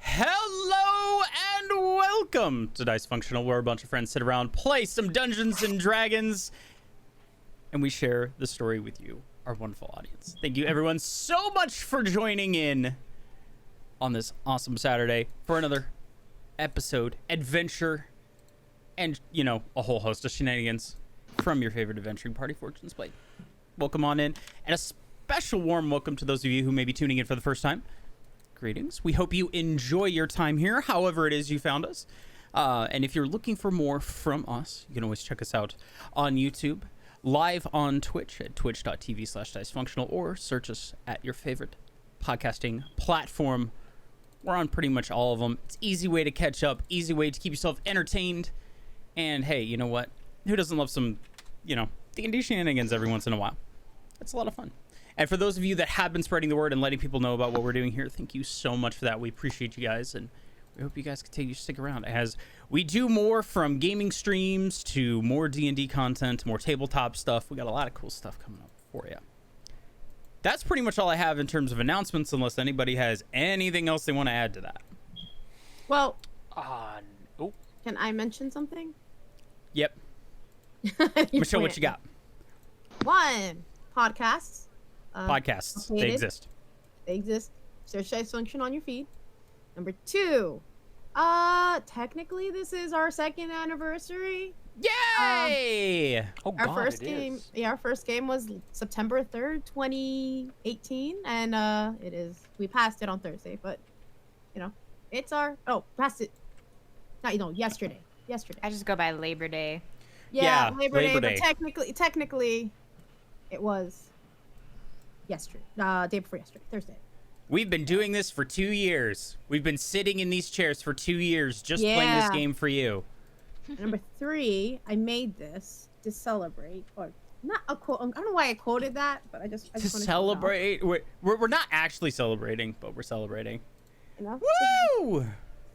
Hello and welcome to Dicefunctional, where a bunch of friends sit around, play some Dungeons and Dragons, and we share the story with you, our wonderful audience. Thank you, everyone, so much for joining in on this awesome Saturday for another episode, adventure, and, you know, a whole host of shenanigans from your favorite adventuring party, Fortune's Blade. Welcome on in, and a special warm welcome to those of you who may be tuning in for the first time. Greetings. We hope you enjoy your time here, however it is you found us. And if you're looking for more from us, you can always check us out on YouTube, live on Twitch at twitch.tv/dicefunctional, or search us at your favorite podcasting platform. We're on pretty much all of them. It's an easy way to catch up, easy way to keep yourself entertained. And hey, you know what? Who doesn't love some, D&D shenanigans every once in a while? It's a lot of fun. And for those of you that have been spreading the word and letting people know about what we're doing here, thank you so much for that. We appreciate you guys, and we hope you guys continue to stick around as we do more, from gaming streams to more D&D content, more tabletop stuff. We got a lot of cool stuff coming up for you. That's pretty much all I have in terms of announcements, unless anybody has anything else they want to add to that. Well, can I mention something? Yep. Michelle, what you got? One, podcasts. Podcasts. Updated. They exist. They exist. Search Dicefunction on your feed. Number two, technically this is our second anniversary. Yay! Our first game was September 3rd, 2018, and it is. We passed it on Thursday, but it's our passed it. Yesterday. I just go by Labor Day. Yeah, Labor Day. Day. But technically, it was yesterday. Day before yesterday, Thursday. We've been doing this for 2 years. We've been sitting in these chairs for 2 years just playing this game for you. Number three, I made this to celebrate, or not a quote. I don't know why I quoted that, but I just To celebrate. We're not actually celebrating, but we're celebrating. Woo!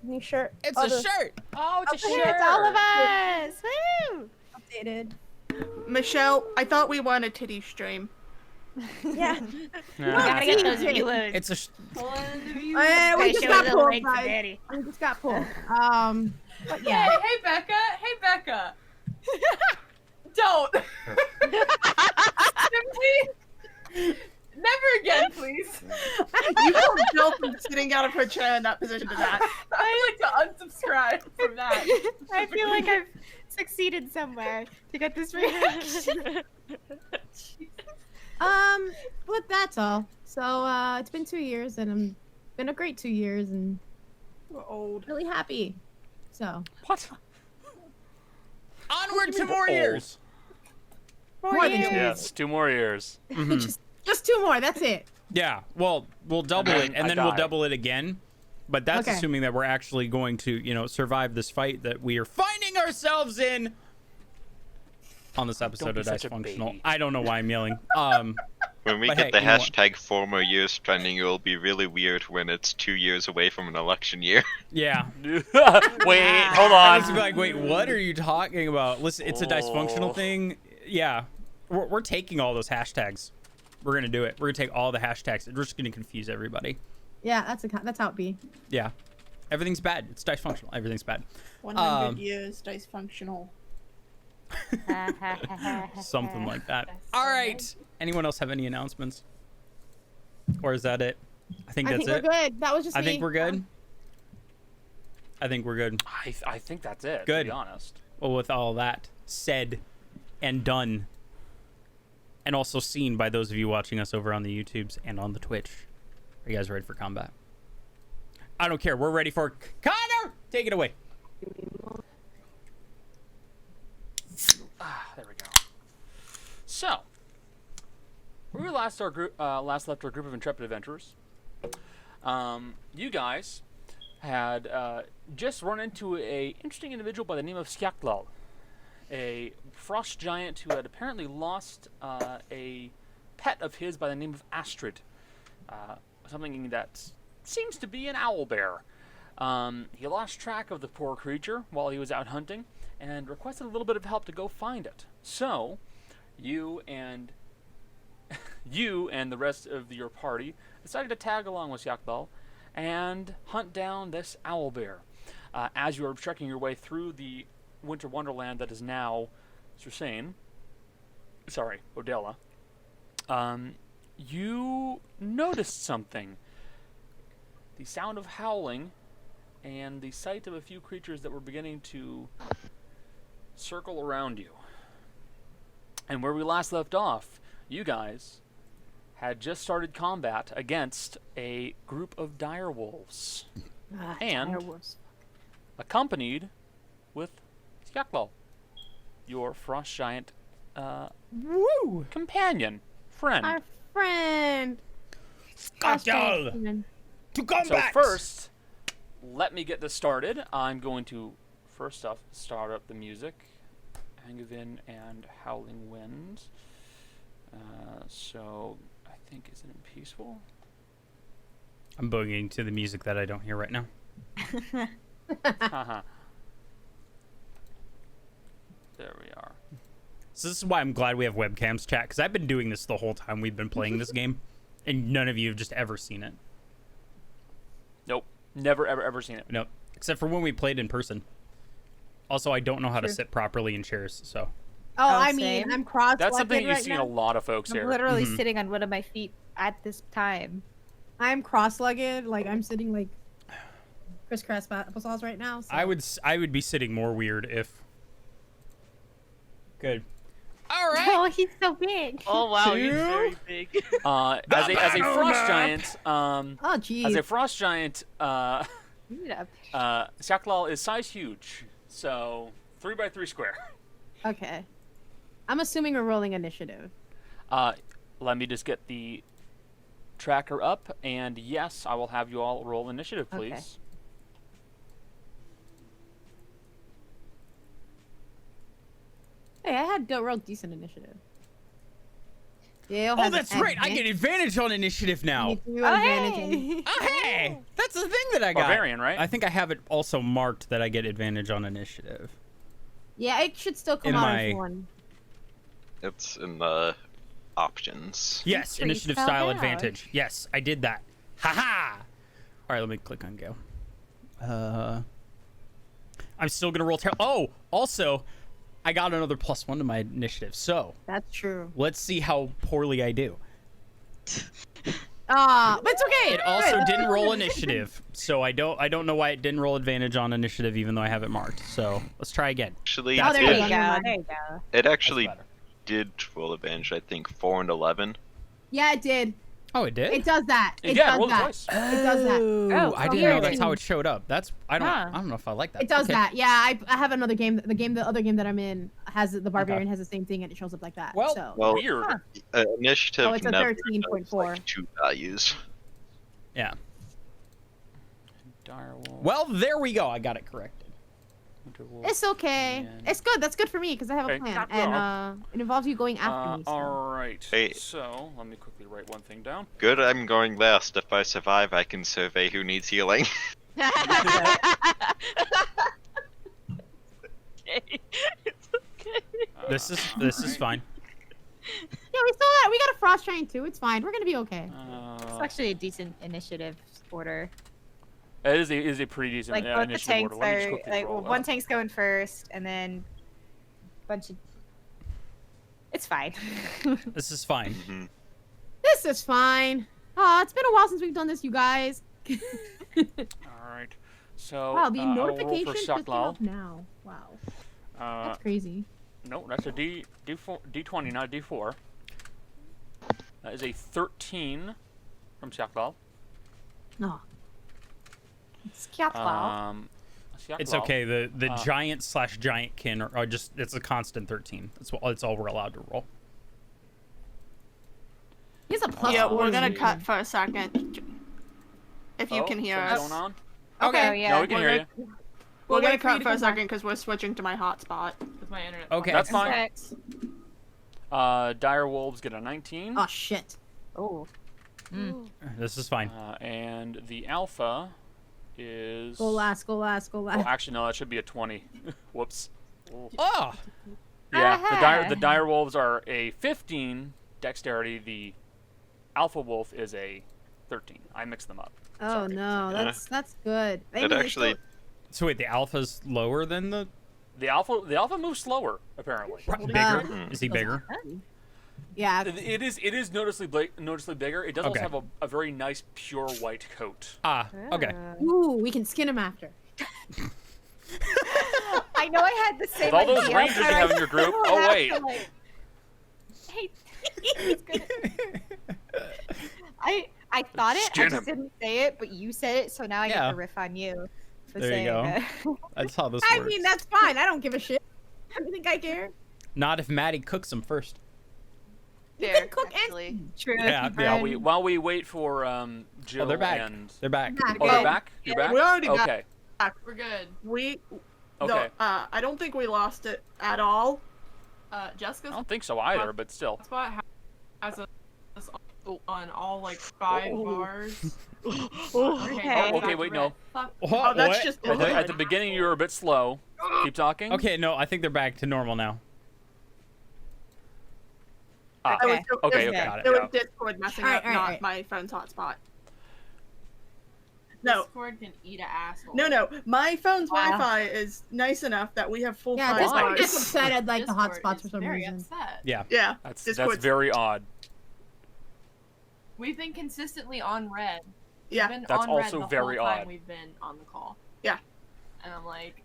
New shirt. It's a shirt. Oh, it's a Okay, shirt. it's all of us. Woo! Updated. Michelle, I thought we wanted titty stream. Yeah. We gotta get those reloads. It's a. We just got pulled, guys. We just got pulled. But yeah. Hey, Becca. Don't. Never again, please. You told Jill from sitting out of her chair in that position to that. I'd like to unsubscribe from that. I feel like I've succeeded somewhere to get this reaction. But that's all. So it's been 2 years, and it's been a great 2 years, and We're old. really happy. So What? Onward to more years. more than 2 years. Yes, 2 more years. Just 2 more. That's it. Yeah. Well, we'll double it, and then we'll double it again. But that's Okay. assuming that we're actually going to, survive this fight that we are finding ourselves in on this episode be of such a Dicefunctional. baby. I don't know why I'm yelling. When we But get hey, the you know what? hashtag former years trending, it will be really weird when it's 2 years away from an election year. Yeah. Wait, hold I was on. like, wait, what are you talking about? Listen, it's a Dicefunctional thing. Yeah. We're taking all those hashtags. We're going to do it. We're going to take all the hashtags. We're just going to confuse everybody. Yeah, that's how it be. Yeah. Everything's bad. It's Dicefunctional. Everything's bad. 100 years, Dicefunctional. Something like that. All right. Anyone else have any announcements? Or is that it? I think that's we're it. good. That was just I me. think we're good. I think we're good. I think that's it, Good. to be honest. Well, with all that said and done, and also seen by those of you watching us over on the YouTubes and on the Twitch, are you guys ready for combat? I don't care. We're ready for Connor. Take it away. There we go. So, we last left our group of intrepid adventurers. You guys had just run into a interesting individual by the name of Skyaklal, a frost giant who had apparently lost a pet of his by the name of Astrid, something that seems to be an owlbear. He lost track of the poor creature while he was out hunting, and requested a little bit of help to go find it. So, you and the rest of your party decided to tag along with Yakbal and hunt down this owl bear. As you are trekking your way through the winter wonderland that is now Odella, you noticed something. The sound of howling and the sight of a few creatures that were beginning to circle around you. And where we last left off, you guys had just started combat against a group of dire wolves, and accompanied with Skyclaw, your frost giant Woo! companion, friend. Our friend. Skyclaw! To combat! So first, let me get this started. I'm going to first off start up the music. Angevin and Howling Wind. So I think, is it in peaceful? I'm boogieing to the music that I don't hear right now. Haha. There we are. So this is why I'm glad we have webcams, chat, because I've been doing this the whole time we've been playing this game, and none of you have just ever seen it. Nope. Never, ever seen it. Nope. Except for when we played in person. Also, I don't know how to sit properly in chairs, so. Oh, I same. mean, I'm cross-legged That's something you right see in now. a lot of folks I'm here. literally Mhm. sitting on one of my feet at this time. I'm cross-legged. Like, I'm sitting, like, crisscross applesauce right now. So. I would be sitting more weird if. Good. All right. Oh, he's so big. Oh wow, he's Two. very big. As a battle frost map. giant, Oh, jeez. as a frost giant, Yeah. Shaklal is size huge, so 3x3 square. Okay. I'm assuming we're rolling initiative. Let me just get the tracker up, and yes, I will have you all roll initiative, please. Okay. Hey, I had rolled decent initiative. Yeah. Oh, that's right. I get advantage on initiative now. Oh, hey. Oh, hey! That's the thing that I got. Barbarian, right? I think I have it also marked that I get advantage on initiative. Yeah, it should still come In out my- as one. It's in the options. Yes, Treat initiative spelled style out. advantage. Yes, I did that. Haha! All right, let me click on go. I'm still gonna roll. Oh, also, I got another +1 to my initiative. So That's true. let's see how poorly I do. But it's okay. It also didn't roll initiative, so I don't know why it didn't roll advantage on initiative, even though I have it marked. So let's try again. Actually, Oh, there There you you go. go. There you go. it actually That's better. did roll advantage. I think 4 and 11. Yeah, it did. Oh, it did. It does that. It Yeah, does roll it that. twice. It does that. Oh, I so didn't know weird. that's how it showed up. That's I Huh. don't know if I like that. It does Okay. that. Yeah, I have another game. The other game that I'm in has the barbarian has the same thing, and it shows up like that. Well- so. Well, Weird. initiative Oh, it's a never 13.4. does, like, 2 values. Yeah. Direwolf, Well, there we go. I got it corrected. Winterwolf, It's okay. and- It's good. That's good for me because I have Okay. a plan, Not and it involves you going after me. So. All right. Hey. So let me quickly write one thing down. Good, I'm going last. If I survive, I can survey who needs healing. It's okay. This is fine. Yeah, we still we got a frost giant too. It's fine. We're gonna be okay. It's actually a decent initiative order. It is a pretty decent Like both the initiative tanks order. Let me just are quickly like roll well, that. one tank's going first, and then a bunch of. It's fine. This is fine. Mhm. This is fine. Oh, it's been a while since we've done this, you guys. All right. So Wow, the I will roll notification for just came Shaklal. up now. Wow, Uh, that's crazy. no, that's a D20, not a D4. That is a 13 from Shaklal. Oh, Skyclaw. It's Shaklal, okay. The Uh, giant/giantkin are just it's a constant 13. That's all we're allowed to roll. he has a plus. Yeah, four we're in gonna it. cut for a second. If you oh, can hear something's us. going on? Okay. Okay. Oh, yeah. No, we can We're hear you. We're We'll gonna wait for you cut to for a come back. second because we're switching to my hotspot. With my internet. Okay. That's fine. Perfect. Dire Wolves get a 19. Oh shit. Oh. This is fine. And the Alpha is... Go last. Go last. Go Oh, last. actually, no, that should be a 20. Whoops. Oh, Yeah, Aha. the dire wolves are a 15 dexterity. The alpha wolf is a 13. I mixed them up. Oh Sorry. no, that's good. I It mean, actually, So wait, the alpha's lower than the The alpha moves slower apparently. bigger? Hmm. Is he bigger? Yeah. It is noticeably bigger. It does also Okay. have a very nice pure white coat. Ah, okay. Ooh, we can skin him after. I know I had the same With all those idea, rangers you but I have in your group. still Oh have wait. to, like- Hey, he's gonna- I thought it, I Skin just him. didn't say it, but you said it, so now I Yeah. get to riff on you for There you saying go. it. That's how this I works. mean, that's fine. I don't give a shit. I don't think I care. Not if Maddie cooks them first. You Fair, can cook actually. and True. Yeah, yeah. While we wait for Jill Oh, they're back. and They're back. Back. oh, Good. they're back. You're back. We already got Okay. We're good. We. Okay. I don't think we lost it at all. Jessica's I don't think so either, but still. spot has a on all like 5 bars. Okay. Oh, okay, wait, no. Fuck. What? that's What? just At the beginning, you were a bit slow. Keep talking. Okay, no, I think they're back to normal now. Ah, It was, okay, it okay. Got It was it. Discord messing Alright, up, alright, not alright. my phone's hotspot. No, Discord can eat an asshole. no. My phone's Wow. Wi-Fi is nice enough that we have full Yeah, five Discord Why? gets bars. upset at like the Discord hotspots is for some very reason. upset. Yeah. Yeah, That's Discord's- very odd. We've been consistently on red. yeah. We've been That's on red also the very whole time odd. we've been on the call. Yeah. And I'm like,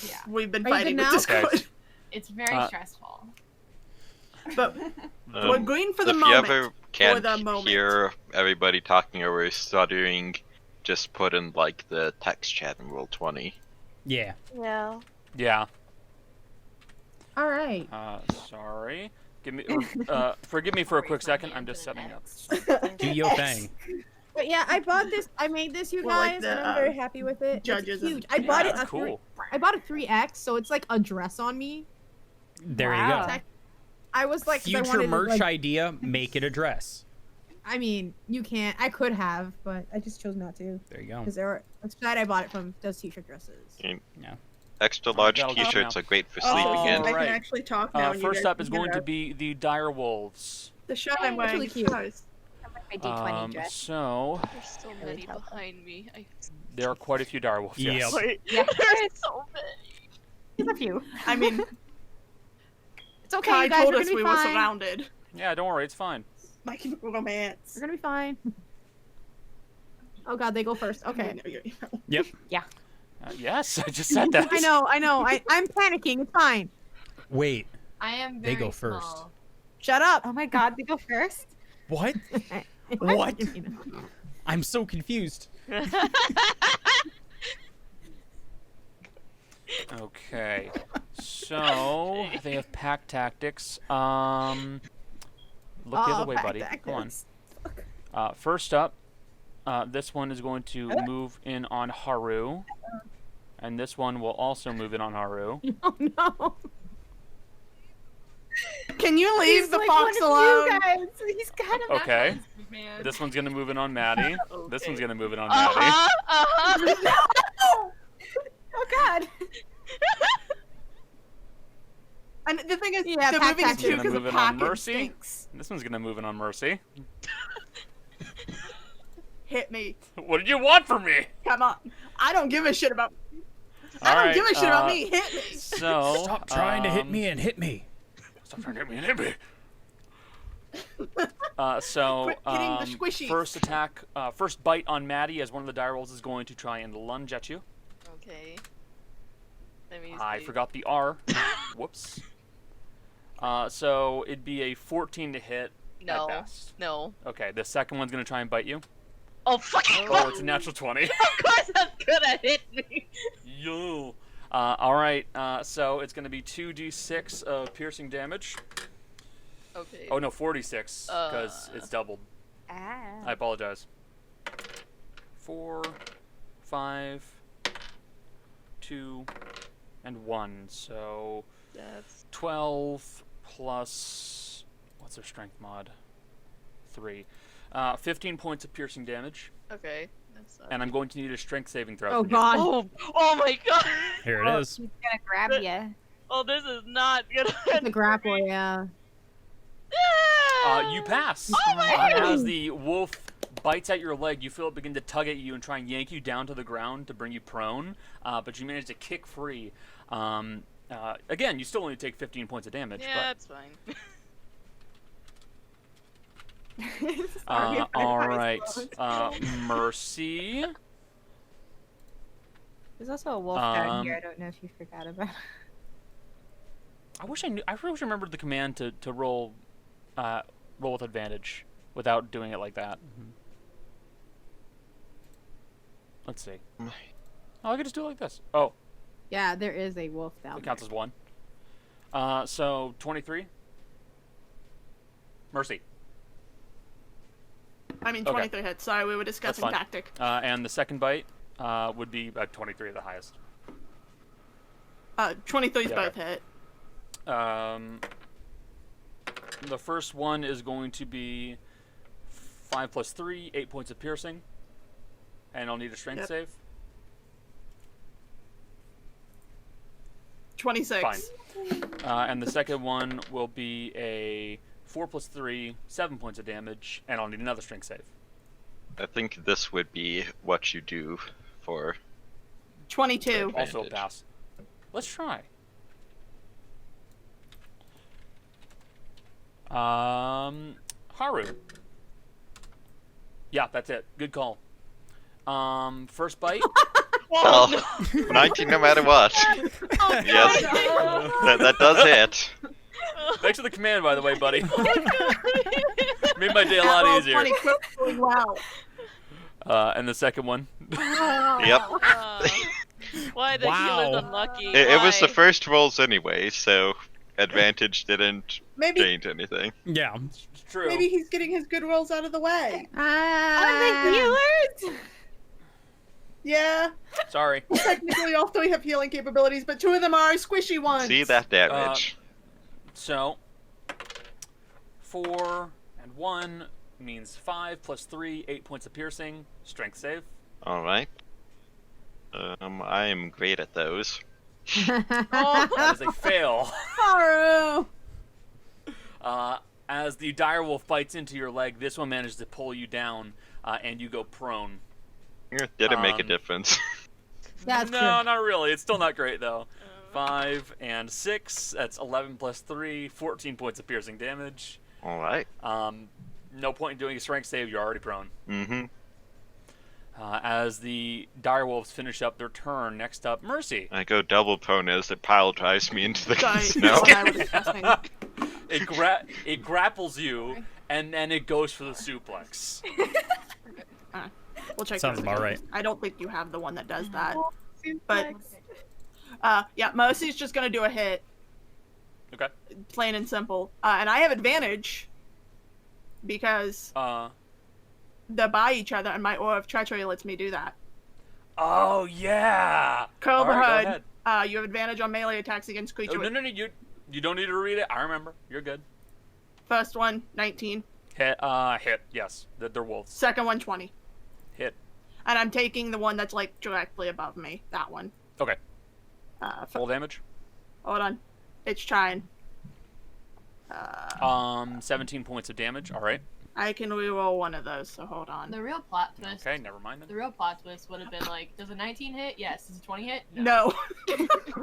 yeah, We've been Are you fighting good with now? Discord, it's very Uh, stressful. but we're Um, green for the if you moment. ever can't the moment. hear everybody talking or stuttering, just put in like the text chat in roll 20. Yeah. Yeah. Yeah. All right. Sorry. Give me. Forgive me for a quick second. I'm just setting up. Do your thing. But yeah, I bought this. I made this, you Well, like guys, the, and I'm very happy with it. judges It's and- huge. I bought it. That's cool. I bought a 3X, so it's like a dress on me. There Wow. you go. I was like, 'cause I Future wanted to, merch like, idea, make it a dress. I mean, you can't. I could have, but I just chose not to There you go. because there were. That's why I bought it from those t-shirt dresses. Extra large that'll go t-shirts now. are great for Oh, sleeping Oh, in. I right. can actually talk now. and you First guys up is can going hear to be the dire wolves. the shirt I'm It's wearing. really is cute. nice. My D20 dress. So There's so Really many tough. behind me. there are quite a few dire wolves. Yes. Yep. Yeah, There's so many. there's a few. I mean, It's okay, Kai you guys. told We're us gonna we be were fine. surrounded. Yeah. Don't worry. It's fine. My romance. We're gonna be fine. Oh God, they go first. Okay. Yes. I just said that. I know. I'm panicking. It's fine. Wait. I am They very go first. small. Shut up. Oh my god, they go first? What? What? I'm so confused. Okay. So they have pack tactics. Look the other way, buddy. Come on. First up, this one is going to move in on Haru, and this one will also move in on Haru. Oh no. Can you leave He's the like fox one of alone? you guys. He's kind of. Okay. Man. This one's gonna move in on Maddie. This Okay. one's gonna move in on Maddie. Oh god. And the thing is, Yeah, they're pack moving tactics. too Gonna because move the in on package Mercy. stinks. This one's gonna move in on Mercy. Hit me. What did you want from me? Come on. I don't give a shit about. I All don't right, give a shit about me. Hit me. So Stop trying to hit um, me and hit me. Stop trying to hit me and hit me. So Quit hitting the squishies. first attack, first bite on Maddie as one of the dire wolves is going to try and lunge at you. Okay. Let me I see. forgot the R. Whoops. So it'd be a 14 to hit No. at best. No. Okay, the second one's gonna try and bite you. Oh fucking Oh, it's a natural 20. Of course that's gonna hit me. Yo. All right. So it's gonna be 2d6 of piercing damage. Okay. Oh no, 46 because it's doubled. Ah. I apologize. 4, 5, 2, and 1. So That's 12 plus what's their strength mod? 3. 15 points of piercing damage, okay. That's and I'm going to need a strength saving throw. Oh from you. God. Oh my god. Here it is. He's gonna grab you. Oh, this is not gonna. The grapple, yeah. You pass. Oh my As the wolf bites at your leg. You feel it begin to tug at you and try and yank you down to the ground to bring you prone, but you manage to kick free. Again, you still only take 15 points of damage. Yeah, that's fine. But, all right, Mercy. There's also a wolf down here. I don't know if you forgot about. I wish I knew. I wish I remembered the command to roll with advantage without doing it like that. Let's see. Oh, I could just do it like this. Oh, Yeah, there is a wolf down it there. counts as one. So 23. Mercy. I mean, Okay. 23 hits. Sorry, we were discussing fine. tactic. And the second bite would be 23 at the highest. 23's Yeah, both okay. hit. The first one is going to be 5 plus 3, 8 points of piercing. And I'll need a strength Yep. save. 26. Fine. And the second one will be a 4 plus 3, 7 points of damage, and I'll need another strength save. I think this would be what you do for 22. Also a Advantage. pass. Let's try. Haru. Yeah, that's it. Good call. First bite. well, 19 no matter what. Yes, that does hit. Thanks for the command, by the way, buddy. Made my day a That lot roll's easier. 20 quickly, wow. And the second one. Yep. Why the Wow. healer's unlucky? It was the Why? first rolls anyway, so advantage didn't Maybe change anything. Yeah. It's true. maybe he's getting his good rolls out of the way. The healers. Yeah, Sorry. technically all three have healing capabilities, but two of them are squishy ones. See that damage? So, 4 and 1 means 5 plus 3, 8 points of piercing. Strength save. Alright. I am great at those. That is a fail. Haru! As the direwolf bites into your leg, this one manages to pull you down, and you go prone. Didn't make a Um, difference. That's no, true. not really. It's still not great, though. 5 and 6, that's 11 plus 3, 14 points of piercing damage. Alright. No point in doing a strength save, you're already prone. Mm-hmm. As the direwolves finish up their turn, next up, Mercy. I go double prone as it pile drives me into the Sorry, snow. that's what I was discussing. It grapples you, and then it goes for the suplex. We'll check Sounds those about again. right. I don't think you have the one that does that. But yeah, Mercy's just gonna do a hit, Okay. plain and simple. And I have advantage because they're by each other, and my Aura of Treachery lets me do that. Oh, yeah! Cobra Alright, go Hood, ahead. you have advantage on melee attacks against creature. Oh, no, you don't need to read it. I remember. You're good. First one, 19. Hit, yes. They're wolves. Second one, 20. Hit. And I'm taking the one that's like directly above me. That one. Okay. Hold Full damage? on. It's trying. 17 points of damage. Alright. I can reroll one of those, so hold on. The real plot twist. Okay, never mind The then. real plot twist would have been like, does a 19 hit? Yes. Does a 20 hit? No.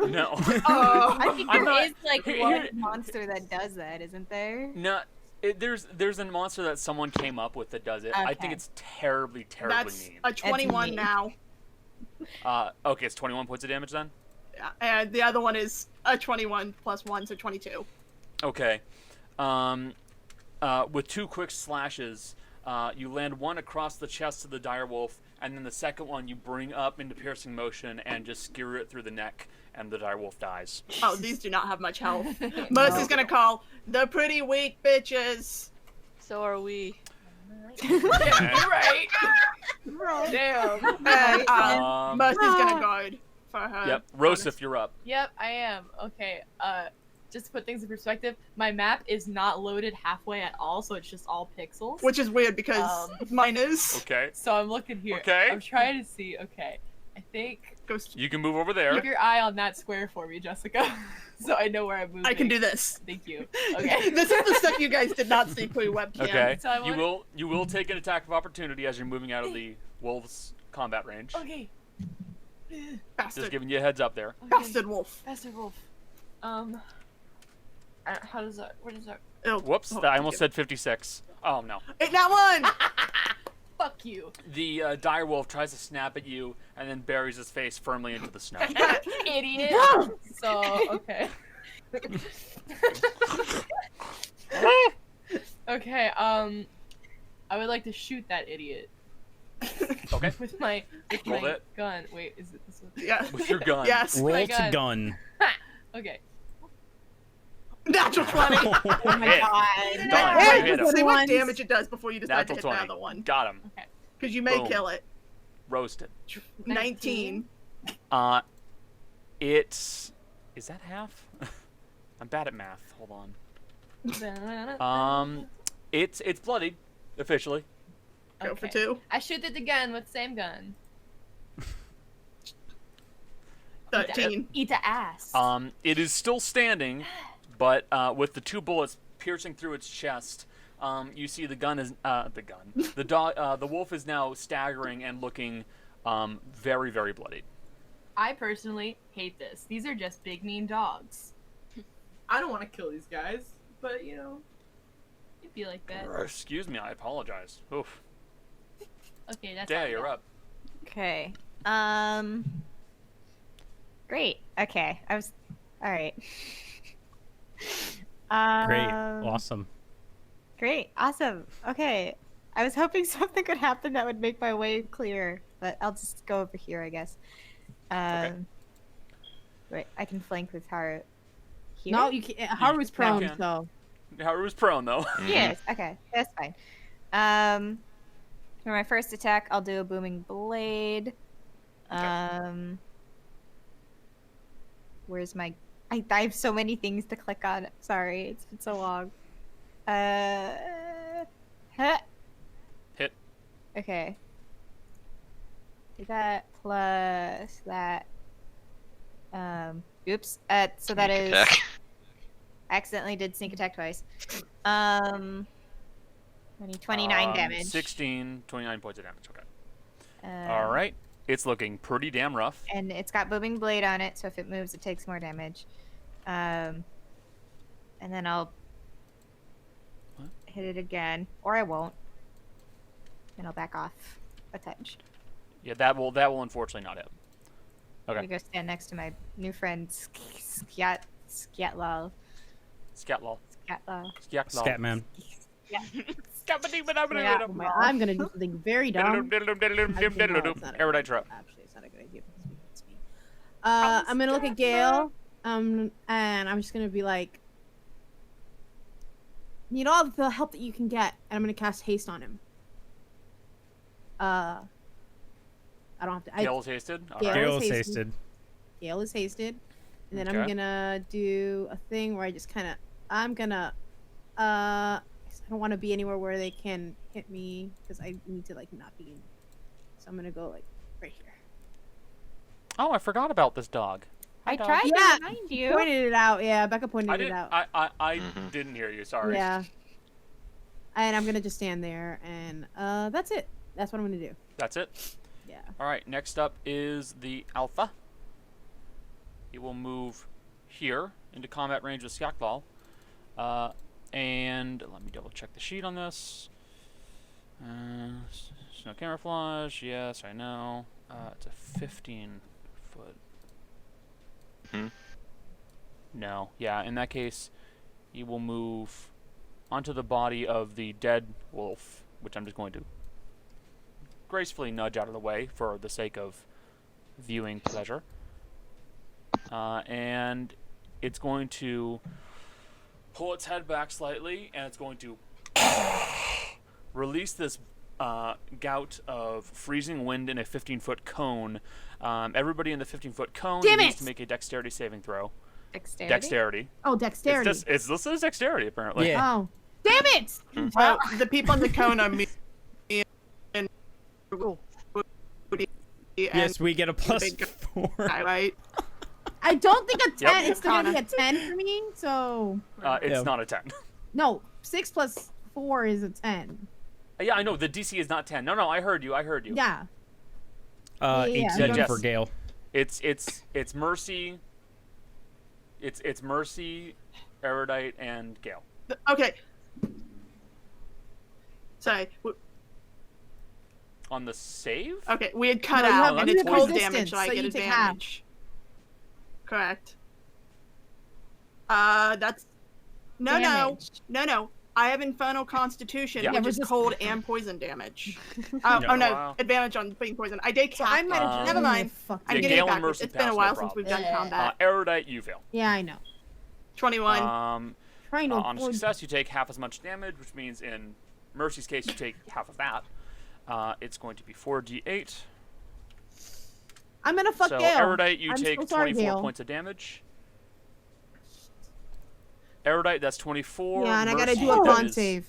No. Oh. I think I'm there not- is like here- one here- monster that does that, isn't there? No. There's a monster that someone came up with that does it. I think Okay. it's terribly That's mean. a 21 mean. now. Okay, it's 21 points of damage then? And the other one is a 21 plus 1, so 22. Okay. With 2 quick slashes, you land one across the chest of the direwolf, and then the second one you bring up into piercing motion and just skewer it through the neck, and the direwolf dies. Oh, these do not have much health. Mercy's gonna call the pretty weak bitches. So are we. Right. Damn. And Mercy's gonna guard for her. Yep. Rosif, you're up. Yep, I am. Okay. Just to put things in perspective, my map is not loaded halfway at all, so it's just all pixels. Which is weird because mine is. Okay. So I'm looking here. Okay. I'm trying to see. Okay. I think Ghost. You can move over there. keep your eye on that square for me, Jessica. so I know where I'm moving. I can do this. Thank you. Okay. This is the stuff you guys did not see pre-webcam. Okay. So I You will take an attack of opportunity as you're moving out of the wolf's combat range. Okay. Bastard. Just giving you a heads up there. Bastard wolf. Bastard wolf. How does that? What is that? Oh, Whoops! oh, I almost forgive said 56. Oh no. me. Not one! Fuck you. The dire wolf tries to snap at you and then buries his face firmly into the snow. Idiot. So okay. Okay. I would like to shoot that idiot Okay. with my Roll it. gun. Wait, is it this one? Yeah. With your gun. Yes. Roll my to God. gun. Okay. Natural 20. Oh my Hit. god. Done. Hey, You hit him. see what Ones. damage it does before you decide Natural to hit 20. another one. Got him. Because you may Boom. kill it. Roasted. 19. It's... Is that half? I'm bad at math. Hold on. It's bloodied, officially. Go for Okay. 2. I shoot it again with the same gun. 13. Eat the ass. It is still standing, but with the 2 bullets piercing through its chest, you see the gun is the dog. The wolf is now staggering and looking very, very bloodied. I personally hate this. These are just big mean dogs. I don't want to kill these guys, but you know. It'd be like that. Excuse me, I apologize. Oof. Okay, that's Dea, all. you're up. Okay. Great. Okay. I was. All right. Great. Awesome. Great. Awesome. Okay. I was hoping something could happen that would make my way clear, but I'll just go over here, I guess. Wait, I can flank with Haru. Here? No, you can't. Haru's prone, can. so. Haru was prone though. Yes. Okay. That's fine. For my first attack, I'll do a booming blade. Where's my? I have so many things to click on. Sorry, it's been so long. Hit. Okay. Do that plus that. Oops. So that is. Attack. Accidentally did sneak attack twice. 29 damage. 16, 29 points of damage. Okay. Um, All right. It's looking pretty damn rough. And it's got booming blade on it, so if it moves, it takes more damage. And then I'll hit it again, or I won't. And I'll back off a touch. Yeah, that will unfortunately not hit. I'm Okay. gonna go stand next to my new friend Scatlol. Scatlol. Scatlol. Scatlol. Scatman. Yeah. I'm gonna do something very dumb. Erudite trap. Actually, it's not a good idea because he hits me. I'm gonna look at Gale, and I'm just gonna be like, need all the help that you can get, and I'm gonna cast haste on him. I don't have to. Gale is hasted. All Yeah. right. Gale is is hasted. hasted. Gale is hasted, and then I'm Okay. gonna do a thing where I just kind of, I'm gonna, I don't want to be anywhere where they can hit me because I need to like not be in. So I'm gonna go like right here. Oh, I forgot about this dog. I dog. tried Yeah, to remind you. Pointed it out. Yeah, Becca pointed I it didn't. out. I Mhm. didn't hear you. Sorry. Yeah. And I'm gonna just stand there, and that's it. That's what I'm gonna do. That's it. Yeah. All right. Next up is the Alpha. It will move here into combat range with Scatlol. And let me double check the sheet on this. Snow camouflage. Yes, I know. It's a 15 foot. Hmm. No. Yeah. In that case, he will move onto the body of the dead wolf, which I'm just going to gracefully nudge out of the way for the sake of viewing pleasure. And it's going to pull its head back slightly, and it's going to release this gout of freezing wind in a 15-foot cone. Everybody in the 15-foot cone Damn needs it! to make a dexterity saving throw. Dexterity. Dexterity. Oh, dexterity. It's listed as dexterity, apparently. Yeah. Oh, damn it! Well, the people in the cone are me and Yes, we get a plus big 4. guy, right? I don't think a 10. Yep. It's still gonna be a 10 for me. So It's Yeah. not a 10. no, 6 plus 4 is a 10. Yeah, I know. The DC is not 10. No, I heard you. Yeah. 18 Yeah. for Gale. It's Mercy. It's Mercy, Erudite, and Gale. Okay. Sorry. On the save? Okay, we had cut No, you out, have- and you it's have cold resistance, damage, so I so get you take half. advantage. Correct. That's no. Damage. I have Infernal Constitution, Yeah. which is resistance. cold and poison damage. Yeah. Oh no, Wow. advantage on being poison. I take So half. I might have Never mind. Fuck. I'm Yeah, getting Gale it and back. Mercy It's been a pass, no while since problem. we've done Yeah. combat. Erudite, you fail. Yeah, I know. 21. Trying to On avoid- success, you take half as much damage, which means in Mercy's case, you take half of that. It's going to be 4d8. I'm gonna fuck So Gale. Erudite, you I'm take so sorry, 24 Gale. points of damage. Erudite, that's 24. Yeah, and I gotta Mercy, do a that con is- save.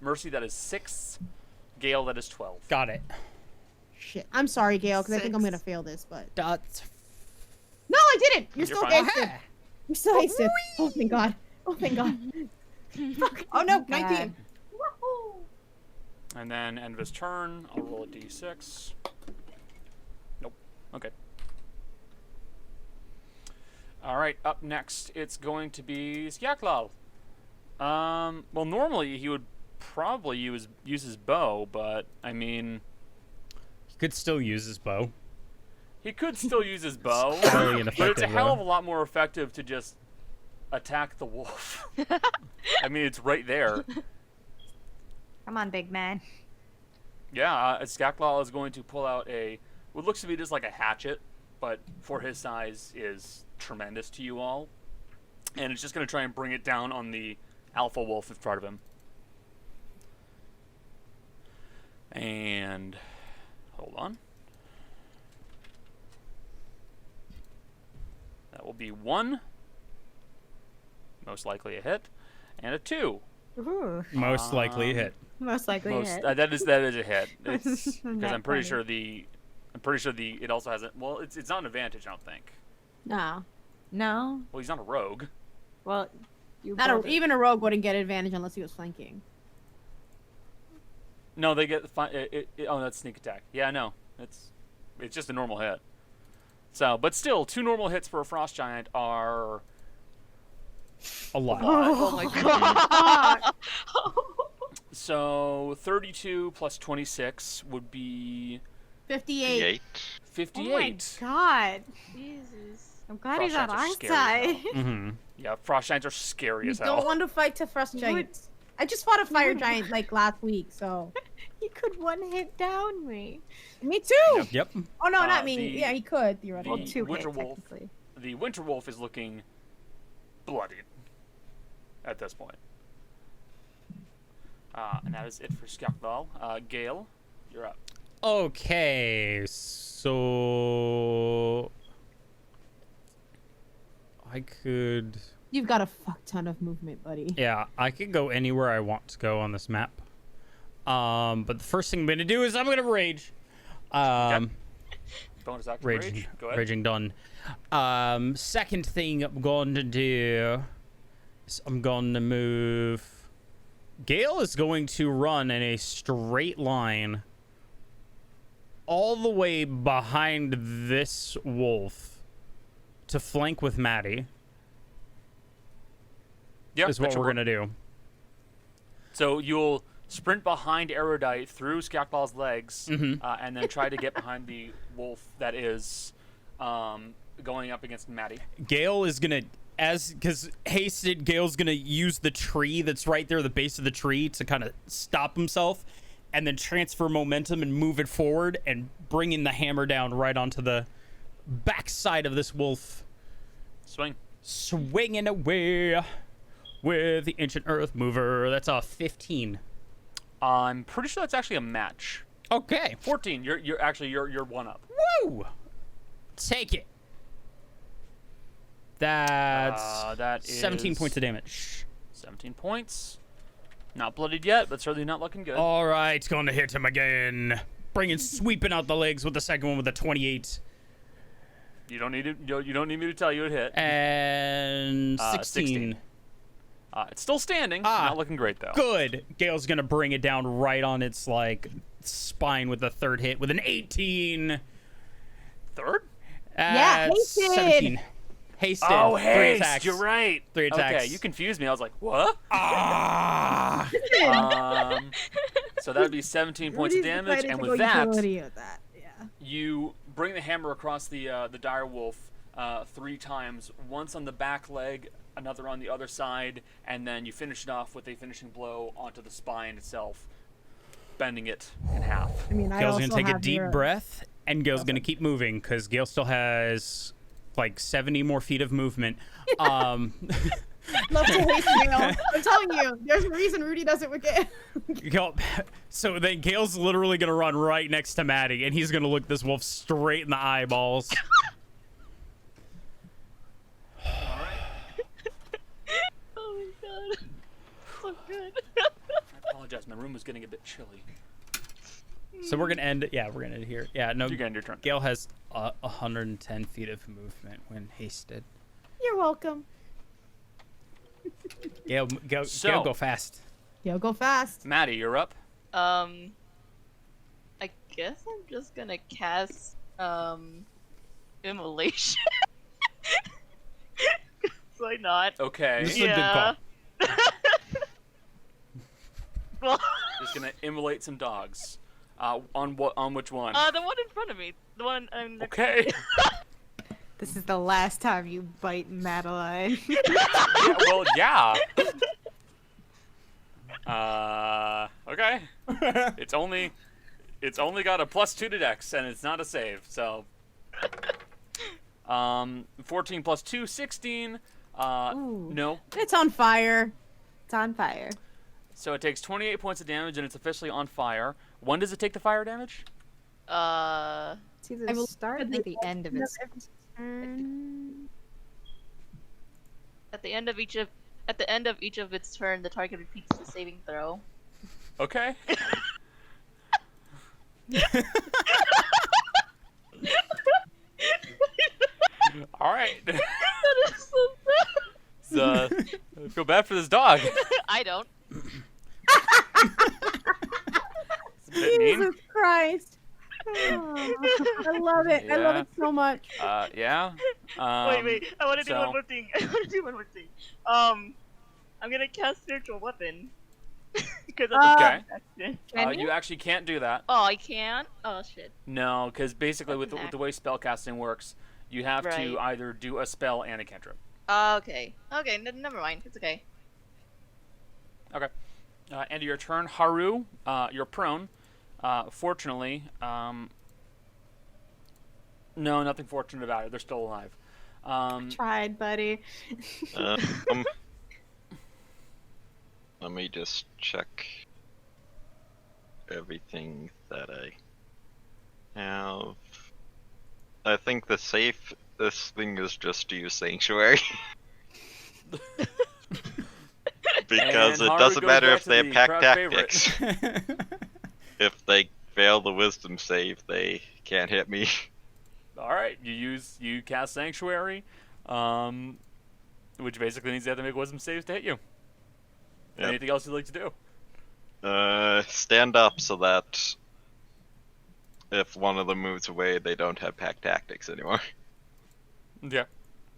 Mercy, that is 6. Gale, that is 12. Got it. Shit. I'm sorry, Gale, because I think I'm 6. gonna fail this, but That's no, I didn't. You're You're still fine. hasted. You're still hasted. Oh thank God. Oh thank God. Fuck. Oh no, God. 19. And then end of his turn, I'll roll a d6. Nope. Okay. All right, up next, it's going to be Skyaklal. Well, normally he would probably use his bow, but I mean, he could still use his bow. he could still use his bow, Highly but ineffective. it's a hell of a though. lot more effective to just attack the wolf. I mean, it's right there. Come on, big man. Yeah, Skyaklal is going to pull out what looks to be just like a hatchet, but for his size is tremendous to you all. And it's just going to try and bring it down on the alpha wolf in front of him. And hold on. That will be 1. Most likely a hit. And a 2. Ooh, Most likely a hit. most likely Most, hit. that is a hit. It's because Not I'm pretty funny. sure it also has it's not an advantage, I don't think. No. No. Well, he's not a rogue. Well, you Not rolled it. even a rogue wouldn't get advantage unless he was flanking. No, they get oh, that's sneak attack. Yeah, no, it's just a normal hit. So, but still, 2 normal hits for a frost giant are A lot. Oh my god. so 32 plus 26 would be 58. 58. Oh my God. Jesus. I'm glad Frost he's on giants are our scary as side. Mm-hmm. Yeah, frost giants are scary You as don't hell. want to fight to frost You giants. I just fought a fire giant like last week, so He could one hit down me. me too. Yep. Oh no, not Uh, me. the- yeah, he could theoretically. Well, The 2 winter hit, wolf. technically. The winter wolf is looking bloodied at this point. And that is it for Skyaklal. Gale, you're up. Okay, so I could. You've got a fuck ton of movement, buddy. Yeah, I could go anywhere I want to go on this map. But the first thing I'm gonna do is I'm gonna rage. Bonus action Raging, rage. Go ahead. raging done. Second thing I'm going to do is I'm going to move. Gale is going to run in a straight line all the way behind this wolf to flank with Maddie. Yeah, Is that what should we're work. gonna do. So you'll sprint behind Erudite through Skyaklaw's legs, Mhm. and then try to get behind the wolf that is going up against Maddie. Gale is gonna, because hasted, Gale's gonna use the tree that's right there, the base of the tree, to kind of stop himself, and then transfer momentum and move it forward and bringing the hammer down right onto the backside of this wolf, Swing. swinging away with the ancient earth mover. That's a 15. I'm pretty sure that's actually a match. Okay. 14. You're one up. Woo! Take it. That's That 17 is points of damage. 17 points. Not bloodied yet, but certainly not looking good. All right, gonna hit him again. Sweeping out the legs with the second one with a 28. You don't need to. You don't need me to tell you it hit. And 16. It's still standing. Not looking great though. Good. Gale's gonna bring it down right on its like spine with the third hit with an 18. Third? Yeah, hasted. 17. Hasted. Oh, 3 haste. attacks. You're right. 3 attacks. Okay, you confused me. I was like, what? Ah. So that would be 17 points of damage, and with that, you bring the hammer across the dire wolf 3 times. Once on the back leg, another on the other side, and then you finish it off with a finishing blow onto the spine itself, bending it in half. I mean, Gale's gonna take a deep breath, and Gale's gonna keep moving because Gale still has like 70 more feet of movement. Love to hate Gale. I'm telling you, there's a reason Rudy does it with Gale. Gale, so then Gale's literally gonna run right next to Maddie, and he's gonna look this wolf straight in the eyeballs. Oh my god. So good. I apologize. My room was getting a bit chilly. So we're gonna end. Yeah, we're gonna end here. Yeah, no. You end your turn. Gale has 110 feet of movement when hasted. You're welcome. Gale, Gale, go fast. Yo, go fast. Maddie, you're up. I guess I'm just gonna cast immolation. Why not? Okay. This is a good call. Well, Just gonna immolate some dogs. On what? On which one? the one in front of me. The one I'm. Okay. This is the last time you bite Madeline. Yeah, well, yeah. Okay. It's only got a +2 to Dex, and it's not a save. So, 14 + 2, 16. Ooh. No. It's on fire. It's on fire. So it takes 28 points of damage, and it's officially on fire. When does it take the fire damage? It's either I will the start or look at the end of its turn. At the end of each of its turn, the target repeats the saving throw. Okay. All right. That is so sad. I feel bad for this dog. I don't. It's a bit mean. Jesus Christ. Oh, I love it. I love Yeah. it so much. Yeah. Wait. I want to do so- one more thing. I'm gonna cast spiritual weapon. Because Okay. Can You actually can't do that. Oh, I can't. Oh shit. No, because basically with That's an the way spellcasting works, you have to Right. either do a spell and a cantrip. Okay. Okay. Never mind. It's okay. Okay. End of your turn, Haru. You're prone. Fortunately, no, nothing fortunate about it. They're still alive. Tried, buddy. Let me just check everything that I have. I think the safest thing is just to use Sanctuary. Because And it Haru doesn't goes matter back if to they have the pack crowd favorite. tactics. If they fail the wisdom save, they can't hit me. All right, you cast Sanctuary, which basically means they have to make wisdom saves to hit you. Yep. Anything else you'd like to do? Stand up so that if one of them moves away, they don't have pack tactics anymore. Yeah.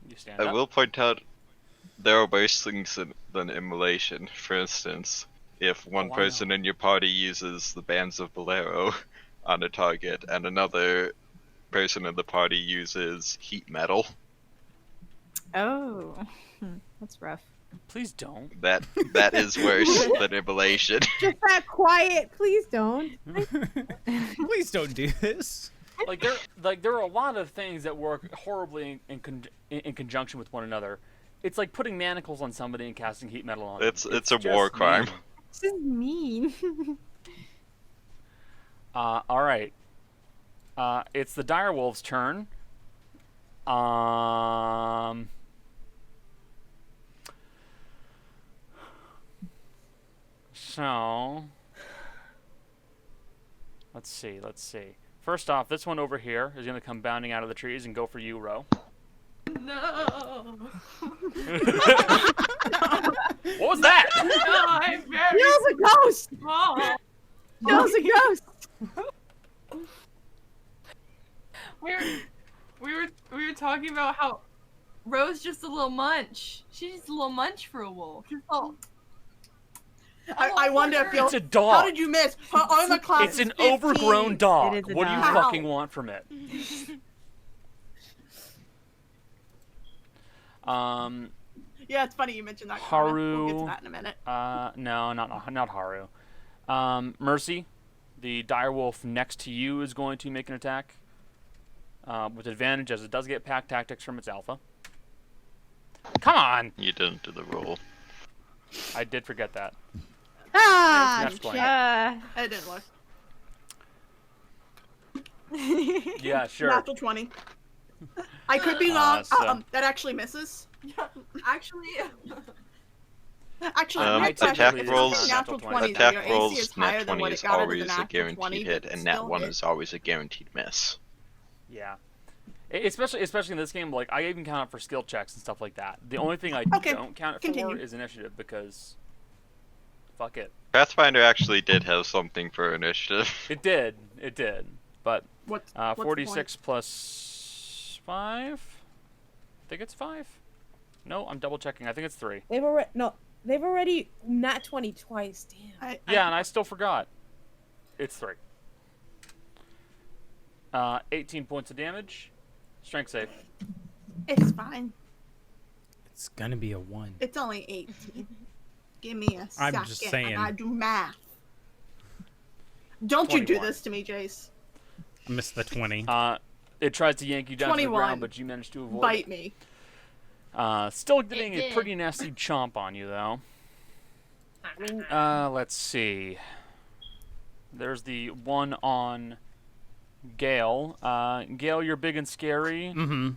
You stand I up. will point out there are worse things than immolation. For instance, if one I person in your party uses the Bands of Bolero on a target and another person in the party uses heat metal, Oh, that's rough. Please don't. that is worse than immolation. Just that quiet. Please don't. Please don't do this. There are a lot of things that work horribly in conjunction with one another. It's like putting manacles on somebody and casting heat metal on them. It's a just war crime. mean. This is mean. All right. It's the direwolf's turn. So let's see. First off, this one over here is going to come bounding out of the trees and go for you, Ro. No. What was that? No, I'm very Feels a ghost. small. Feels a ghost. We were talking about how Rose just a little munch. She's just a little munch for a wolf. Just all. I wonder if you'll. It's a dog. How did you miss? Her armor class It's is an 15. overgrown dog. It is a What do you dog. fucking want from it? Yeah, it's funny you mentioned that. Haru. We'll get to that in a minute. No, not Haru. Mercy, the direwolf next to you is going to make an attack with advantage, as it does get pack tactics from its alpha. Come on! You didn't do the roll. I did forget that. Ah, Next one. shit. I didn't look. Yeah, sure. Natural 20. I could be wrong. so- That actually misses. Actually, Actually, Attack Attack is rolls. natural 20. Attack Your AC is rolls, higher nat than 20 what it is got out of the always a natural guaranteed 20, hit, but and still nat 1 hit. is always a guaranteed miss. Yeah. Especially in this game, like, I even count it for skill checks and stuff like that. The only thing I Okay, don't count it continue. for is initiative, because fuck it. Pathfinder actually did have something for initiative. It did. But What's the point? 46 plus 5? I think it's 5. No, I'm double checking. I think it's 3. They've already nat 20 twice. Damn. Yeah, and I still forgot. It's 3. 18 points of damage. Strength save. It's fine. It's gonna be a 1. It's only 18. Give me a I'm second. just saying. I do math. Don't you do 21. this to me, Jace. I missed the 20. It tries to yank you down to the 21. ground, but you manage to avoid Bite it. me. Still getting It a did. pretty nasty chomp on you, though. Let's see. There's the one on Gale. Gale, you're big and scary. Mm-hmm.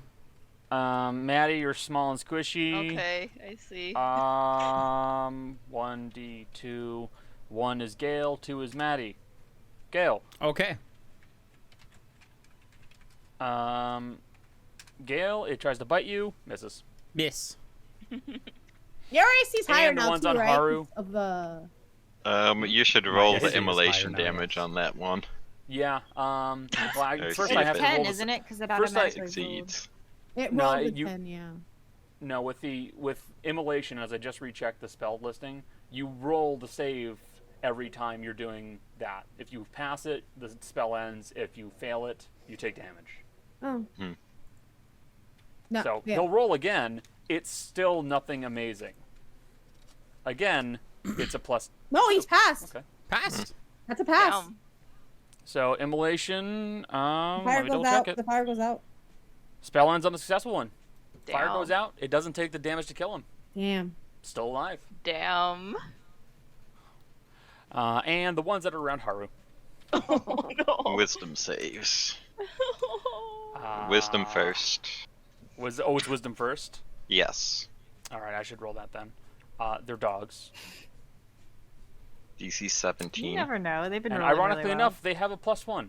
Maddie, you're small and squishy. Okay, I see. 1d2. 1 is Gale, 2 is Maddie. Gale. Okay. Gale, it tries to bite you, misses. Yes. Your AC's higher And the now ones too, on right? Haru. Of the. You should roll guess it the is higher immolation now, damage yes. on that one. Yeah. Well, Or first see I if have it to roll 10, the isn't it? Because it First I automatically rolled. Succeeds. It No, rolled a you- 10, yeah. No, with immolation, as I just rechecked the spell listing, you roll the save every time you're doing that. If you pass it, the spell ends. If you fail it, you take damage. Oh. Hmm. No, So yeah. he'll roll again. It's still nothing amazing. Again, it's a plus. No, he's passed. Okay. Passed. That's a pass. Damn. So immolation. Fire Let me goes double out. check The it. fire goes out. Spell ends on a successful one. Fire Damn. goes out. It doesn't take the damage to kill him. Damn. Still alive. Damn. And the ones that are around Haru. Oh no. Wisdom saves. Uh, Wisdom first. It's wisdom first. Yes. All right, I should roll that then. They're dogs, DC You 17. never know. They've been and rolling ironically really enough, they have a +1.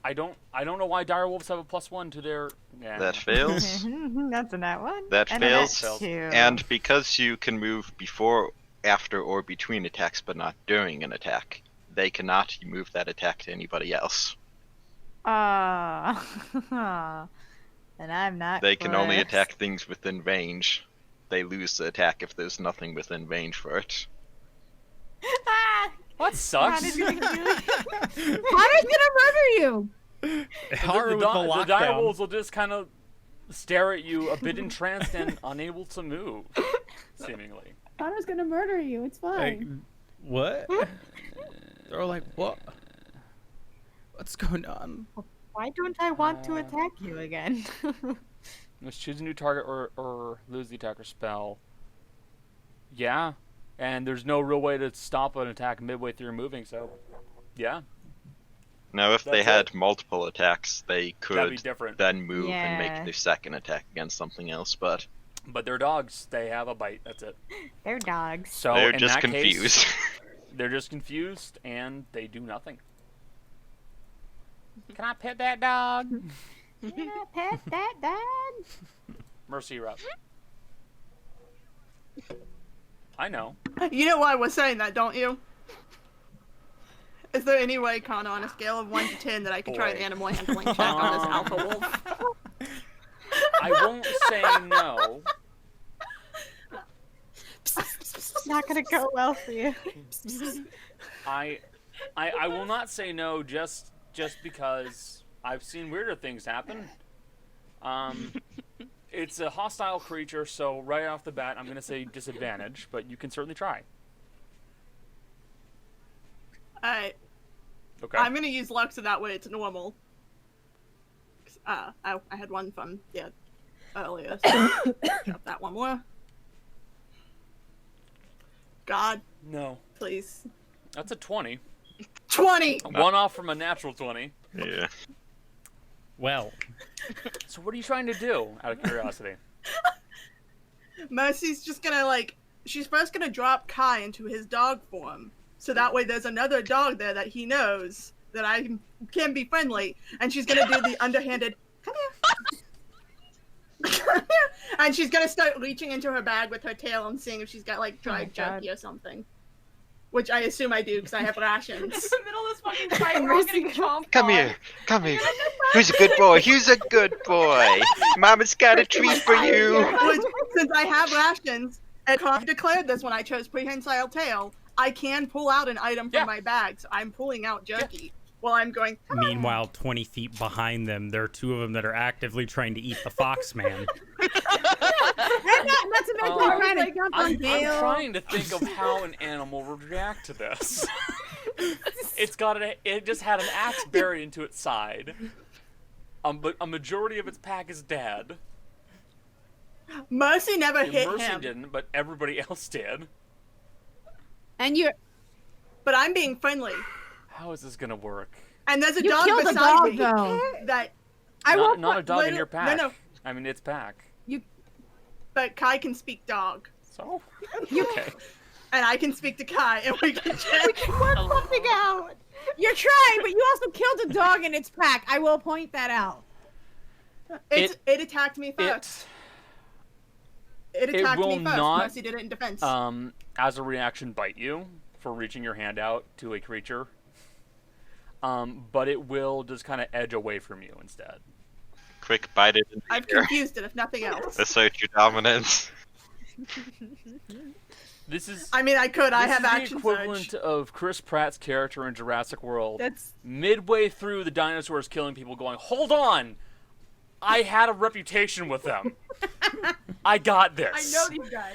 I don't know why direwolves have a +1 to their. Yeah. That fails. well. That's a nat 1. That and fails. A nat 2. And because you can move before, after, or between attacks, but not during an attack, they cannot move that attack to anybody else. And I'm not. They can only close. attack things within range. They lose the attack if there's nothing within range for it. Ah! What sucks? Connor's gonna kill you. Connor's gonna murder you. Haru with the the lockdown. direwolves will just kind of stare at you, a bit entranced and unable to move, seemingly. Connor's gonna murder you. It's Like, fine. what? They're like, what? What's going on? Why don't I want to attack you again? Let's choose a new target or lose the attacker spell. Yeah, and there's no real way to stop an attack midway through moving, so yeah, Now, if they That's had multiple attacks, they that'd be could different. then move and Yeah. make their second attack against something else, but But they're dogs. They have a bite. That's it. They're dogs. So they're in just that confused. case, they're just confused and they do nothing. Can I pet that dog? Can I pet that dog? Mercy, you're up. I know. You know why we're saying that, don't you? Is there any way, Connor, on a scale of 1 to 10, that I could try an Boy. animal handling check on this alpha wolf? I won't say no. It's not gonna go well for you. I will not say no just because I've seen weirder things happen. It's a hostile creature, so right off the bat, I'm gonna say disadvantage, but you can certainly try. Alright. Okay. I'm gonna use luck so that way it's normal. I had one from, earlier, so drop that one more. God, No. please. That's a 20. 20! One off from a natural 20. Yeah. Well, So what are you trying to do, out of curiosity? Mercy's just gonna, she's first gonna drop Kai into his dog form. So that way there's another dog there that he knows that I can be friendly. And she's gonna do the underhanded, come here. Come here. And she's gonna start reaching into her bag with her tail and seeing if she's got, dried jerky or something. Which I assume I do, because I have In rations. the middle of this fucking fight, we're all getting chomped Come on. here. Come here. Who's a good boy? Who's a good boy? Mama's got a treat for you. Which, since I have rations, and Connor declared this when I chose Prehensile Tail, I can pull out an item from my bag, so I'm pulling out jerky while I'm going. meanwhile, 20 feet behind them, there are two of them that are actively trying to eat the fox man. Not to mention we're trying to jump on I'm Dale. trying to think of how an animal would react to this. It just had an axe buried into its side. But a majority of its pack is dead. Mercy never hit Mercy him, didn't, but everybody else did. And you're. but I'm being friendly. How is this gonna work? And there's a You dog killed a beside dog, me though. that, I not won't. not a dog in your no, pack. no. I mean, its pack. but Kai can speak dog, So? Okay. and I can speak to Kai, and we can check. We're flipping out. You're trying, but you also killed a dog in its pack. I will point that out. It attacked me first. It attacked will me first. not, Mercy did it in defense. As a reaction, bite you for reaching your hand out to a creature. But it will just kind of edge away from you instead. Quick, bite it in I've the ear. confused it, if nothing else. Assert your dominance. This is. I mean, I could. I This have is action the equivalent surge. of Chris Pratt's character in Jurassic World. That's Midway through the dinosaurs killing people, going, "Hold on, I had a reputation with them. I got this." I know these guys.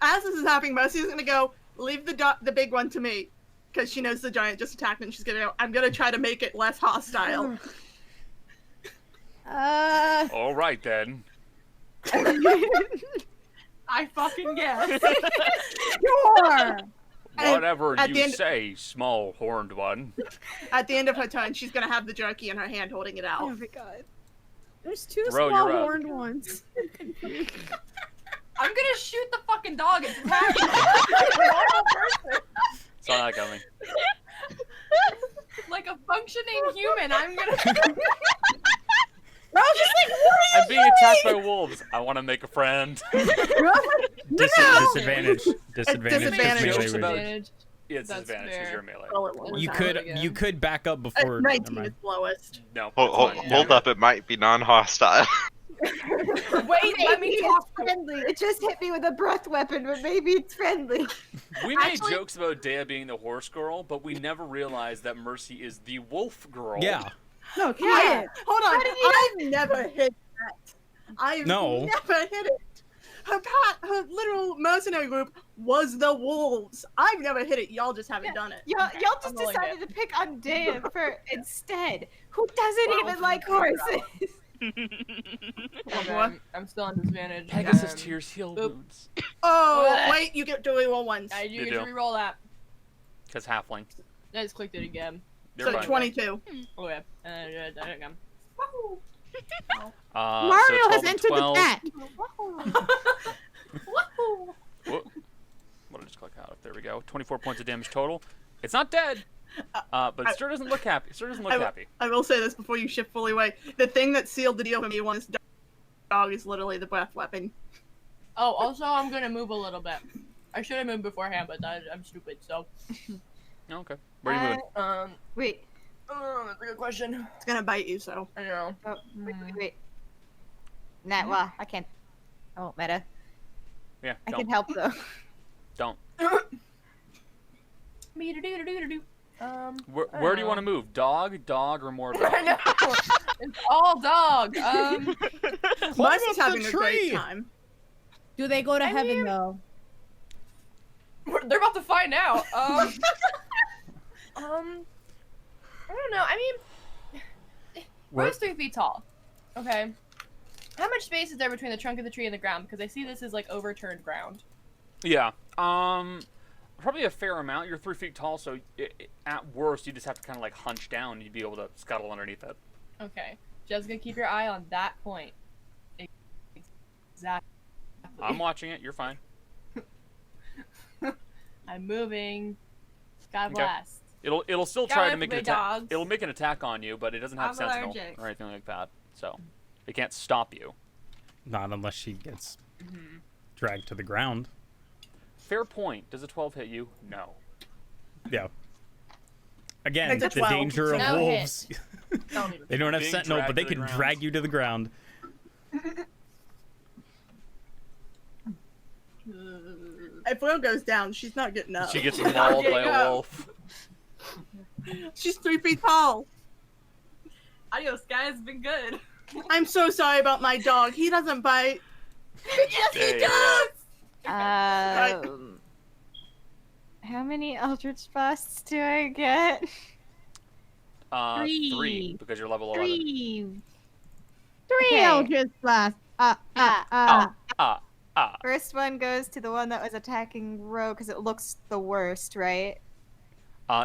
As this is happening, Mercy's gonna go, leave the big one to me. Because she knows the giant just attacked me, and she's gonna go, I'm gonna try to make it less hostile. All right then. I fucking guess. Sure. Whatever at the you end- say, small horned one. At the end of her turn, she's gonna have the jerky in her hand holding it out. oh my god. There's two Bro, small you're up. horned ones. I'm gonna shoot the fucking dog. It's attacking me. Like a normal person. Saw that coming. Like a functioning human. I'm gonna. Bro, just like, what are I'm being attacked by wolves. I want to make a friend. Disadvantage. Disadvantage. Disadvantage. Melee Jokes range. about- Advantage. Yeah, it's That's disadvantage because fair. you're melee. Roll it one You time. could again. you could back up before. never 19 is mind. lowest. No. Hold, that's fine. hold up, it might be non-hostile. Wait, let me Maybe talk. it's friendly. It just hit me with a breath weapon, but maybe it's friendly. We made Actually- jokes about Dea being the horse girl, but we never realized that Mercy is the wolf girl. Yeah. No, quiet. Hold on, How did you I've never hit that. I've No. never hit it. Her literal mercenary group was the wolves. I've never hit it. Y'all just haven't done it. Y'all just I'm rolling decided to pick on Dan for instead. Who doesn't even like horses? Okay, I'm still on disadvantage. Pegasus tears heal Oop. wounds. Oh, wait, you get to reroll once. You You get do. to reroll that. Because halfling. I just clicked it again. You're So fine. 22. Okay, and then done it again. Mario so 12 has and entered 12. the chat. Whoa. What did I just click out of? There we go. 24 points of damage total. It's not dead. But it sure doesn't look happy. It sure doesn't look happy. I will say this before you shift fully away. The thing that sealed the deal for me when this dog is literally the breath weapon. Oh, also, I'm gonna move a little bit. I should have moved beforehand, but I'm stupid, so. Okay. Where are you moving? Wait. That's a good question. It's gonna bite you, so. I know. Oh, wait. Nah, well, I can't. I won't matter. Yeah, I don't. can help though. Don't. Where I do you want to move? Dog, or more dog? I know. It's all dog. Marcy's up having the a great tree. time. Do they go to I heaven mean- though? They're about to find out. I don't know. I mean, Rose 3 feet tall. Okay. How much space is there between the trunk of the tree and the ground? Because I see this is like overturned ground. Yeah. Probably a fair amount. You're 3 feet tall, so at worst, you just have to kind of like hunch down. And you'd be able to scuttle underneath it. Okay. Just gonna keep your eye on that point. Exactly. I'm watching it. You're fine. I'm moving. God Okay. bless. It'll still try to Guys, make an my attack. dogs. It'll make an attack on you, but it doesn't have I'm sentinel allergic. or anything like that. So it can't stop you. Not unless she gets dragged to the ground. Fair point. Does a 12 hit you? No. Yeah. Again, It's a the 12. danger of No wolves. Don't even. They don't have Being sentinel, dragged but they to the can ground. drag you to the ground. If Will goes down, she's not getting up. She gets mauled by getting a up. wolf. She's 3 feet tall. Adios, guys. Been good. I'm so sorry about my dog. He doesn't bite. Yes, There he you does. How many Eldritch Blasts do I get? 3 Three. because you're level 11. Three. Three Okay. Eldritch Blast. First one goes to the one that was attacking Ro because it looks the worst, right?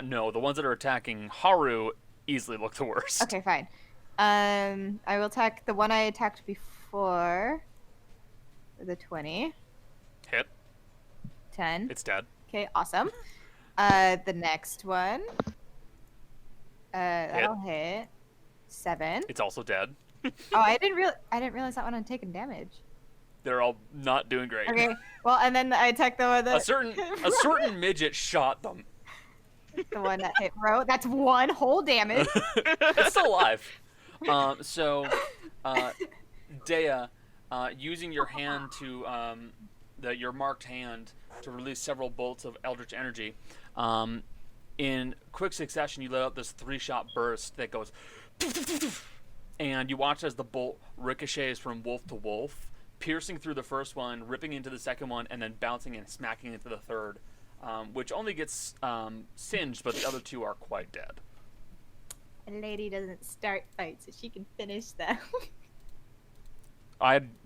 No, the ones that are attacking Haru easily look the worst. Okay, fine. I will attack the one I attacked before. The 20. Hit. 10. It's dead. Okay, awesome. The next one. That'll hit. 7. It's also dead. Oh, I didn't realize that one had taken damage. They're all not doing great. Okay. Well, and then I attacked the one that A certain midget shot them. the one that hit Ro. That's one whole damage. It's still alive. So, Dea, using your hand to your marked hand to release several bolts of eldritch energy, in quick succession, you let out this 3-shot burst that goes, and you watch as the bolt ricochets from wolf to wolf, piercing through the first one, ripping into the second one, and then bouncing and smacking into the third, which only gets singed, but the other 2 are quite dead. A lady doesn't start fights, so she can finish them.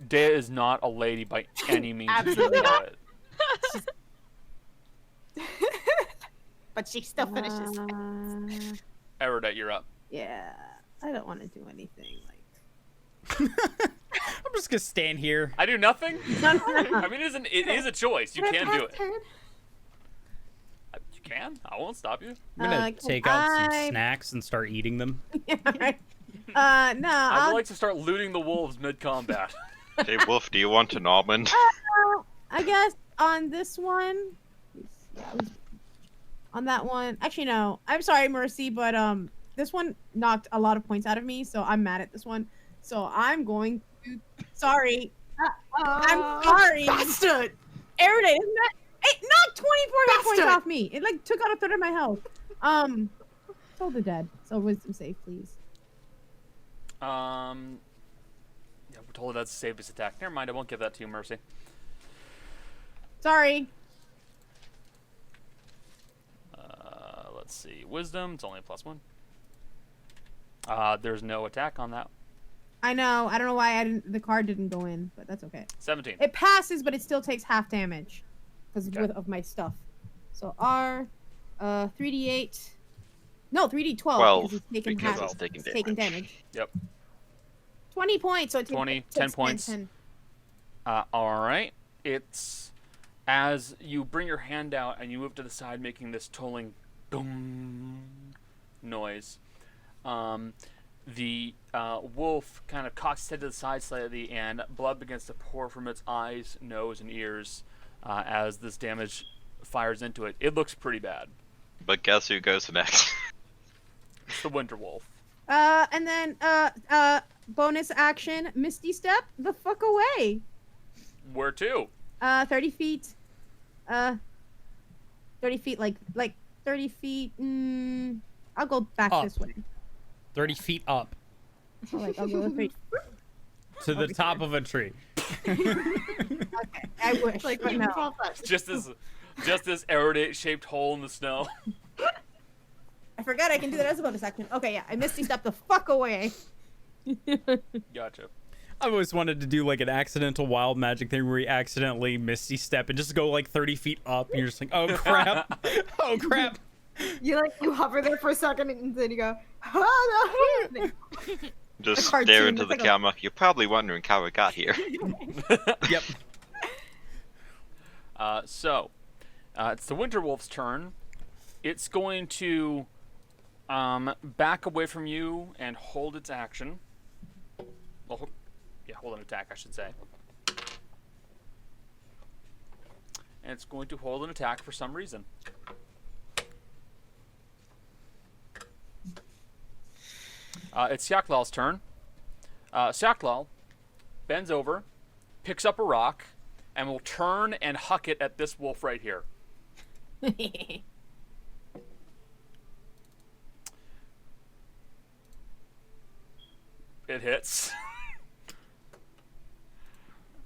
Dea is not a lady by any means. Absolutely You know not. it. But she still finishes. Erudite, you're up. Yeah, I don't want to do anything like. I'm just gonna stand here. I do nothing? No, no, I mean, it is a choice. You can do it. Turn? You can. I won't stop you. I'm gonna can take out some I- snacks and start eating them. Yeah, right. No, I would I'll, like to start looting the wolves mid-combat. Hey, Wolf, do you want an almond? I guess on this one. Yeah, on that one. Actually, no. I'm sorry, Mercy, but this one knocked a lot of points out of me, so I'm mad at this one. So I'm going to. Sorry. I'm sorry. Bastard! Erudite, isn't that? It knocked 24 hit points Bastard! off me. It like took out a third of my health. Told the dead. So wisdom save, please. Yeah, we're told that's a save-based attack. Never mind, I won't give that to you, Mercy. Sorry. Let's see. Wisdom, it's only a +1. There's no attack on that. I know. I don't know why the card didn't go in, but that's okay. 17. It passes, but it still takes half damage because Okay. of my stuff. So R, 3d8. No, 3d12. 12, because it's taking because half. it's taking taking damage. damage. Yep. 20 points. So it 20, takes 10 points. 10. Alright. It's as you bring your hand out and you move to the side, making this tolling dum noise. The wolf kind of cocks its head to the side slightly, and blood begins to pour from its eyes, nose, and ears as this damage fires into it. It looks pretty bad. But guess who goes next? It's the winter wolf. And then bonus action, Misty Step the fuck away. Where to? 30 feet. 30 feet, like 30 feet. I'll go back Up. this way. 30 feet up I'll go 30. to the top of a tree. Okay, I wish. Like but you no. fall fast. Just this aerodate shaped hole in the snow. I forgot I can do that as a bonus action. Okay, yeah, I Misty Step the fuck away. Gotcha. I've always wanted to do like an accidental wild magic thing where you accidentally Misty Step and just go like 30 feet up, and you're just like, oh crap, oh crap. You hover there for a second and then you go, oh no. Just A cartoon, stare into it's the like a- camera. You're probably wondering how it got here. Yep. So, it's the winter wolf's turn. It's going to back away from you and hold its action. Well, hold an attack, I should say. And it's going to hold an attack for some reason. It's Siaklal's turn. Siaklal bends over, picks up a rock, and will turn and huck it at this wolf right here. It hits.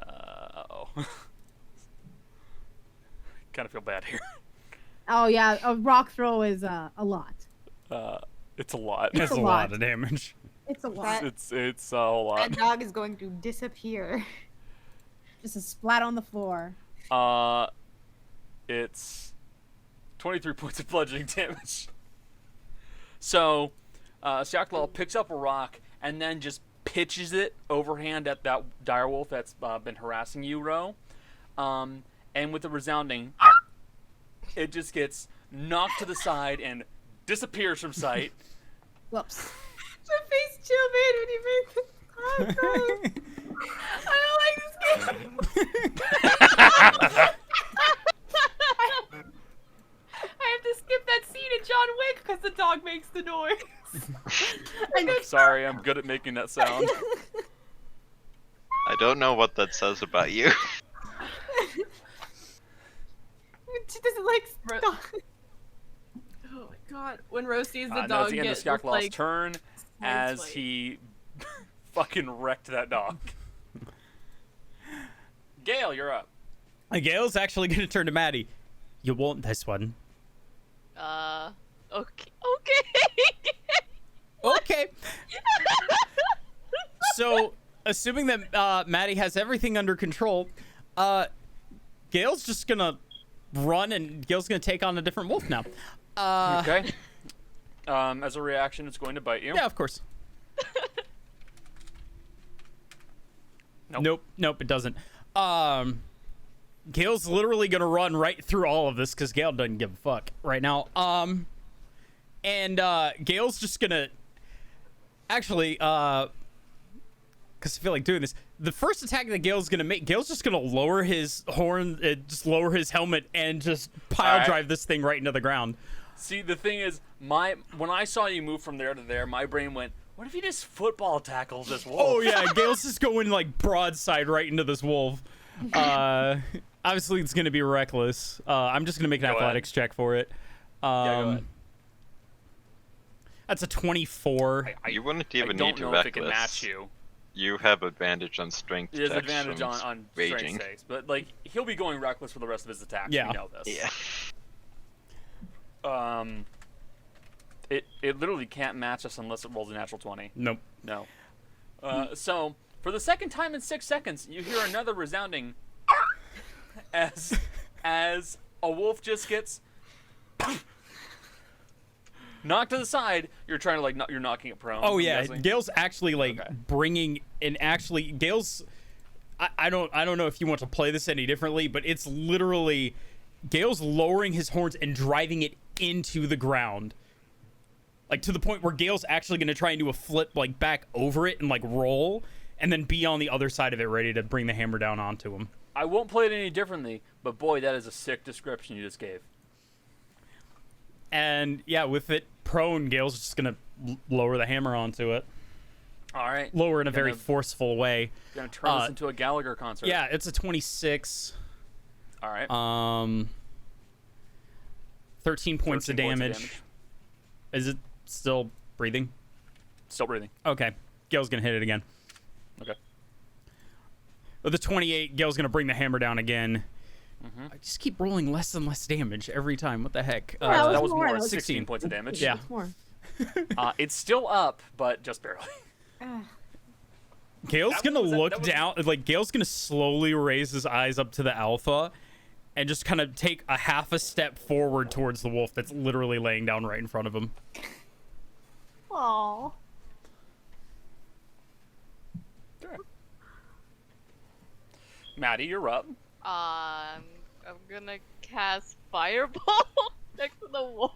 Uh-oh. Kind of feel bad here. Oh yeah, a rock throw is a lot. It's a lot. That's a a lot lot. of damage. It's a lot. It's a whole lot. That dog is going to disappear. Just a splat on the floor. It's 23 points of bludgeoning damage. So, Siaklal picks up a rock and then just pitches it overhand at that direwolf that's been harassing you, Ro. And with a resounding, it just gets knocked to the side and disappears from sight. Whoops. The face Jill made when you made the I don't like this game. I have to skip that scene in John Wick because the dog makes the noise. Sorry, I'm good at making that sound. I don't know what that says about you. She doesn't like Ro- stuff. Oh my god. When Rose sees the Now dog it's the end of get Skaklal's like turn as fight. he fucking wrecked that dog. Gale, you're up. Gale's actually gonna turn to Maddie. You want this one? Okay. Okay. So, assuming that Maddie has everything under control, Gale's just gonna run, and Gale's gonna take on a different wolf now. Okay. As a reaction, it's going to bite you. Yeah, of course. Nope. Nope, it doesn't. Gale's literally gonna run right through all of this because Gale doesn't give a fuck right now. And Gale's just gonna actually, because I feel like doing this. The first attack that Gale's gonna make, Gale's just gonna lower his horn, just lower his helmet, and just pile Alright. drive this thing right into the ground. See, the thing is, when I saw you move from there to there, my brain went, what if he just football tackles this wolf? Oh yeah, Gale's just going like broadside right into this wolf. Obviously it's gonna be reckless. I'm just gonna make an Go athletics check for it. go ahead. That's a 24. You wouldn't I even don't need to know if it can reckless. match you. You have advantage on strength There's checks advantage from on raging. strength saves, but like he'll be going reckless for the rest of his attacks. Yeah. We know this. Yeah. It literally can't match us unless it rolls a natural 20. Nope. No. So for the second time in 6 seconds, you hear another resounding as a wolf just gets knocked to the side. You're trying to like you're knocking it prone. Oh I'm yeah, guessing. Gale's actually like Okay. bringing and actually Gale's. I don't know if you want to play this any differently, but it's literally Gale's lowering his horns and driving it into the ground. Like, to the point where Gale's actually going to try and do a flip, like, back over it and, like, roll, and then be on the other side of it ready to bring the hammer down onto him. I won't play it any differently, but boy, that is a sick description you just gave. And, yeah, with it prone, Gale's just going to lower the hammer onto it. All right. Lower in a very forceful way. Gonna turn this into a Gallagher concert. Yeah, it's a 26. All right. 13 points of damage. Is it still breathing? Still breathing. Okay. Gale's going to hit it again. Okay. With the 28, Gale's going to bring the hammer down again. Mm-hmm. I just keep rolling less and less damage every time. What the heck? That was more. 16 16 points of damage. Yeah. More. It's still up, but just barely. Gale's going to look down. Like, Gale's going to slowly raise his eyes up to the alpha and just kind of take a half a step forward towards the wolf that's literally laying down right in front of him. Aww. Okay. Maddie, you're up. I'm gonna cast Fireball next to the wolf.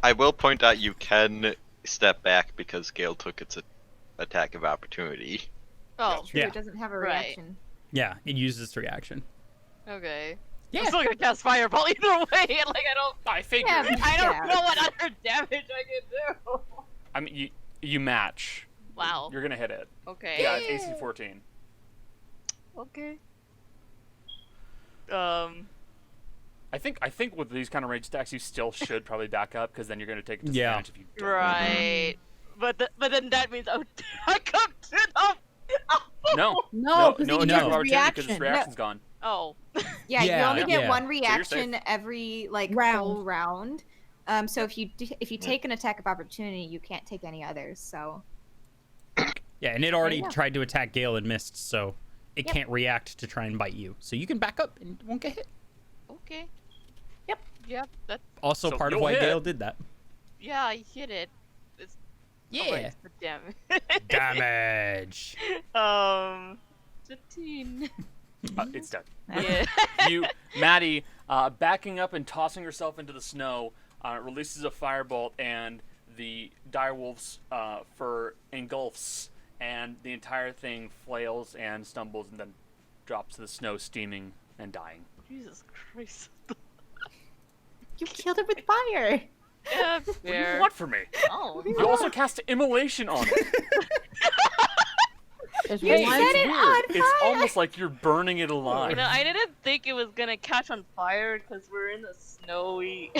I will point out you can step back because Gale took its attack of opportunity. Oh, True, Yeah. it doesn't have a Right. reaction. Yeah, it uses its reaction. okay. Yeah. I'm still gonna cast Fireball either way. Like, I figured. Yeah, but- I don't Yeah. know what other damage I can do. I mean, you match. Wow. You're gonna hit it. Okay. Yeah, it's AC 14. Okay. I think with these kind of range attacks, you still should probably back up because then you're gonna take a Yeah. disadvantage if you don't. Right. But then that means I come to the. No. No, because no he attack uses of opportunity because reaction. its reaction's gone. Oh. Yeah, you Yeah, only get yeah. one safe. reaction every like Round. whole round. So if you take an attack of opportunity, you can't take any others. So Yeah, and it already yeah. tried to attack Gale and missed, so it Yep. can't react to try and bite you. So you can back up and it won't get hit. Okay. Yep. Yep. That's Also So part of you'll why hit. Gale did that. yeah. I hit it. It's Yeah. the damage. Damage. 15. It's dead. Yeah. Maddie, backing up and tossing herself into the snow, releases a firebolt, and the direwolf's fur engulfs, and the entire thing flails and stumbles, and then drops to the snow, steaming and dying. Jesus Christ. you killed it with fire. Yeah, What do fair. you want from me? Oh. You also cast immolation on it. There's You one. set it on It's fire. almost like you're burning it alive. You know, I didn't think it was gonna catch on fire because we're in the snowy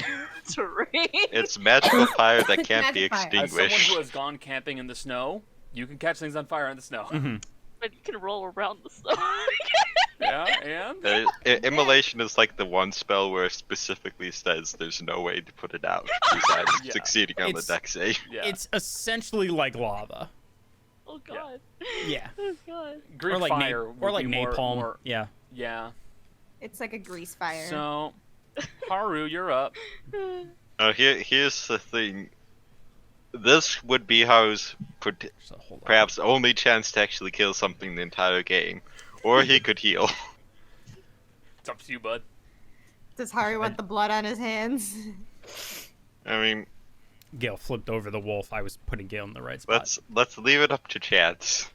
terrain. It's magical fire that can't be Magic fire. As someone extinguished. who has gone camping in the snow, you can catch things on fire in the snow. Mm-hmm. But you can roll around the snow. Yeah, and Immolation is like the one spell where it specifically says there's no way to put it out besides Yeah. succeeding on It's- the deck save. yeah. It's essentially like lava. Oh god. Yeah. Oh god. Greek or like fire or like would be napalm. more- Yeah. yeah. It's like a grease fire. So, Haru, you're up. Here's the thing. This would be Haru's So hold on. perhaps only chance to actually kill something the entire game. Or he could heal. It's up to you, bud. Does Hari want the blood on his hands? I mean, Gale flipped over the wolf. I was putting Gale in the right spot. let's leave it up to chance.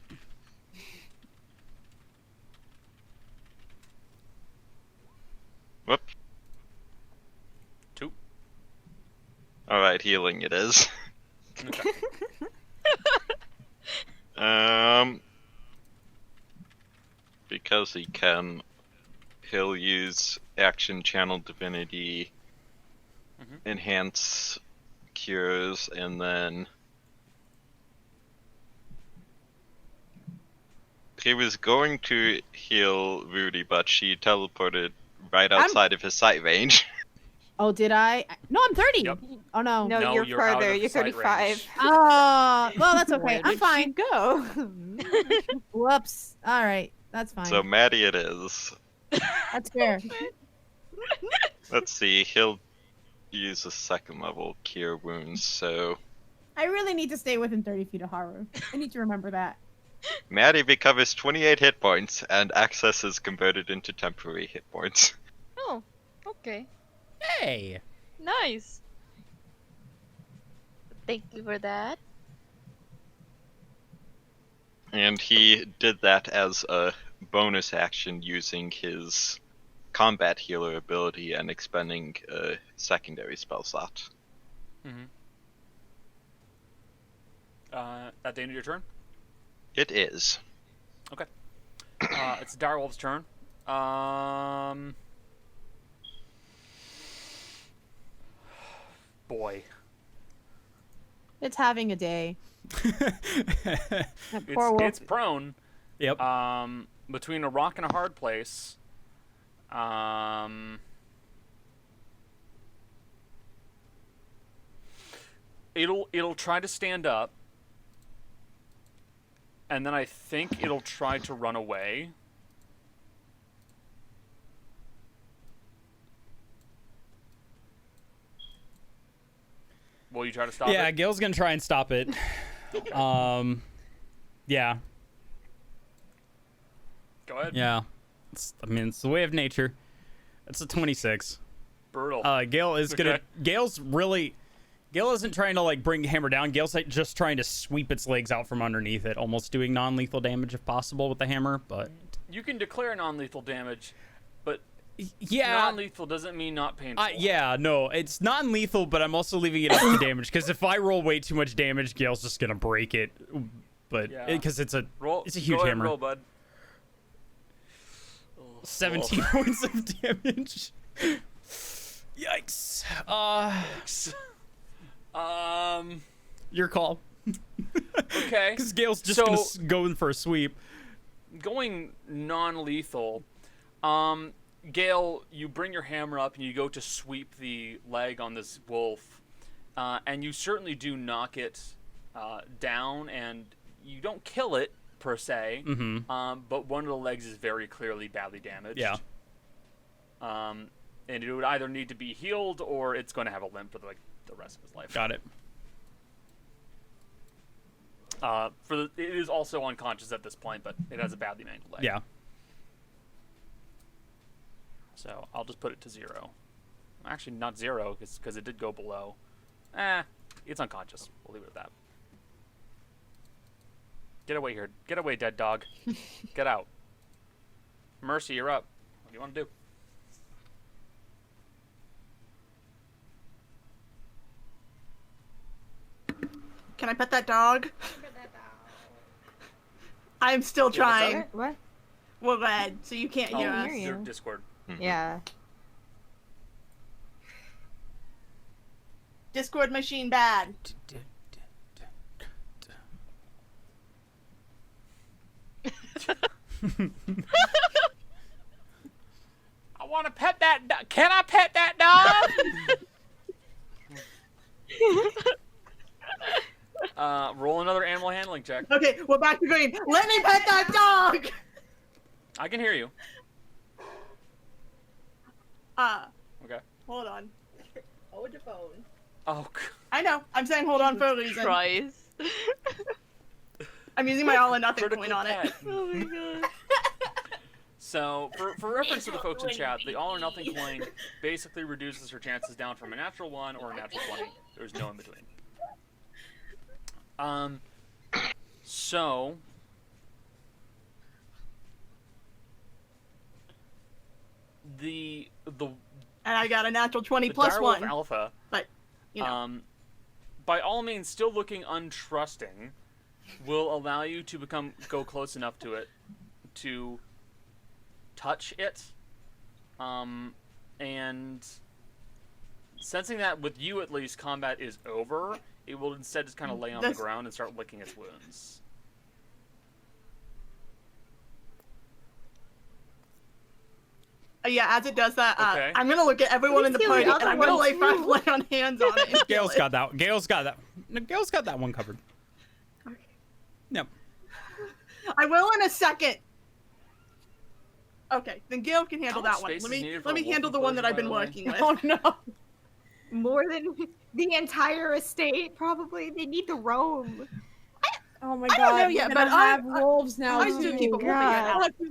Whoop. 2. Alright, healing it is. Okay. Because he can, he'll use Action Channel Divinity, Enhance Cures, and then he was going to heal Rudy, but she teleported right outside of his sight range. Oh, did I? No, I'm 30. Yep. Oh no. No, No, you're you're out further. of You're sight 35. range. Oh, well, that's okay. Where I'm did fine. she go? Whoops. All right, that's fine. So Maddie it is. That's fair. Let's see, he'll use a second level Cure Wounds, so I really need to stay within 30 feet of Haru. I need to remember that. Maddie recovers 28 hit points, and access is converted into temporary hit points. Oh, okay. Hey. Nice. Thank you for that. And he did that as a bonus action using his combat healer ability and expending a secondary spell slot. Mm-hmm. At the end of your turn? It is. Okay. It's Direwolf's turn. Boy. It's having a day. That poor wolf. It's prone. Yep. Between a rock and a hard place. It'll try to stand up. And then I think it'll try to run away. Will you try to stop Yeah, it? Gale's gonna try and stop it. Yeah. Go ahead. Yeah. I mean, it's the way of nature. It's a 26. Brutal. Gale is gonna. Okay. Gale isn't trying to like bring the hammer down. Gale's like just trying to sweep its legs out from underneath it, almost doing non-lethal damage if possible with the hammer. But You can declare non-lethal damage, but yeah, non-lethal doesn't mean not painful. yeah, no, it's non-lethal, but I'm also leaving it up to damage because if I roll way too much damage, Gale's just gonna break it. But Yeah. because it's a Roll. it's a Go huge ahead, hammer. roll, bud. 17 points of damage. Yikes. Your call. Okay. Because Gale's just So- gonna go in for a sweep. Going non-lethal, Gale, you bring your hammer up and you go to sweep the leg on this wolf, and you certainly do knock it down, and you don't kill it per se, but one of the legs is very clearly badly damaged. Yeah. And it would either need to be healed or it's going to have a limp for the rest of his life. Got it. It is also unconscious at this point, but it has a badly mangled leg. Yeah. So I'll just put it to 0. Actually, not 0, because it did go below. It's unconscious. We'll leave it at that. Get away here. Get away, dead dog. Get out. Mercy, you're up. What do you want to do? Can I pet that dog? I'm still trying. What? Well, go ahead. So you can't hear I us. hear you. Your Discord. Yeah. Discord machine bad. I want to pet that dog. Can I pet that dog? Roll another animal handling check. Okay, we're back to green. Let me pet that dog! I can hear you. Okay. Hold on. Hold your phone. Oh, I know. I'm saying hold on for a reason. Christ. I'm using my all or nothing critical point on it. pet. Oh my god. So, for reference to the folks in chat, the all or nothing coin basically reduces her chances down from a natural 1 or a natural 20. There's no in between. So the And I got a natural 20 the plus Direwolf 1. Alpha, But, you know. by all means, still looking untrusting, will allow you to go close enough to it to touch it, and sensing that with you at least combat is over, it will instead just kind of lay on the ground and start licking its wounds. Yeah, as it does that, Okay. I'm gonna look at everyone in the Please party heal and the I'm gonna other lay one, lay on hands on it. and heal Gale's it. got that. Gale's got that. No, Gale's got that one covered. Okay. Yep. I will in a second. Okay, then Gale can handle How much that one. space Let is me needed for let a me wolf handle the one that I've been enclosure, by working with. Oh no. More than the entire estate, probably. They need to room. Oh my I god. don't know yet, we're but gonna have wolves now. I too. zookeeper will figure it out. God, you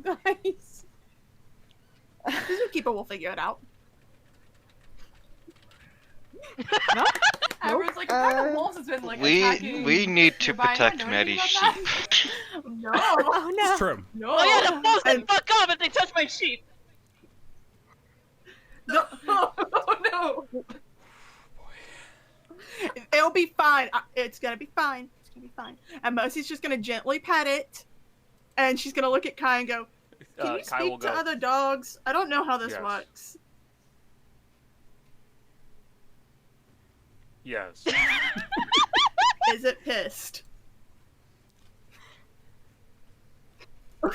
guys. The zookeeper will figure it out. Everyone's like, what kind of wolves has been like We attacking need to nearby? I protect know anything Maddie's about sheep. that? No. Oh no. It's true. No. Oh yeah, the wolves can fuck off if they touch my sheep. No. Oh no. It'll be fine. It's gonna be fine. It's gonna be fine. And Mercy's just gonna gently pet it, and she's gonna look at Kai and go, "Can you Kai will speak to go. other dogs? I don't know how this Yes. works." Yes. Is it pissed? I'm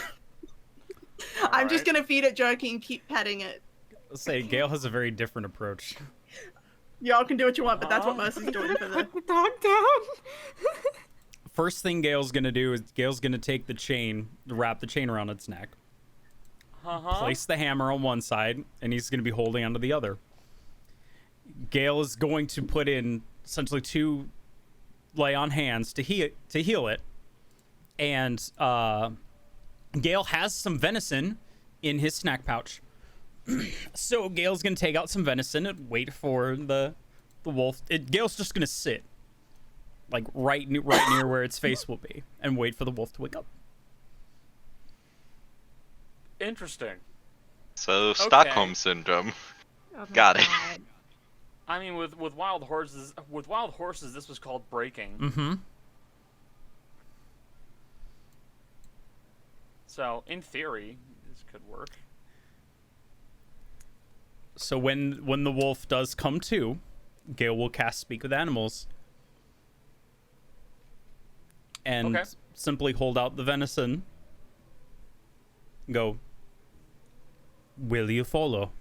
just Alright. gonna feed it jerky and keep petting it. Let's say Gale has a very different approach. Y'all can do what you want, but that's what Mercy's doing for the. Put the dog down. First thing Gale's gonna do is Gale's gonna take the chain, wrap the chain around its neck, place the hammer on one side, and he's gonna be holding onto the other. Gale is going to put in essentially 2 lay on hands to heal it, and Gale has some venison in his snack pouch. So Gale's gonna take out some venison and wait for the wolf. Gale's just gonna sit, like right near where its face will be, and wait for the wolf to wake up. Interesting. So Stockholm syndrome. Oh my Got it. God. I mean, with wild horses, this was called breaking. Mm-hmm. So in theory, this could work. So when the wolf does come to, Gale will cast Speak with Animals, and Okay. simply hold out the venison. Go. Will you follow?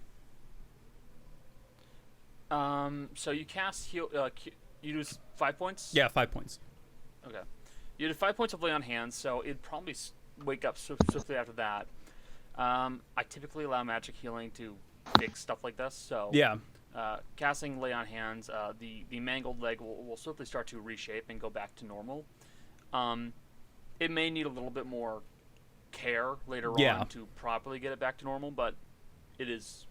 So you cast heal. You do 5 points. Yeah, 5 points. Okay. You did 5 points of lay on hands, so it'd probably wake up swiftly after that. I typically allow magic healing to fix stuff like this, so Yeah. casting lay on hands, the mangled leg will swiftly start to reshape and go back to normal. It may need a little bit more care later Yeah. on to properly get it back to normal, but it is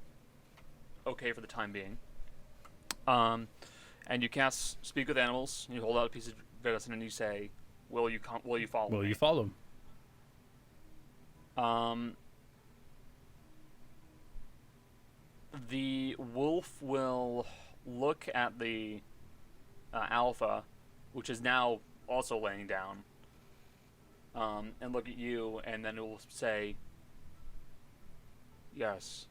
okay for the time being. And you cast Speak with Animals, and you hold out a piece of venison, and you say, will you follow Will me? you follow? The wolf will look at the alpha, which is now also laying down, and look at you, and then it will say, yes,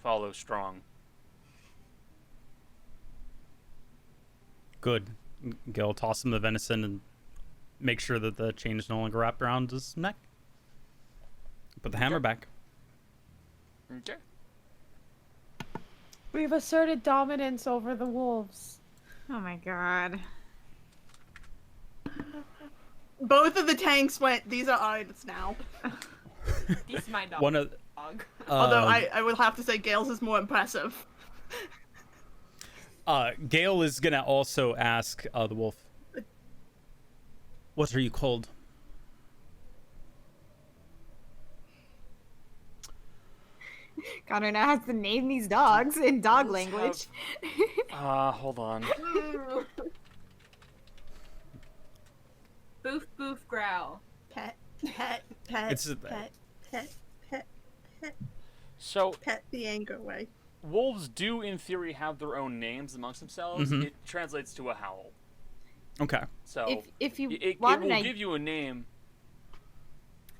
follow strong. Good. Gale toss him the venison and make sure that the chain is no longer wrapped around his neck. Put the hammer back. Okay. We've asserted dominance over the wolves. Oh my god. Both of the tanks went, "These are ours now." This is my dog. One of Although I would have to say Gale's is more impressive. Gale is gonna also ask the wolf, "What are you called?" Connor now has to name these dogs in dog Let's language. Hold on. Boof boof growl. Pet, pet, pet, It's pet, pet, pet, pet, So, pet the anger away. wolves do, in theory, have their own names amongst themselves. Mhm. It translates to a howl. Okay. So, If you it want will an give you a name.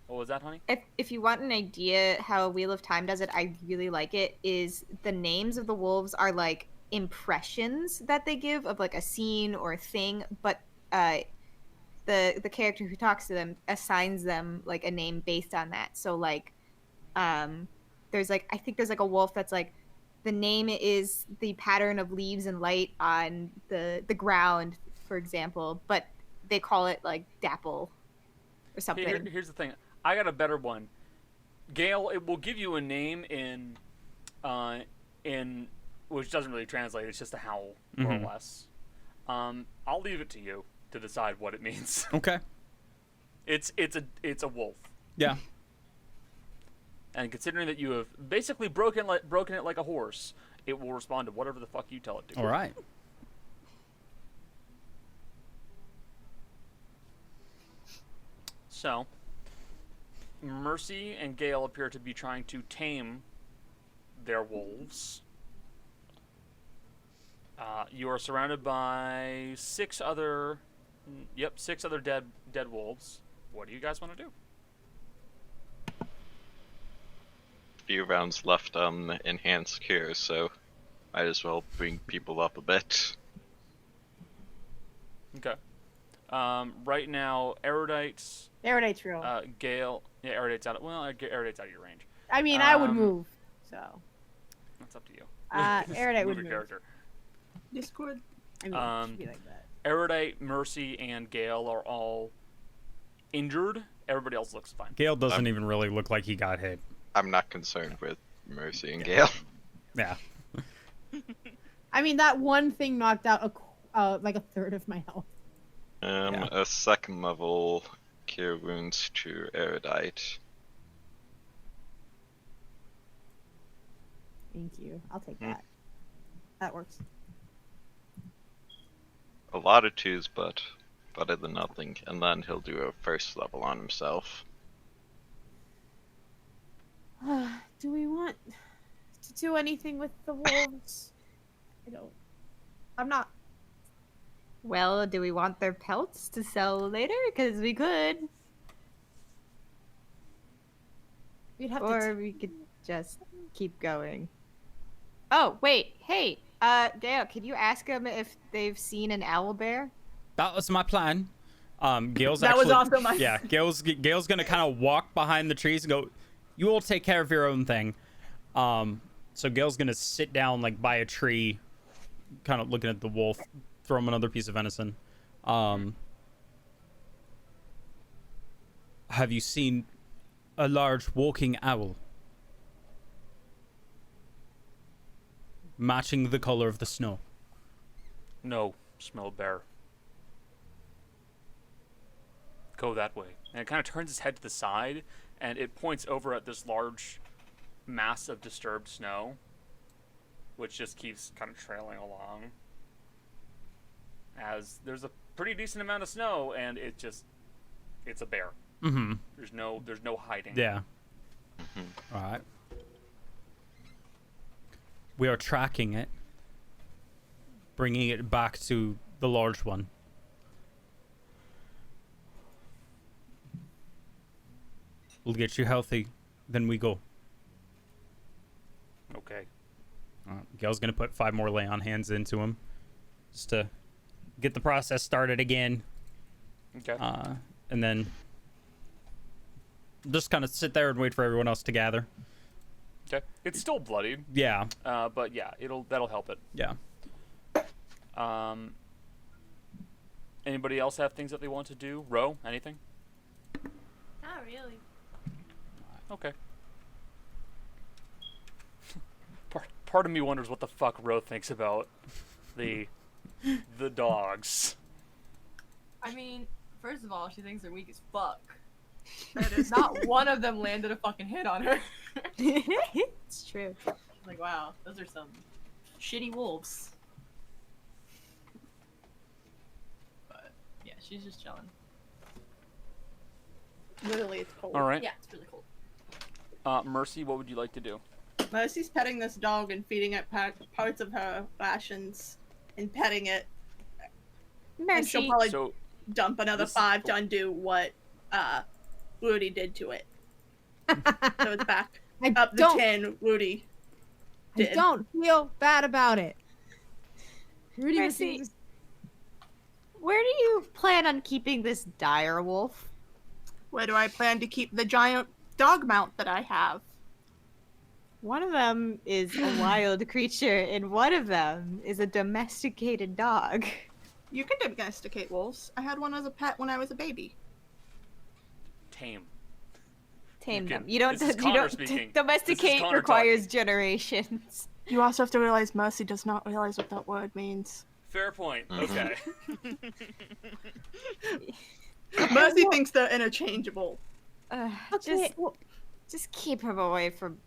What was that, honey? if you want an idea how Wheel of Time does it, I really like it. Is the names of the wolves are like impressions that they give of like a scene or a thing, but the character who talks to them assigns them like a name based on that. So like, there's like I think there's like a wolf that's like the name is the pattern of leaves and light on the ground, for example, but they call it like dapple or something. Here's the thing. I got a better one. Gale, it will give you a name in which doesn't really translate. It's just a howl, more or less. I'll leave it to you to decide what it means. Okay. It's a wolf, Yeah. and considering that you have basically broken it like a horse, it will respond to whatever the fuck you tell it to. All right. So, Mercy and Gale appear to be trying to tame their wolves. You are surrounded by 6 other dead wolves. What do you guys want to do? Few rounds left on enhanced cure, so might as well bring people up a bit. Okay. Right now, Erudite's Erudite's real. Gale. Yeah, Erudite's out. Erudite's out of your range. I mean, I would um, move. So. That's up to you. Erudite Move would your move. character. Discord. I mean, it should be like that. Erudite, Mercy, and Gale are all injured. Everybody else looks fine. Gale doesn't even really look like he got hit. I'm not concerned with Mercy and Gale. Yeah. I mean, that one thing knocked out like a third of my health. A second level cure wounds to Erudite. Thank you. I'll take that. That works. A lot of 2s, but better than nothing. And then he'll do a first level on himself. Do we want to do anything with the wolves? I'm not. Well, do we want their pelts to sell later? Because we could. We'd have Or we could just keep going. Oh, wait. Hey, Dale, can you ask them if they've seen an owlbear? That was my plan. Gale's That actually, was also my. Yeah, Gale's gonna kind of walk behind the trees and go, "You all take care of your own thing." So Gale's gonna sit down like by a tree, kind of looking at the wolf, throw him another piece of venison. Have you seen a large walking owl? Matching the color of the snow. No, smell bear. Go that way. And it kind of turns its head to the side, and it points over at this large mass of disturbed snow, which just keeps kind of trailing along. As there's a pretty decent amount of snow, and it's a bear. Mm-hmm. There's no hiding. Yeah. All right. We are tracking it, bringing it back to the large one. We'll get you healthy, then we go. Okay. Gale's gonna put 5 more lay on hands into him, just to get the process started again. Okay. And then just kind of sit there and wait for everyone else to gather. Okay. It's still bloodied. Yeah. But yeah, that'll help it. Yeah. Anybody else have things that they want to do? Ro, anything? Not really. Okay. Part of me wonders what the fuck Ro thinks about the dogs. I mean, first of all, she thinks they're weak as fuck. Not one of them landed a fucking hit on her. It's true. Like, wow, those are some shitty wolves. But yeah, she's just chilling. Literally, it's cold. All right. Yeah, it's really cold. Mercy, what would you like to do? Mercy's petting this dog and feeding it parts of her rations and petting it. And she'll Mercy. probably So dump another this- 5 to undo what Woody did to it. So it's back I up the don't. 10 Woody I did. don't feel bad about it. Rudy was Mercy. saying- Where do you plan on keeping this dire wolf? Where do I plan to keep the giant dog mount that I have? One of them is a wild creature, and one of them is a domesticated dog. You can domesticate wolves. I had one as a pet when I was a baby. Tame. Tame You them. can- You don't. this is You Connor don't. speaking. This is Domesticate Connor requires talking. generations. You also have to realize Mercy does not realize what that word means. Fair point. Mhm. Okay. Mercy thinks they're interchangeable. Okay, Just keep him away from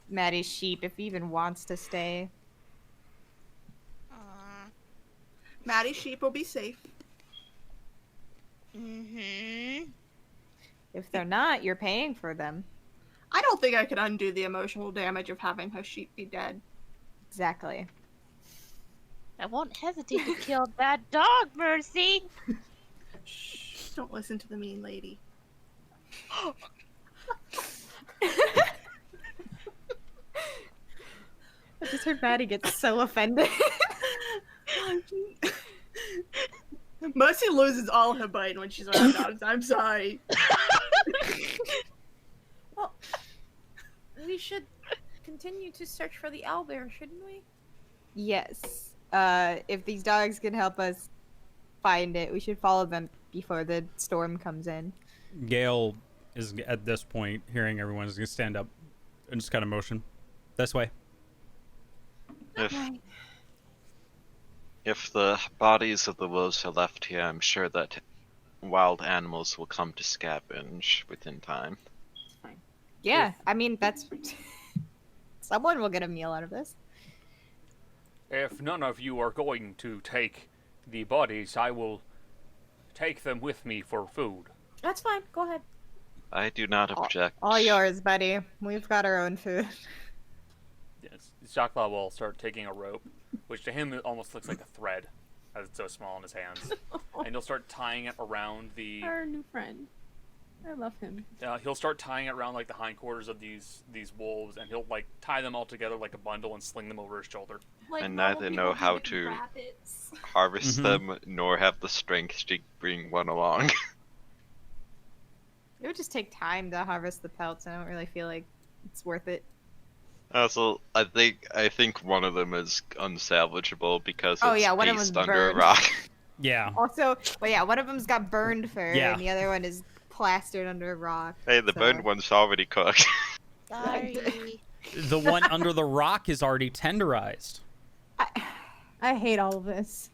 Maddie's sheep if he even wants to stay. Maddie's sheep will be safe. Mm-hmm. If they're not, you're paying for them. I don't think I could undo the emotional damage of having her sheep be dead. Exactly. I won't hesitate to kill that dog, Mercy. Shh, don't listen to the mean lady. I just heard Maddie get so offended. Mercy loses all her bite when she's around dogs. I'm sorry. Well, we should continue to search for the owlbear, shouldn't we? Yes. If these dogs can help us find it, we should follow them before the storm comes in. Gale is at this point hearing everyone is going to stand up and just kind of motion this way. If the bodies of the wolves are left here, I'm sure that wild animals will come to scavenge within time. Yeah, I mean, that's... Someone will get a meal out of this. If none of you are going to take the bodies, I will take them with me for food. That's fine. Go ahead. I do not object. All yours, buddy. We've got our own food. Yes, Jacques will start taking a rope, which to him it almost looks like a thread, as it's so small in his hands. And he'll start tying it around the... Our new friend. I love him. He'll start tying it around like the hindquarters of these wolves, and he'll like tie them all together like a bundle and sling them over his shoulder. Like And normal neither people know do how with to rabbits. harvest them, nor have the strength to bring one along. It would just take time to harvest the pelts. I don't really feel like it's worth it. Also, I think one of them is unsalvageable because Oh, it's yeah, one of them's based under a burned. rock. Yeah. Also, well, yeah, one of them's got burned fur, Yeah. and the other one is plastered under a rock. Hey, the so- burned one's already cooked. Sorry. The one under the rock is already tenderized. I hate all of this.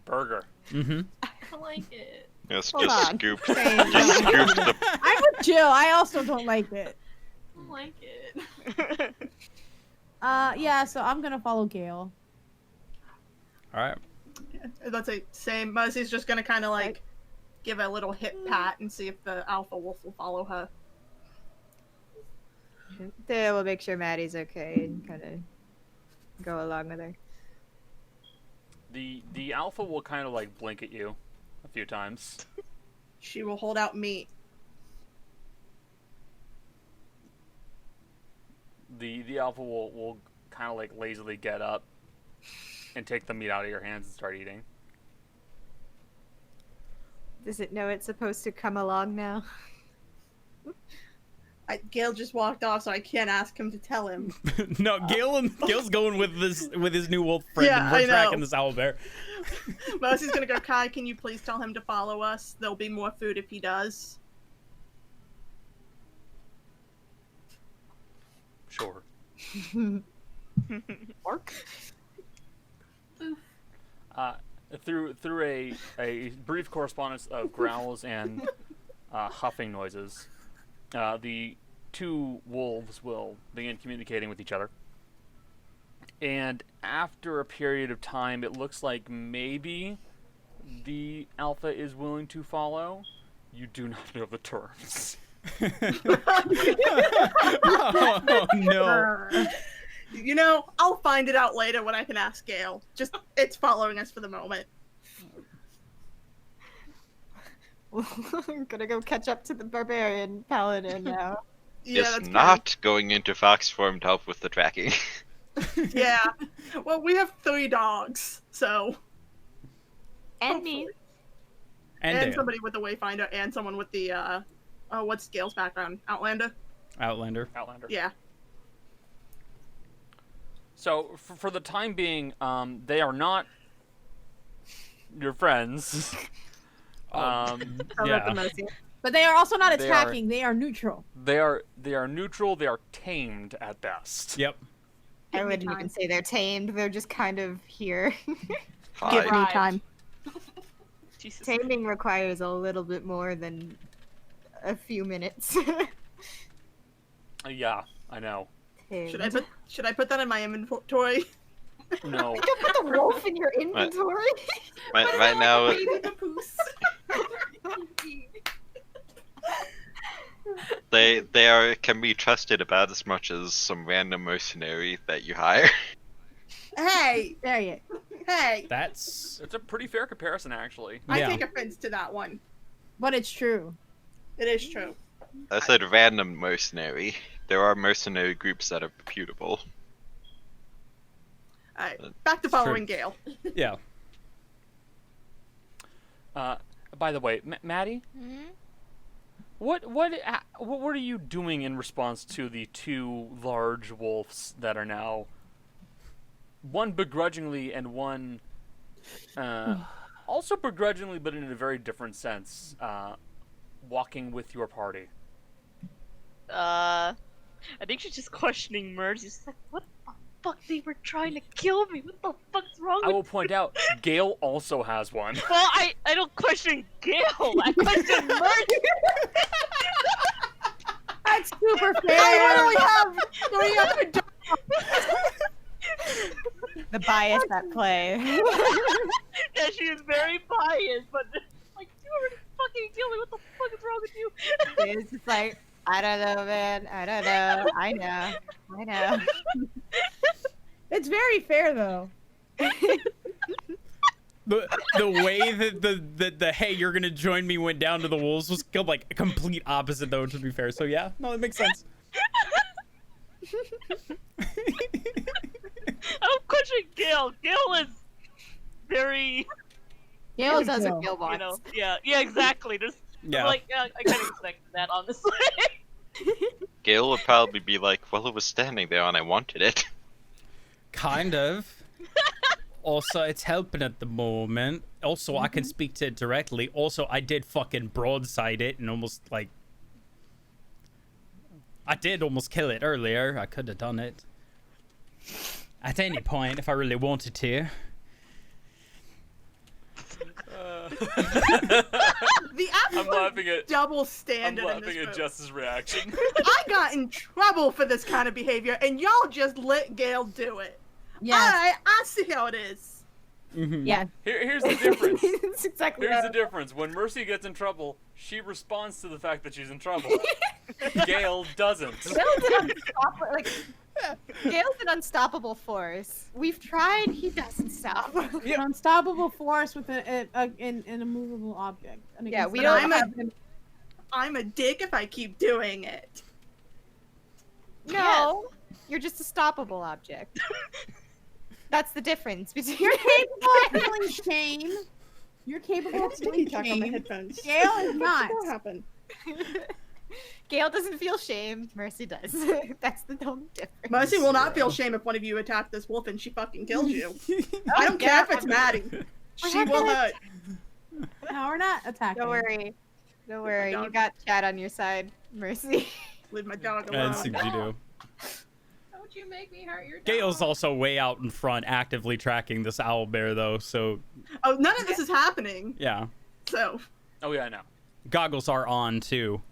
Burger. Mm-hmm. I like it. Just Hold on. scoop Same. the I'm with Jill. I also don't like it. I like it. Yeah, so I'm gonna follow Gale. All right. Let's say same. Mercy's just gonna kind of like give a little hip pat and see if the alpha wolf will follow her. Yeah, we'll make sure Maddie's okay and kind of go along with her. The alpha will kind of like blink at you a few times. She will hold out meat. The alpha will kind of like lazily get up and take the meat out of your hands and start eating. Does it know it's supposed to come along now? Gale just walked off, so I can't ask him to tell him. No, Gale's going with his new wolf friend, Yeah, and we're I know. tracking this owlbear. Mercy's gonna go, Kai, can you please tell him to follow us? There'll be more food if he does. Sure. Orc? Through a brief correspondence of growls and huffing noises, the two wolves will begin communicating with each other. And after a period of time, it looks like maybe the alpha is willing to follow. You do not know the terms. Oh no. You know, I'll find it out later when I can ask Gale. Just, it's following us for the moment. I'm gonna go catch up to the barbarian paladin now. Yeah, It's that's not going into fox form to help with the tracking. good. Yeah. Well, we have 3 dogs, so. And me. hopefully. And And Dale. somebody with the Wayfinder, and someone with the, what's Gale's background? Outlander? Outlander. Outlander. Yeah. So for the time being, they are not your friends. Oh, Yeah. But they are also not They are- attacking. They are neutral. They are neutral. They are tamed at best. Yep. I Give me wouldn't time. even say they're tamed. They're just kind of here. Fine. Give me Right. time. Jesus. Taming requires a little bit more than a few minutes. Yeah, I know. Should I put that in my inventory? No. You can put the wolf in your inventory. Right now, Baby papoose. can be trusted about as much as some random mercenary that you hire. Hey, There you. hey. That's It's a pretty fair comparison, actually. I Yeah. take offense to that one. But it's true. It is true. I said random mercenary. There are mercenary groups that are reputable. Alright, back to following Gale. yeah. By the way, Maddie, what are you doing in response to the two large wolves that are now, one begrudgingly and one also begrudgingly, but in a very different sense, walking with your party? I think she's just questioning Merge. She's like, what the fuck? They were trying to kill me. What the fuck's wrong I with will point out, Gale also has one. Well, I don't question Gale. I question Merge. That's super fair. Hey, what do we have? Do we have a The bias at play. Yeah, she is very biased, but like, you already fucking kill me. What the fuck is wrong with you? It's just like, I don't know, man. I don't know. I know. It's very fair though. The way that the hey, you're gonna join me went down to the wolves was like a complete opposite though, to be fair. So yeah, no, it makes sense. I don't question Gale. Gale is very, Gale does Gale. what Gale you wants. know, yeah, exactly. There's Yeah. like, I kind of expected that, honestly. Gale would probably be like, well, it was standing there and I wanted it. Kind of. Also, it's helping at the moment. Also, I can speak to it directly. Also, I did fucking broadside it and almost like I did almost kill it earlier. I could have done it at any point if I really wanted to. The I'm absolute laughing at double I'm standard in laughing this at group. Jess's reaction. I got in trouble for this kind of behavior, and y'all just let Gale do it. Yeah. I see how it is. Mhm. Yeah. Here's the difference. It's exactly Here's that. the difference. When Mercy gets in trouble, she responds to the fact that she's in trouble. Gale doesn't. Gale's an unstoppable, Gale's an unstoppable force. We've tried, he doesn't stop. An unstoppable force with an immovable object. And Yeah, against we the- don't I'm have I'm a dick if I keep doing it. No, you're just a stoppable object. That's the difference between You're capable of feeling shame. You're capable of feeling shame. headphones. Gale is not. What happened? Gale doesn't feel shame. Mercy does. That's the only difference. Mercy will not feel shame if one of you attack this wolf and she fucking kills you. I don't care if it's Maddie. She will hurt. No, we're not attacking. Don't worry. Don't worry. dog. You got Chad on your side, Mercy. Leave my dog Yeah, alone. that's what you do. Don't you make me hurt your dog. Gale's also way out in front, actively tracking this owl bear, though. So Oh, none of this is happening. yeah, So Oh yeah, I know. goggles are on too.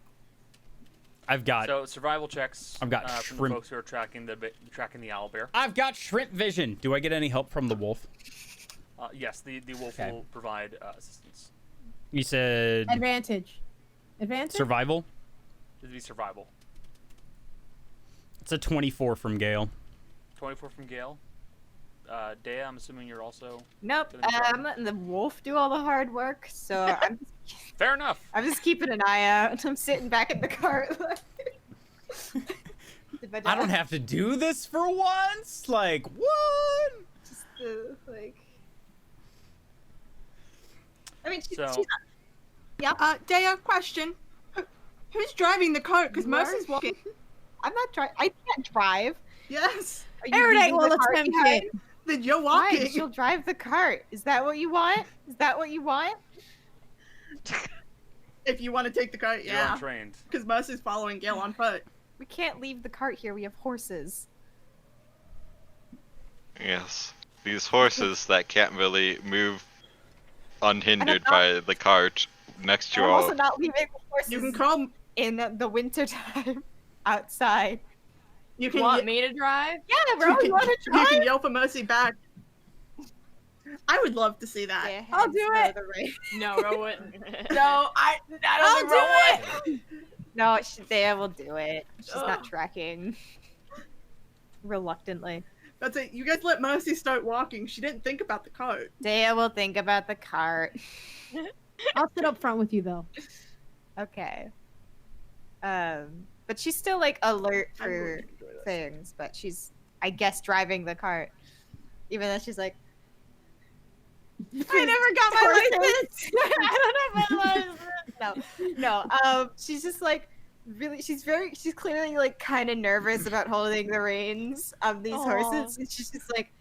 I've got So survival checks. I've got from the shrimp. folks who are tracking the owl bear. shrimp vision. Do I get any help from the wolf? Yes, the wolf Okay. will provide assistance. You said Advantage. Advantage? survival. It'd be survival. It's a 24 from Gale. 24 from Gale. Dea, I'm assuming you're also. Nope. Gonna be I'm letting the wolf do all the hard work, so Fair enough. I'm just keeping an eye out. I'm sitting back in the cart. I don't have to do this for once. Like what? Just like. I mean, she's So Dea, question. Who's driving the cart? Because You are? Mercy's walking. I'm not trying. I can't drive. Yes. Are you Every day leaving will the cart attempt behind? it. Then you're Fine, walking. she'll drive the cart. Is that what you want? Is that what you want? If you want to take the cart, you're yeah. untrained. Because Mercy's following Gale on foot. We can't leave the cart here. We have horses. Yes. These horses that can't really move unhindered not- by the cart next to I'm all. also not leaving the horses You can call. in the winter time outside. You You can. want me to drive? Yeah, bro, you want to You drive? can yell for Mercy back. I would love to see that. Yeah, I'll do hands it. go the right. No, Rowan. No, I don't I'll think do Rowan. it. No, Thea will do it. She's not tracking. Reluctantly. That's it. You guys let Mercy start walking. She didn't think about the cart. Thea will think about the cart. I'll sit up front with you though. Okay. But she's still like alert I'm going for to enjoy this. things, but she's, I guess, driving the cart. Even though she's like, I never got my license. I don't have my license. No. She's just like really. She's clearly like kind of nervous about holding the reins of these horses. And she's just like,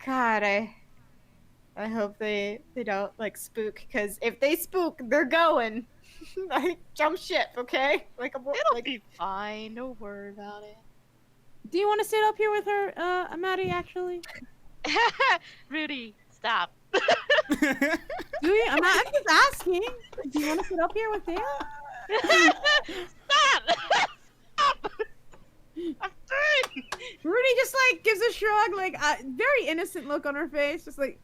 God, I hope they don't like spook, because if they spook, they're going. Like, jump ship, okay? Like It'll be fine. Don't worry about it. Do you want to sit up here with her, Maddie? Actually, Rudy, stop. do you? I'm just asking. Do you want to sit up here with Thea? Stop! Stop! I'm fine. Rudy just like gives a shrug, like very innocent look on her face, just like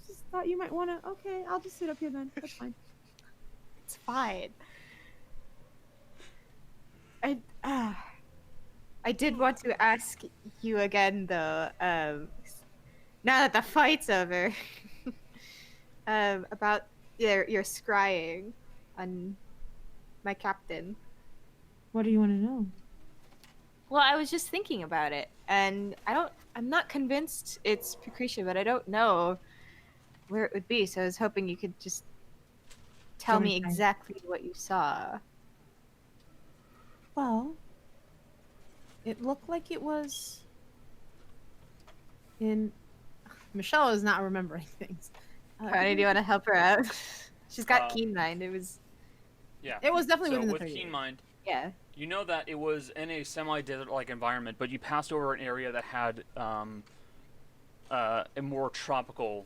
just thought you might want to. Okay, I'll just sit up here then. That's fine. It's fine. I did want to ask you again, though. Now that the fight's over, about your scrying on my captain. What do you want to know? Well, I was just thinking about it, and I'm not convinced it's Lucretia, but I don't know where it would be, so I was hoping you could just tell me exactly what you saw. Well, it looked like it was in. Michelle is not remembering things. Connie, do you want to help her out? She's got keen mind. It was definitely within the with 30 keen days. mind, yeah. you know that it was in a semi-desert-like environment, but you passed over an area that had a more tropical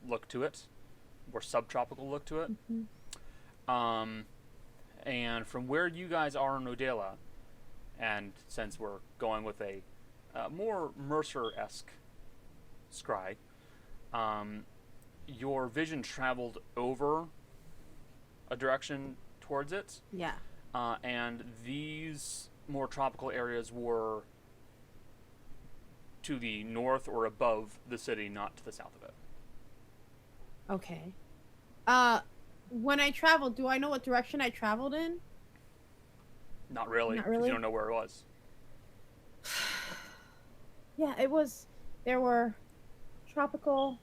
look to it, more subtropical look to it. Mm-hmm. And from where you guys are in Odela, and since we're going with a more Mercer-esque scry, your vision traveled over a direction towards it. Yeah. And these more tropical areas were to the north or above the city, not to the south of it. Okay. When I traveled, do I know what direction I traveled in? Not really, Not 'cause really? you don't know where it was. Yeah, it was. There were tropical,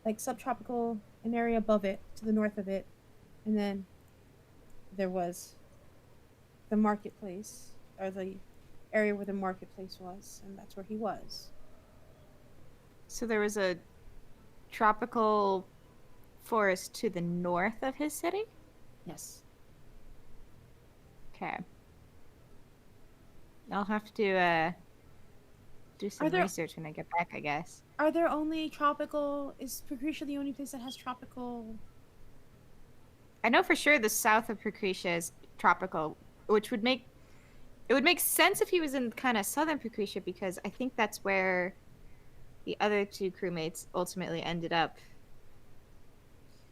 like subtropical, an area above it, to the north of it, and then there was the marketplace, or the area where the marketplace was, and that's where he was. So there was a tropical forest to the north of his city? Yes. Okay. I'll have to do some there- research when I get back, I guess. Are there only tropical? Is Precretia the only place that has tropical? I know for sure the south of Precretia is tropical, which would make sense if he was in kind of southern Precretia, because I think that's where the other two crewmates ultimately ended up.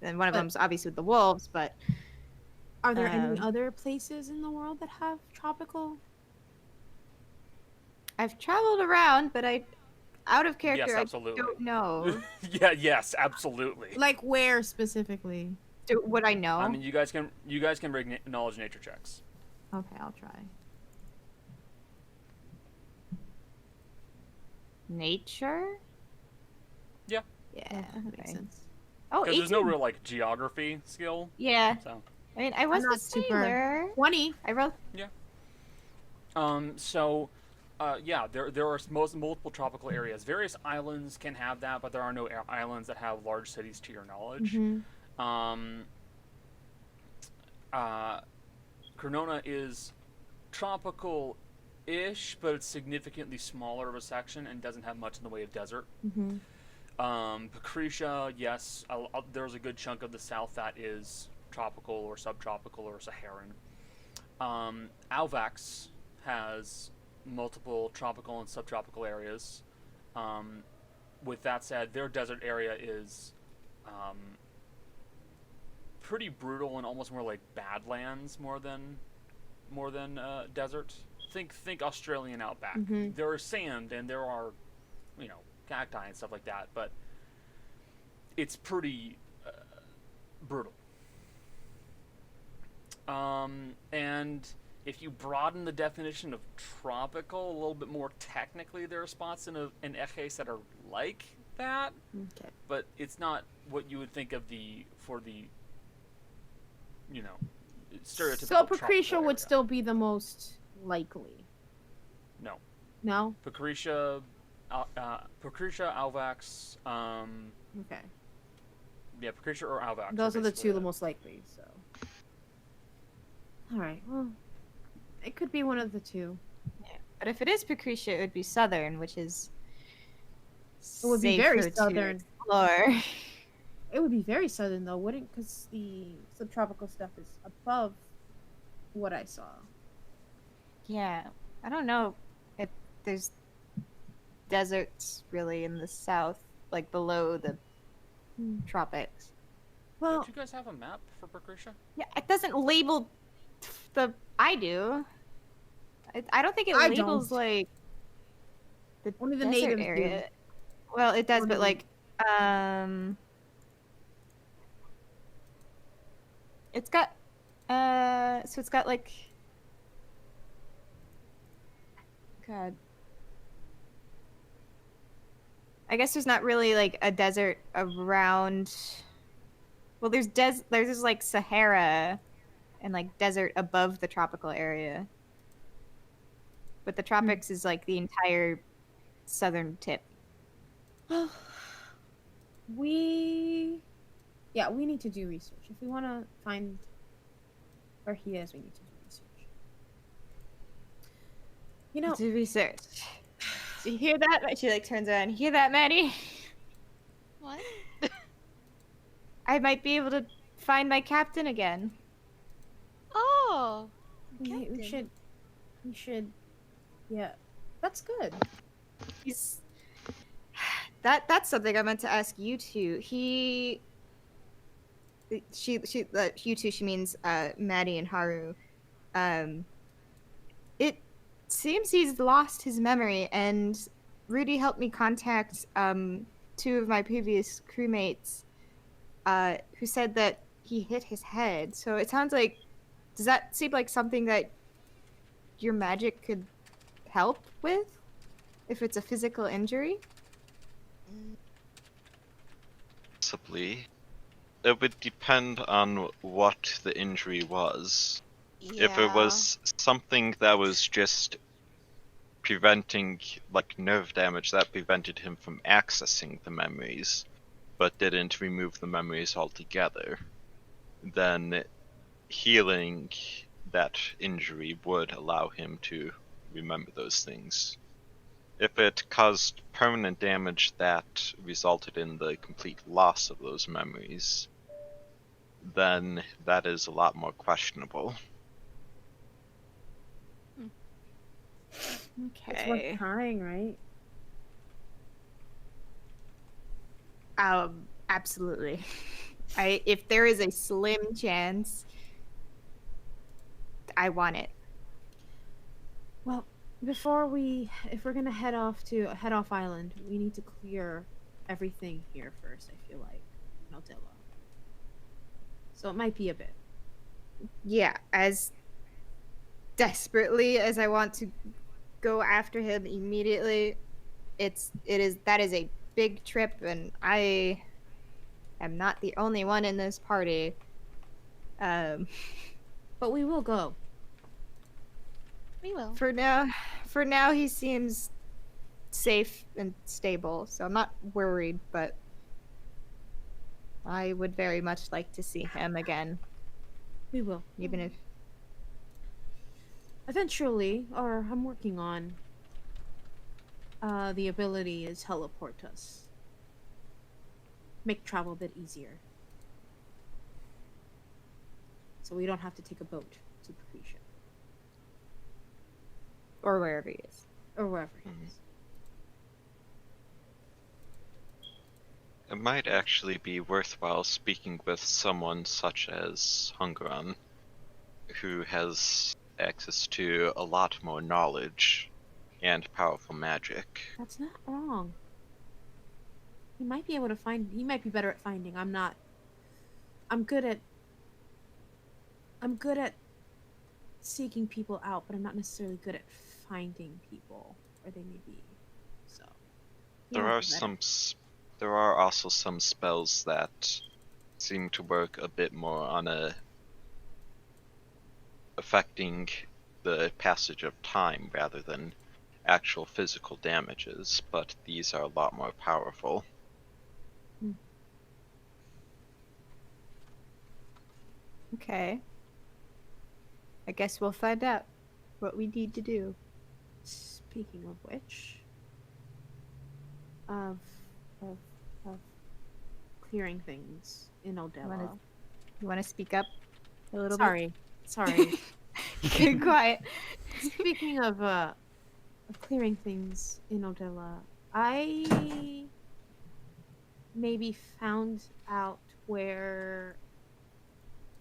And one of But- them's obviously with the wolves, but Are there any Um, other places in the world that have tropical? I've traveled around, but out of character, Yes, I absolutely. don't know. Yes, absolutely. Like where specifically? Would I know? I mean, you guys can bring knowledge nature checks. Okay, I'll try. Nature? Yeah. Yeah, that makes okay. sense. Oh, Because there's no 18. real like geography skill. Yeah. So. I mean, I was not a super- sailor. 20. I wrote. Yeah, there are multiple tropical areas. Various islands can have that, but there are no islands that have large cities to your knowledge. Mhm. Crnona is tropical-ish, but it's significantly smaller of a section and doesn't have much in the way of desert. Mhm. Precretia, yes, there's a good chunk of the south that is tropical or subtropical or Saharan. Alvax has multiple tropical and subtropical areas. With that said, their desert area is pretty brutal and almost more like Badlands more than desert. Think Australian outback. Mhm. There is sand and there are, cacti and stuff like that, but it's pretty brutal. And if you broaden the definition of tropical a little bit more technically, there are spots in Eches that are like that, Okay. but it's not what you would think of for the stereotypical So tropical Patricia area. would still be the most likely. No. No? Patricia, Alvax, Okay. yeah, Patricia or Alvax. Those are the basically two the it. most likely, so. Alright, well. It could be one of the two. But if it is Patricia, it would be southern, which is It would be very safer to southern. explore. It would be very southern though, wouldn't? Because the subtropical stuff is above what I saw. Yeah, I don't know if there's deserts really in the south, like below the tropics. Well, Don't you guys have a map for Patricia? Yeah, it doesn't label the. I do. I don't think it I labels don't. like the Only the desert natives do. area. Well, it does, Only but the- like, it's got, so it's got like, God. I guess there's not really like a desert around. Well, there's like Sahara and like desert above the tropical area. But the tropics is like the entire southern tip. we need to do research. If we want to find where he is, we need to do research. You know, Do research. Do you hear that? She like turns around. You hear that, Maddie? What? I might be able to find my captain again. Oh. we should, yeah, that's good. He's that's something I meant to ask you two. You two. She means Maddie and Haru. It seems he's lost his memory, and Rudy helped me contact two of my previous crewmates, who said that he hit his head. So it sounds like, does that seem like something that your magic could help with, if it's a physical injury? Possibly. It would depend on what the injury was. If it was something that was just preventing, like, nerve damage that prevented him from accessing the memories, but didn't remove the memories altogether, then healing that injury would allow him to remember those things. If it caused permanent damage that resulted in the complete loss of those memories, then that is a lot more questionable. It's worth trying, right? Absolutely. If there is a slim chance, I want it. Well, if we're gonna head off island, we need to clear everything here first. I feel like, Nutella. So it might be a bit. Yeah, as desperately as I want to go after him immediately, that is a big trip, and I am not the only one in this party. But we will go. We will. For now he seems safe and stable, so I'm not worried, but I would very much like to see him again, We will. even if Eventually, or I'm working on the ability to teleport us. Make travel a bit easier. So we don't have to take a boat to Patricia. or wherever he is. Or wherever he is. It might actually be worthwhile speaking with someone such as Hungaran, who has access to a lot more knowledge and powerful magic. That's not wrong. He might be able to find. He might be better at finding. I'm not. I'm good at seeking people out, but I'm not necessarily good at finding people where they may be. So he There might are be better. there are also some spells that seem to work a bit more on affecting the passage of time rather than actual physical damages, but these are a lot more powerful. Okay. I guess we'll find out what we need to do. Speaking of which, of clearing things in Odella. You want to speak up a little Sorry. bit? Get quiet. Speaking of clearing things in Odella, I maybe found out where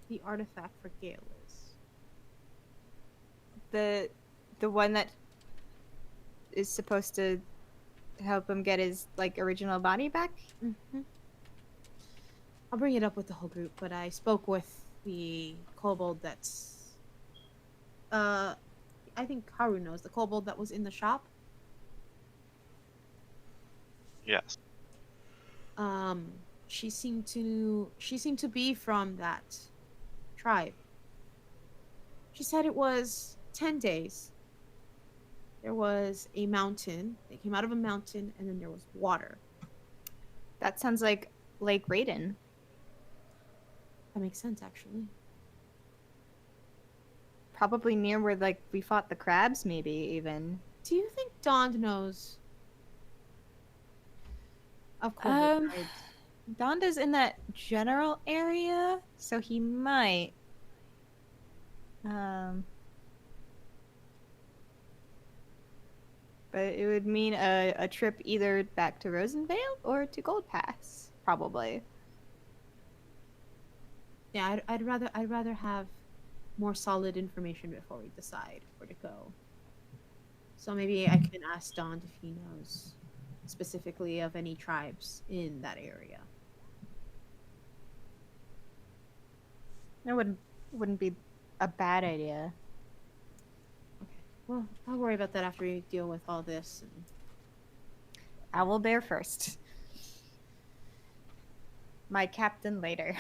the artifact for Gale is. The one that is supposed to help him get his original body back? Mm-hmm. I'll bring it up with the whole group, but I spoke with the kobold that's I think Haru knows the kobold that was in the shop. Yes. She seemed to be from that tribe. She said it was 10 days. There was a mountain. They came out of a mountain, and then there was water. That sounds like Lake Raiden. That makes sense, actually. Probably near where we fought the crabs, maybe even. Do you think Dawn knows of kobold tribes? Donda's in that general area, so he might. But it would mean a trip either back to Rosenvale or to Gold Pass, probably. Yeah, I'd rather have more solid information before we decide where to go. So maybe I can ask Don if he knows specifically of any tribes in that area. That wouldn't be a bad idea. Okay. Well, I'll worry about that after we deal with all this. And... Owlbear first. My captain later.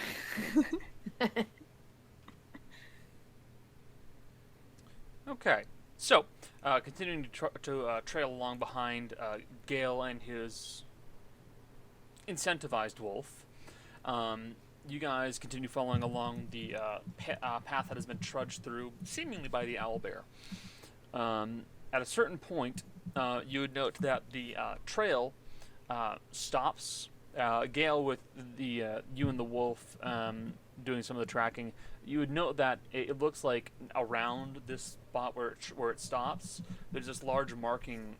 Okay, so continuing to trail along behind Gale and his incentivized wolf, you guys continue following along the path that has been trudged through, seemingly by the owlbear. At a certain point, you would note that the trail stops. Gale, with the you and the wolf doing some of the tracking, you would note that it looks like around this spot where it stops, there's this large marking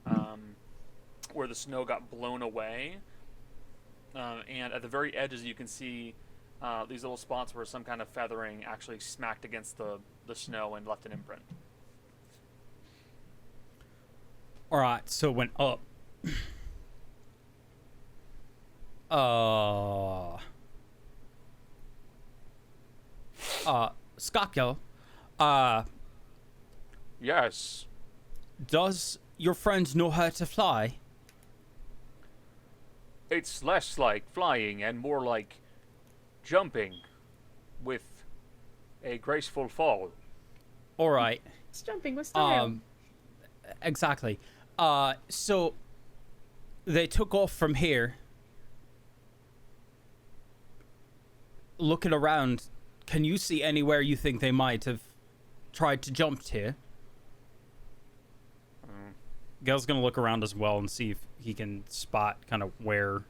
where the snow got blown away, and at the very edges you can see these little spots where some kind of feathering actually smacked against the snow and left an imprint. All right, so it went up. Skopje, Yes. does your friend know how to fly? It's less like flying and more like jumping with a graceful fall. All right. It's jumping with style. Exactly. So they took off from here. Looking around, can you see anywhere you think they might have tried to jump to? Gail's gonna look around as well and see if he can spot kind of where.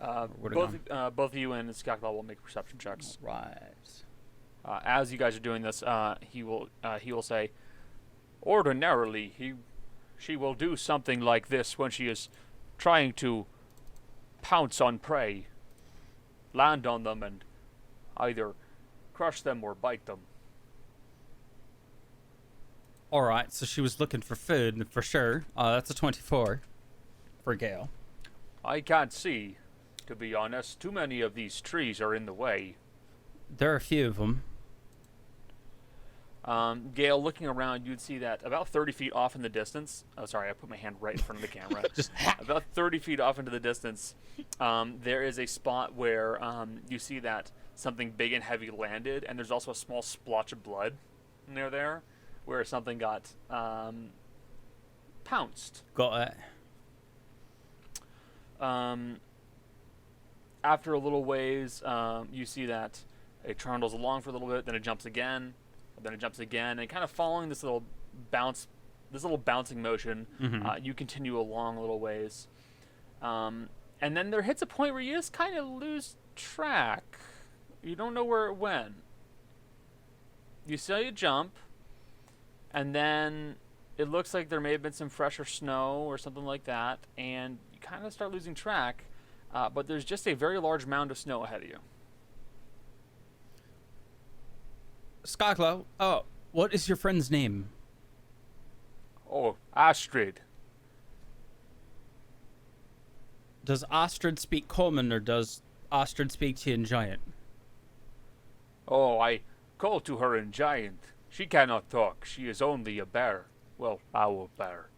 Both you and Skakla will make perception checks. Right. As you guys are doing this, he will say, "Ordinarily, she will do something like this when she is trying to pounce on prey, land on them, and either crush them or bite them. All right, so she was looking for food for sure. That's a 24 for Gale. I can't see, to be honest. Too many of these trees are in the way. There are a few of them. Gale, looking around, you'd see that about 30 feet off in the distance. Oh, sorry, I put my hand right in front of the camera. Just about 30 feet off into the distance, there is a spot where you see that something big and heavy landed, and there's also a small splotch of blood near there, where something got pounced. Got it. After a little ways, you see that it trundles along for a little bit, then it jumps again, then it jumps again, and kind of following this little bouncing motion, you continue along a little ways. And then there hits a point where you just kind of lose track. You don't know where it went. You see it jump, and then it looks like there may have been some fresher snow or something like that, and you kind of start losing track, but there's just a very large mound of snow ahead of you. Skyclaw, what is your friend's name? Oh, Astrid. Does Astrid speak common, or does Astrid speak to you in giant? Oh, I call to her in giant. She cannot talk. She is only a bear. Well, owl bear.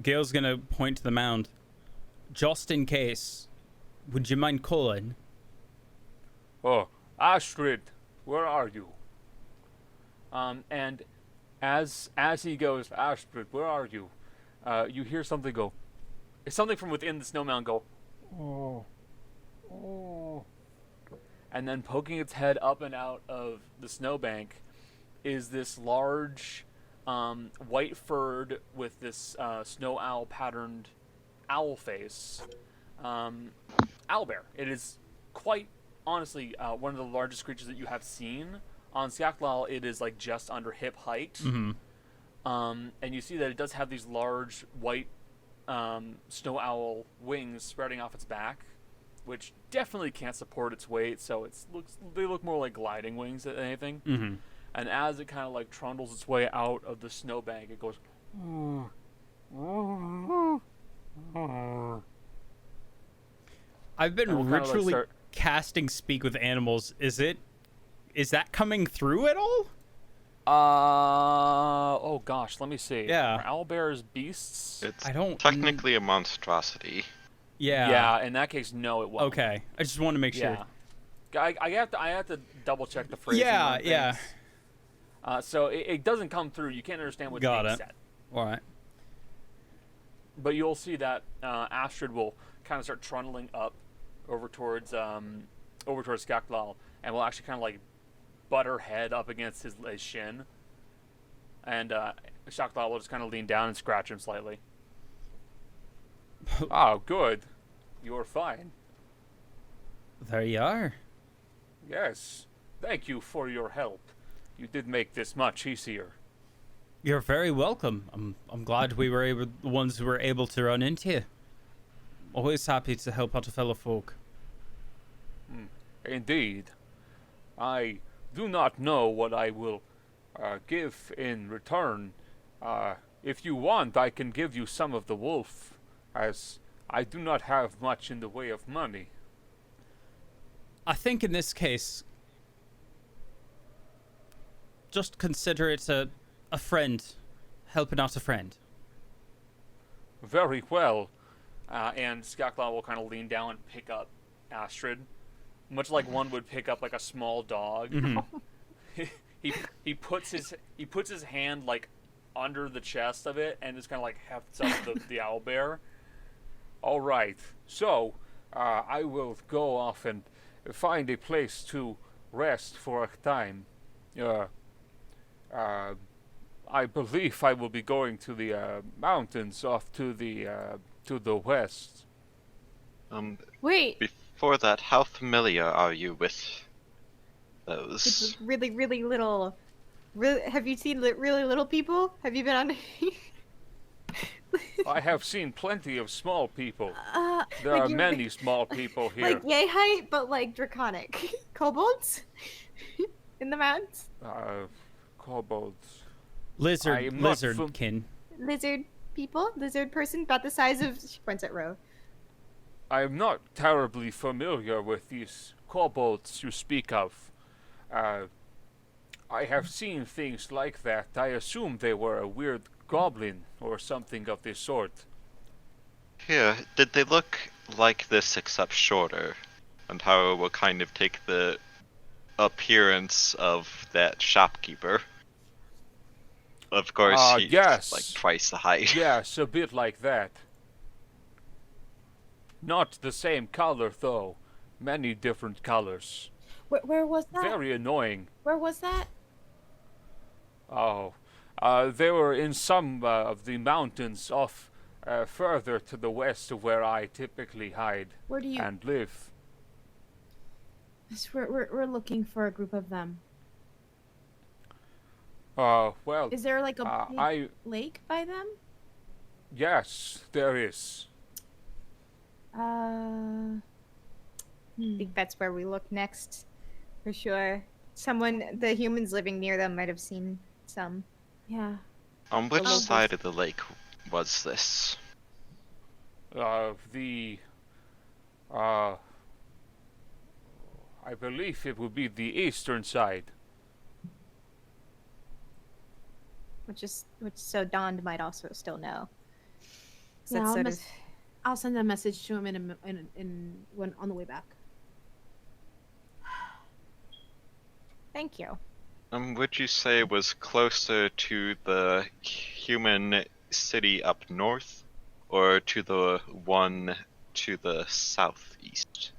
Gale's gonna point to the mound. Just in case, would you mind calling? Oh, Astrid, where are you? And as he goes, Astrid, where are you? You hear something go. It's something from within the snow mound go. Oh, oh. And then poking its head up and out of the snowbank is this large, white furred with this snow owl patterned owl face, owl bear. It is quite honestly one of the largest creatures that you have seen. On Syaklal, it is like just under hip height. And you see that it does have these large white snow owl wings spreading off its back, which definitely can't support its weight, so they look more like gliding wings than anything. And as it kind of like trundles its way out of the snowbank, it goes. I've been ritually casting speak with animals. Is that coming through at all? Oh gosh, let me see. Yeah. Are owlbears beasts? It's I don't technically a monstrosity. Yeah, in that case, no, it won't. Okay, I just want to make sure. Yeah. I have to double check the phrasing. Yeah. So it doesn't come through. You can't understand what's being said. All right. But you'll see that Astrid will kind of start trundling up over towards Skaklal, and will actually kind of like butt her head up against his shin, and Skaklal will just kind of lean down and scratch him slightly. Oh, good. You're fine. There you are. Yes. Thank you for your help. You did make this much easier. You're very welcome. I'm glad we were the ones who were able to run into you. Always happy to help out a fellow folk. Indeed. I do not know what I will give in return. If you want, I can give you some of the wolf, as I do not have much in the way of money. I think in this case, just consider it a friend helping out a friend. Very well. And Skaklal will kind of lean down and pick up Astrid, much like one would pick up like a small dog. He puts his hand like under the chest of it and just kind of like hefts up the owl bear. All right, so I will go off and find a place to rest for a time. I believe I will be going to the mountains off to the west. Wait. Before that, how familiar are you with those? It's really, really little. Really, have you seen really little people? Have you been on? I have seen plenty of small people. There like are you're- many small people here. Like yay height, but like draconic. Kobolds? In the mountains? Kobolds. I Lizard, am not lizardkin. Lizard people? Lizard person? About the size of... She points at Ro. I am not terribly familiar with these kobolds you speak of. I have seen things like that. I assume they were a weird goblin or something of this sort. Here, did they look like this except shorter? And how it will kind of take the appearance of that shopkeeper? Of course, he's yes. like twice the height. Yes, a bit like that. Not the same color, though. Many different colors. Where was that? Very annoying. Where was that? Oh, they were in some of the mountains off further to the west of where I typically hide Where do you? and live. Yes, we're looking for a group of them. Well, Is there like a big I lake by them? yes, there is. Hmm. I think that's where we look next. For sure. The humans living near them might have seen some. Yeah. On which locals. side of the lake was this? I believe it would be the eastern side. Which so Dawned might also still know. So Yeah, that's sort of... I'll send a message to him when on the way back. Thank you. Would you say it was closer to the human city up north, or to the one to the southeast?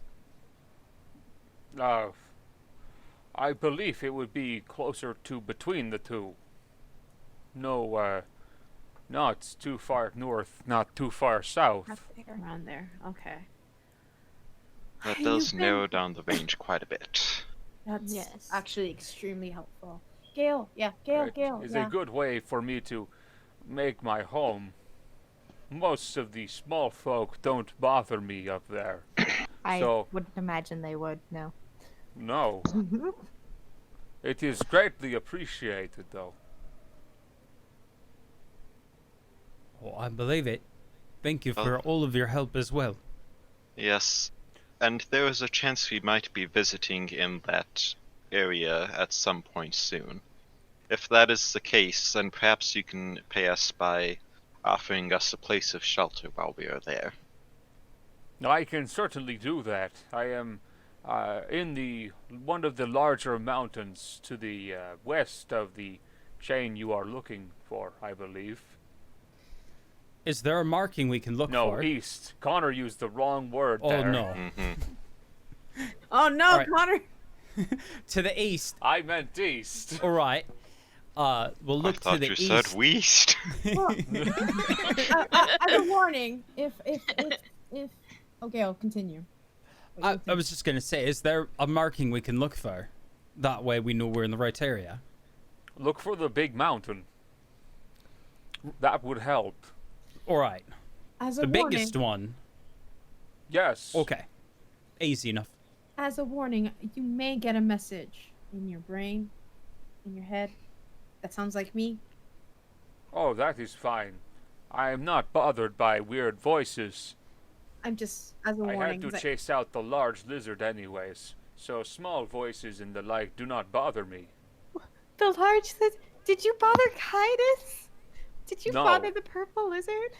I believe it would be closer to between the two. No, not too far north, not too far south. Around there. Okay. That You've does been- narrow down the range quite a bit. That's Yes. actually extremely helpful. Gail, yeah, Gail, It Gail, is yeah. a good way for me to make my home. Most of the small folk don't bother me up there. I So- wouldn't imagine they would, no. No. It is greatly appreciated, though. Oh, I believe it. Thank you Oh. for all of your help as well. Yes, and there is a chance we might be visiting in that area at some point soon. If that is the case, then perhaps you can pay us by offering us a place of shelter while we are there. I can certainly do that. I am in one of the larger mountains to the west of the chain you are looking for, I believe. Is there a marking we can look No, for? east. Connor used the wrong word Oh there. no. Mm-hmm. Oh no, Alright. Connor! To the east. I meant east. All right. We'll I look to thought the you east. said west. As a warning, if okay, I'll continue. I was just gonna say, is there a marking we can look for? That way we know we're in the right area. Look for the big mountain. That would help. All right. As a The warning, biggest one. Yes. Okay. Easy enough. as a warning, you may get a message in your brain, in your head. That sounds like me. Oh, that is fine. I am not bothered by weird voices. I'm just as a I warning. had to 'cause chase out the large lizard anyways, so small voices and the like do not bother me. The large Did you bother Kydus? Did you No. bother the purple lizard?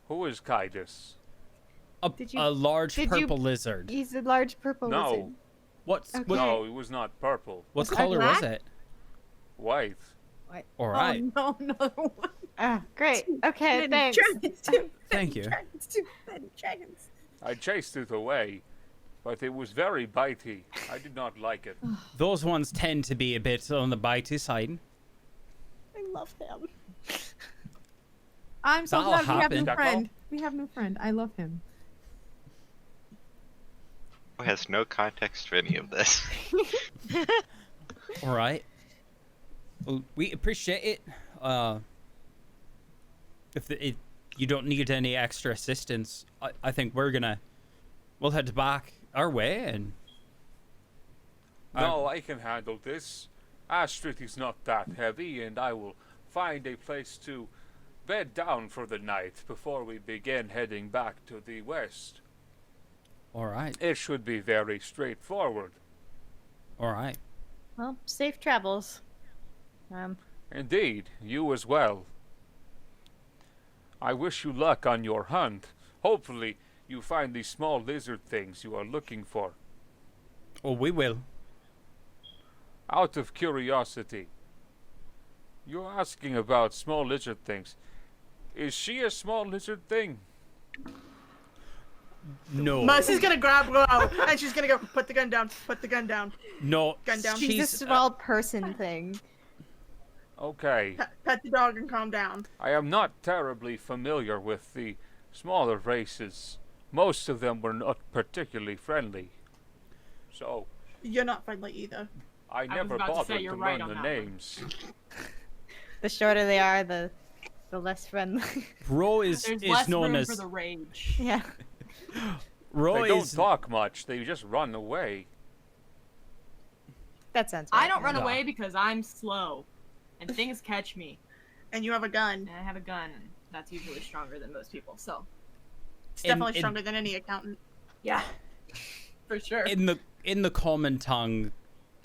Who is Kydus? Did you- A large did you- purple lizard. He's a large purple No. lizard. What's Okay. what, No, it was not purple. what Was it color was black? it? White. All right. Oh no, another one. Ah, great. Okay, thanks. Dragons, too. Thank you. Dragons, too. Dragons. I chased it away, but it was very bitey. I did not like it. Those ones tend to be a bit on the bitey side. I love him. I'm so That'll glad we have happen. new Jackal? friend. We have new friend. I love him. Who has no context for any of this. All right. Well, we appreciate it. you don't need any extra assistance, I think we'll head back our way and. No, I can handle this. Astrid is not that heavy, and I will find a place to bed down for the night before we begin heading back to the west. All right. It should be very straightforward. All right. Well, safe travels. Indeed, you as well. I wish you luck on your hunt. Hopefully, you find these small lizard things you are looking for. Oh, we will. Out of curiosity, you're asking about small lizard things. Is she a small lizard thing? No. Mercy's gonna grab Ro, and she's gonna go, put the gun down, put the gun down. No. Gun down. She's a small person thing. Okay. Pet the dog and calm down. I am not terribly familiar with the smaller races. Most of them were not particularly friendly. So, You're not friendly either. I was never about to say bothered you're to right learn on the that one. names. The shorter they are, the less friendly. Ro There's is less known room as for the rage. Yeah. Ro They don't is talk much, they just run away. That sounds I right. don't run No. away because I'm slow, and things catch me. And you have a gun. And I have a gun that's usually stronger than most people. So It's In- definitely in- stronger than any accountant. yeah, for sure. in the common tongue,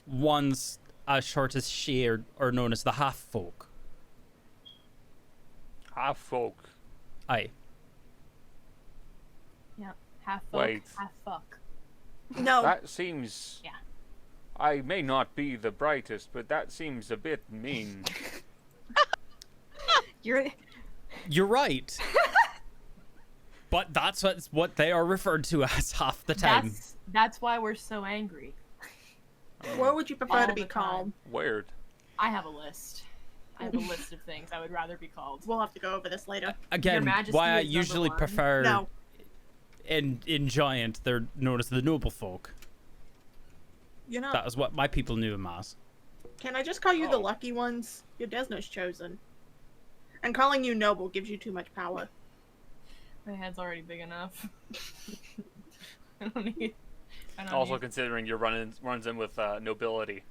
ones as short as she are known as the half folk. Half folk. Aye. Yeah, half fuck, Wait. half fuck. No. That seems... Yeah. I may not be the brightest, but that seems a bit mean. You're right. But that's what they are referred to as half the time. That's why we're so angry. What would you prefer All to be the time. called? Weird. I have a list. I have a list of things I would rather be called. We'll have to go over this later. Again, Majesty why I is number usually one. prefer No. in Giant, they're known as the noble folk. You know, That is what my people knew him as. can I just call you the lucky ones? Your Desno's chosen. And calling you noble gives you too much power. My head's already big enough. I don't need. I don't Also need. considering your runs in with nobility.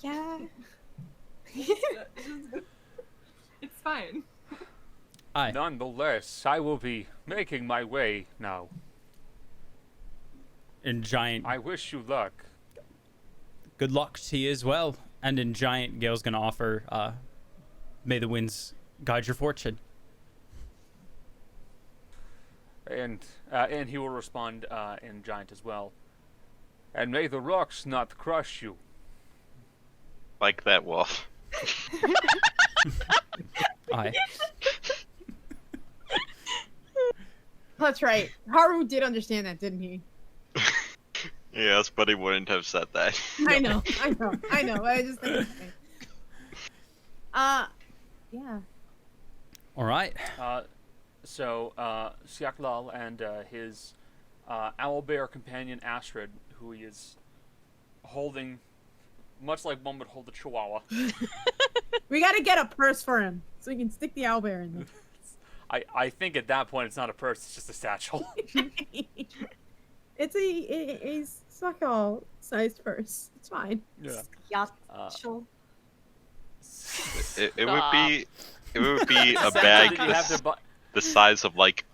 Yeah. It's fine. Aye. Nonetheless, I will be making my way now. In Giant, I wish you luck. good luck to you as well. And in Giant, Gale's gonna offer, may the winds guide your fortune. And he will respond in Giant as well. And may the rocks not crush you. Like that wolf. Aye. That's right. Haru did understand that, didn't he? Yes, but he wouldn't have said that. I know. I just think it's funny. Yeah. All right. So Siaklal and his owlbear companion Astrid, who he is holding, much like one would hold a chihuahua. We gotta get a purse for him so we can stick the owlbear in there. I think at that point it's not a purse, it's just a satchel. It's a suckle sized purse. It's fine. Yeah. It would be a Satchel bag that you'd have to buy. the size of like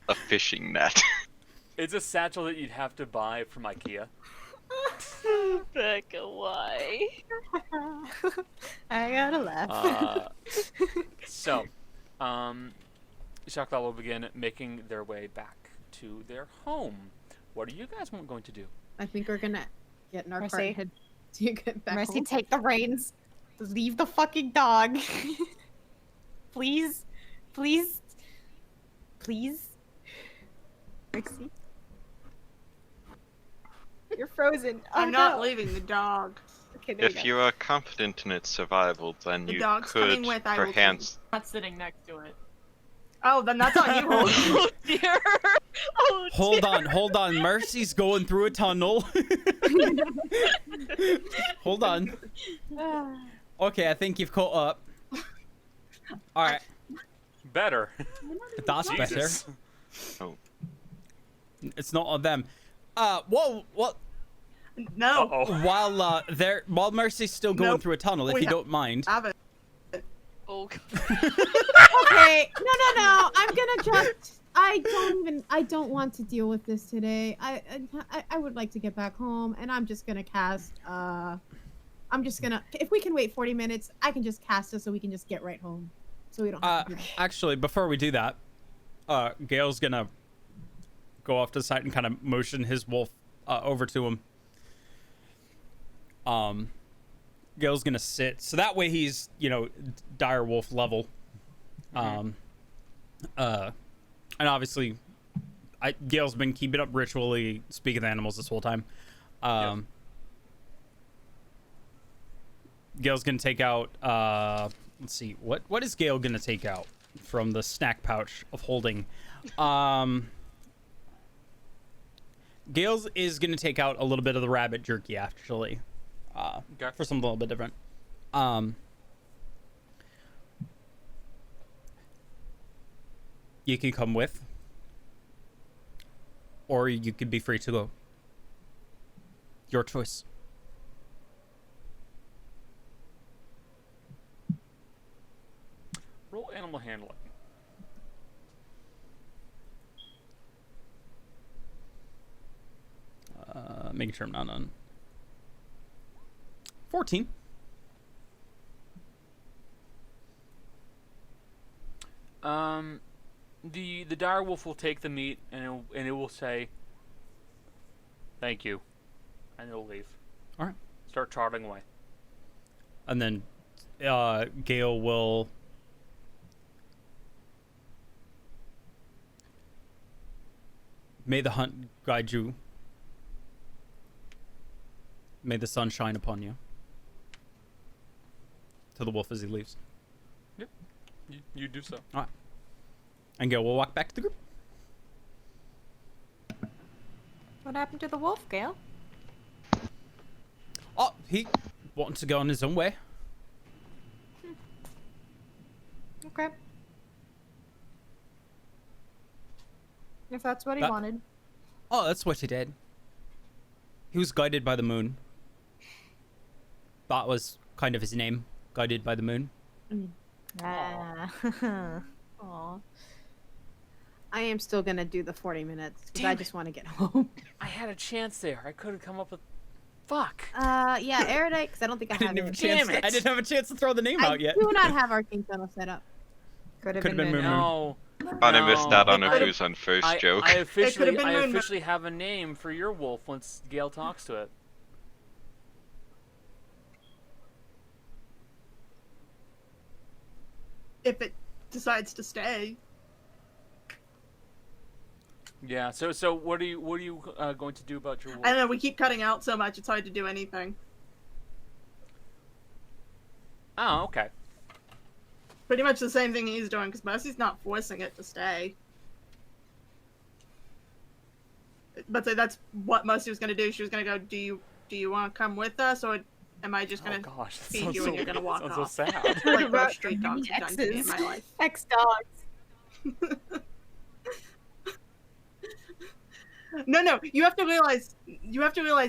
a fishing net. It's a satchel that you'd have to buy from IKEA. Becca, why? I gotta laugh. So, Siaklal will begin making their way back to their home. What are you guys going to do? I think we're gonna get in our Mercy. cart and head to get back Mercy, home. take the reins. Leave the fucking dog. Please. Please. Please. Mercy. You're frozen. Oh, I'm not no. leaving the dog. Okay, there If you you are confident in its survival, then The you dog's could coming with, I will perhaps I'm not sitting next to it. Oh, then that's on you. Oh dear. Oh Hold on. Mercy's going through a tunnel. Hold on. go. Okay, I think you've caught up. All right. Better. That's better. Jesus. Oh. It's not on them. Whoa, what? No. Uh-oh. While Mercy's still going Nope. through a tunnel, if We you have- don't mind. Have it. Oh, God. Okay, no. I'm gonna just. I don't want to deal with this today. I would like to get back home, and I'm just gonna cast. I'm just gonna. If we can wait 40 minutes, I can just cast it so we can just get right home, so we don't have to do that. Actually, before we do that, Gale's gonna go off to the side and kind of motion his wolf over to him. Gale's gonna sit, so that way he's, dire wolf level. And obviously, Gale's been keeping up ritually speaking to animals this whole time. Gale's gonna take out. Let's see, what is Gale gonna take out from the snack pouch of holding? Gale's is gonna take out a little bit of the rabbit jerky, actually. Okay. For something a little bit different. You can come with, or you could be free to go. Your choice. Roll animal handling. Making sure I'm not on. 14. The dire wolf will take the meat and it will say, "Thank you," and it'll leave. All right. Start trotting away. And then Gale will may the hunt guide you. May the sun shine upon you. To the wolf as he leaves. Yep. You do so. All right. And Gale will walk back to the group. What happened to the wolf, Gale? Oh, he wants to go on his own way. Okay. If that's what he That- wanted. Oh, that's what he did. He was guided by the moon. That was kind of his name, guided by the moon. Aw. I am still gonna do the 40 minutes because Damn I it. just want to get home. I had a chance there. I could have come up with. Fuck. Yeah, Erudite, because I don't think I, I have didn't have a it. chance. Damn it. I didn't have a chance to throw the name I out yet. do not have Arcane Tunnel set up. Could have Could've been, been Moon. Moon. No. I missed that on No. a Who's on First joke. I officially, been I Moon. officially have a name for your wolf once Gale talks to it. If it decides to stay. Yeah. So what are you going to do about your wolf? I don't know, we keep cutting out so much, it's hard to do anything. Oh, okay. Pretty much the same thing he's doing, because Mercy's not forcing it to stay. But so that's what Mercy was going to do. She was going to go, do you want to come with us, or am I just going Oh to gosh, that feed sounds you so, and you're going to walk sounds off? so sad. Like most street dogs have done to me in my life. X dogs. No, you have to realize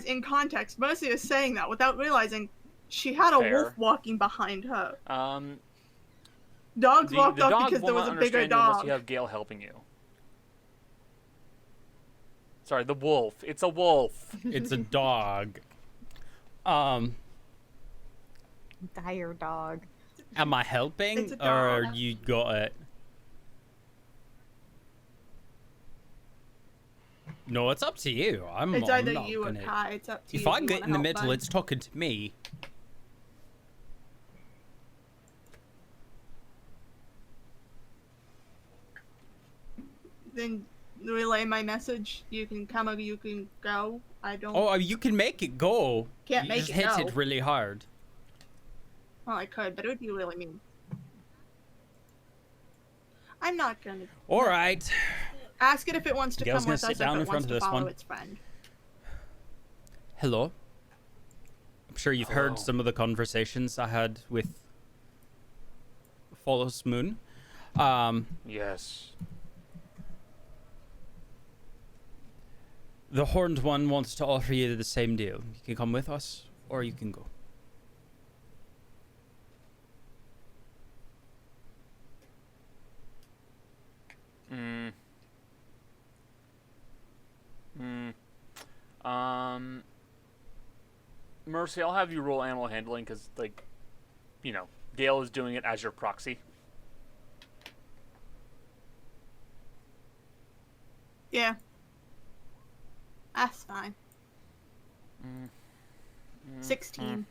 in context, Mercy is saying that without realizing she had a Fair. wolf walking behind her. The Dogs walked off dog because there will was not a bigger understand you unless dog. you have Gale helping you. Sorry, the wolf. It's a wolf. It's a dog. Dire dog. Am I helping, It's a or dog. you got it? No, it's up to you. I'm It's I'm either not you or gonna... Kai. It's up to you. If I you get wanna in the help middle, them. it's talking to me. Then relay my message. You can come or you can go. I don't. Oh, you can make it go. Can't you make just it hit go. it really hard. Well, I could, but it would be really mean. I'm not gonna All right. ask it if it wants to Gail's come gonna with sit us. down If in it front wants of to this follow one. its friend. Hello. I'm sure you've Hello. heard some of the conversations I had with false moon. Yes. The Horned One wants to offer you the same deal. You can come with us, or you can go. Mercy, I'll have you roll animal handling because, like, you know, Gale is doing it as your proxy. Yeah. That's fine. 16.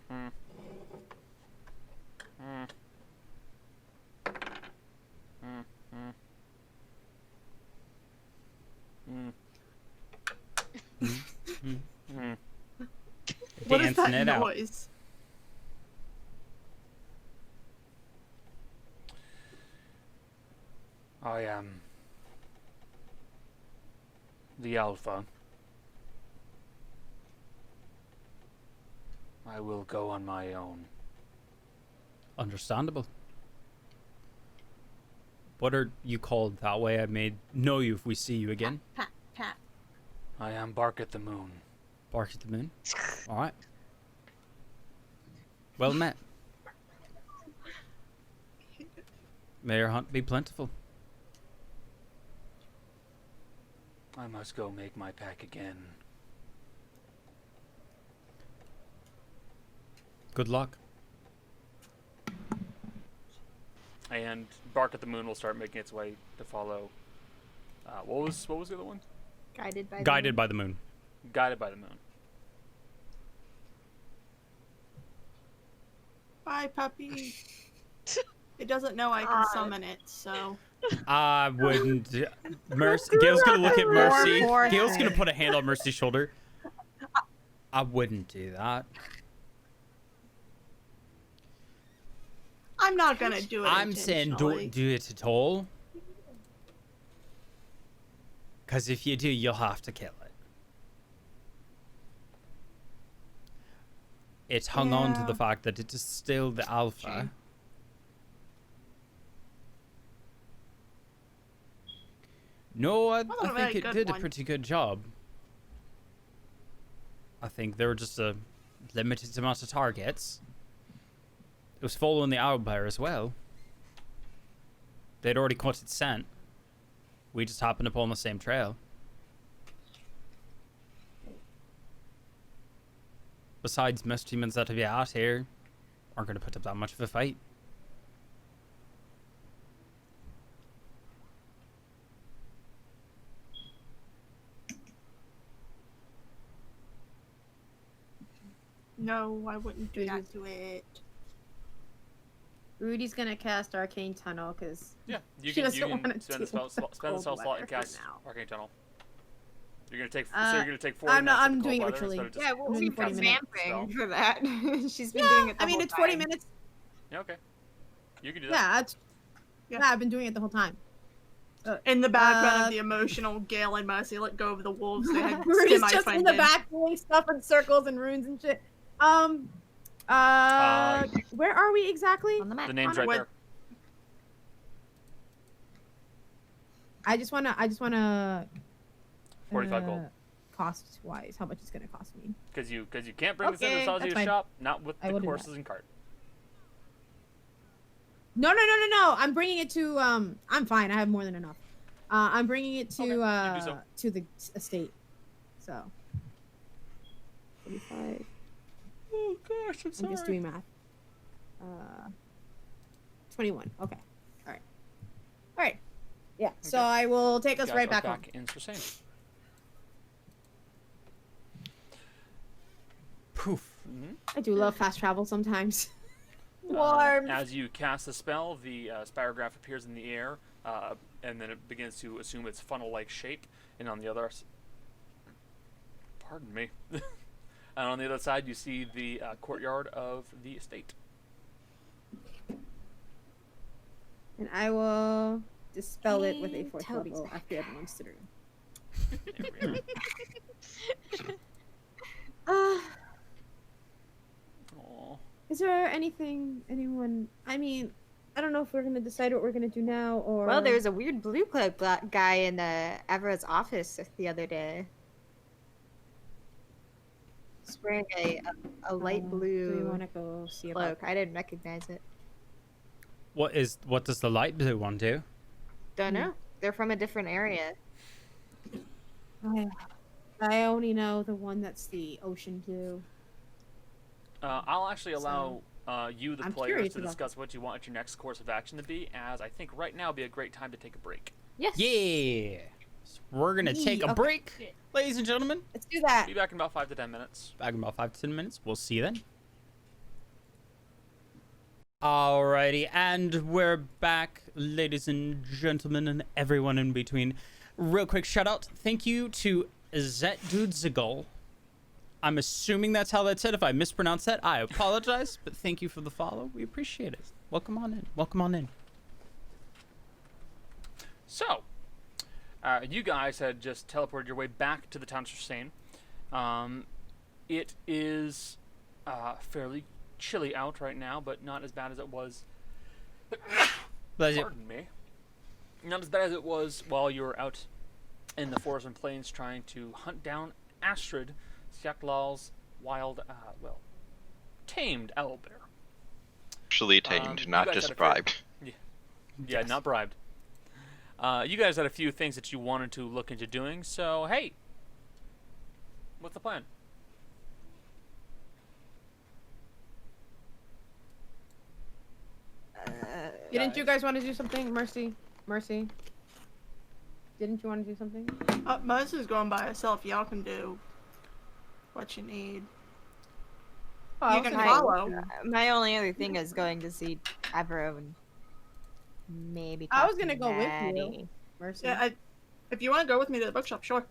What is Dancing that it out. noise? I am the Alpha. I will go on my own. Understandable. What are you called that way? I may know you if we see you again. Pat, pat. I am Bark at the Moon. Bark at the moon. All right. Well met. May your hunt be plentiful. I must go make my pack again. Good luck. And Bark at the Moon will start making its way to follow. What was the other one? Guided by Guided by the moon. Guided by the Moon. Bye, puppy. It doesn't know I can summon it, so. I wouldn't. Mercy. Gail's gonna look at Mercy. Poor Gail's thing. gonna put a hand on Mercy's shoulder. I wouldn't do that. I'm not gonna do it. I'm saying don't do it at all. Because if you do, you'll have to kill it. It's hung on to the fact that it is still the alpha. No, I Well, a think very it good did a one. pretty good job. I think there were just a limited amount of targets. It was following the owlbear as well. They'd already caught its scent. We just happened upon the same trail. Besides, most humans that have out here aren't going to put up that much of a fight. No, I wouldn't do that to it. Rudy's gonna cast Arcane Tunnel because Yeah, you She can, doesn't wanna spend the deal with the spend the spell cold slot and weather for cast now. Arcane Tunnel. You're gonna take so you're gonna take 40 I'm minutes. not- of I'm the doing it cold weather ritually. instead of just Yeah, we'll Doing keep 40 her minutes. vamping for that. She's been yeah, doing it the I mean whole it's 40 time. minutes. Yeah, okay. You can do that. Yeah, it's, Yeah. yeah, I've been doing it the whole time. In the background of the emotional, Gale and Mercy let go of the wolves. They had Rudy's just in semi-friended. the back doing stuff in circles and runes and shit. Where are we exactly? On the map. The name's right What- there. I just wanna 45 gold. Cost wise, how much it's gonna cost me? Because you can't bring this Okay, into the that's Sazio fine. shop, not with I the will do that. horses and cart. No. I'm bringing it to I'm fine. I have more than enough. I'm bringing it to Okay, you do so. to the estate. So 45. Oh gosh, I'm I'm just doing math. 21. Okay. All right. Yeah. So Okay. I will take us Guys right are back home. in Sursane. Poof. I do love fast travel sometimes. As you cast the spell, the spirograph appears in the air, and then it begins to assume its funnel-like shape. And on the other, pardon me, and on the other side, you see the courtyard of the estate. And I will dispel it with a Hey, fourth Toby's level back. after everyone's through. There we go. Uh, Aw. is there anyone? I mean, I don't know if we're gonna decide what we're gonna do now or. Well, there was a weird blue cloak guy in Evra's office the other day. He's wearing a light blue Do we want to go see cloak. about? I didn't recognize it. What does the light blue one do? Don't know. They're from a different area. I only know the one that's the ocean blue. I'll actually allow you, the I'm players, curious to about discuss what you want your next course of action to be, as I think right now would be a great time to take a break. Yes. Yeah. So we're gonna take a okay. break, ladies and gentlemen. Let's do that. Be back in about 5 to 10 minutes. Back in about 5 to 10 minutes. We'll see you then. Alrighty, and we're back, ladies and gentlemen, and everyone in between. Real quick shout out. Thank you to Zetdudzigul. I'm assuming that's how that's said. If I mispronounce that, I apologize. But thank you for the follow. We appreciate it. Welcome on in. Welcome on in. So, you guys had just teleported your way back to the town of Sustaine. It is fairly chilly out right now, but not as bad as it was. Pardon me. Not as bad as it was while you were out in the forest and plains trying to hunt down Astrid, Siaklal's wild, tamed owlbear. Actually tamed, You not guys just had a bribed. Yeah, not bribed. You guys had a few things that you wanted to look into doing, so hey, what's the plan? Didn't you guys want to do something? Mercy. Didn't you want to do something? Mercy's going by herself. Y'all can do what you need. Oh, You can okay. follow. My only other thing is going to see Evra and maybe. I was talk to gonna go with you. Maddie. Mercy. Yeah, if you want to go with me to the bookshop, sure.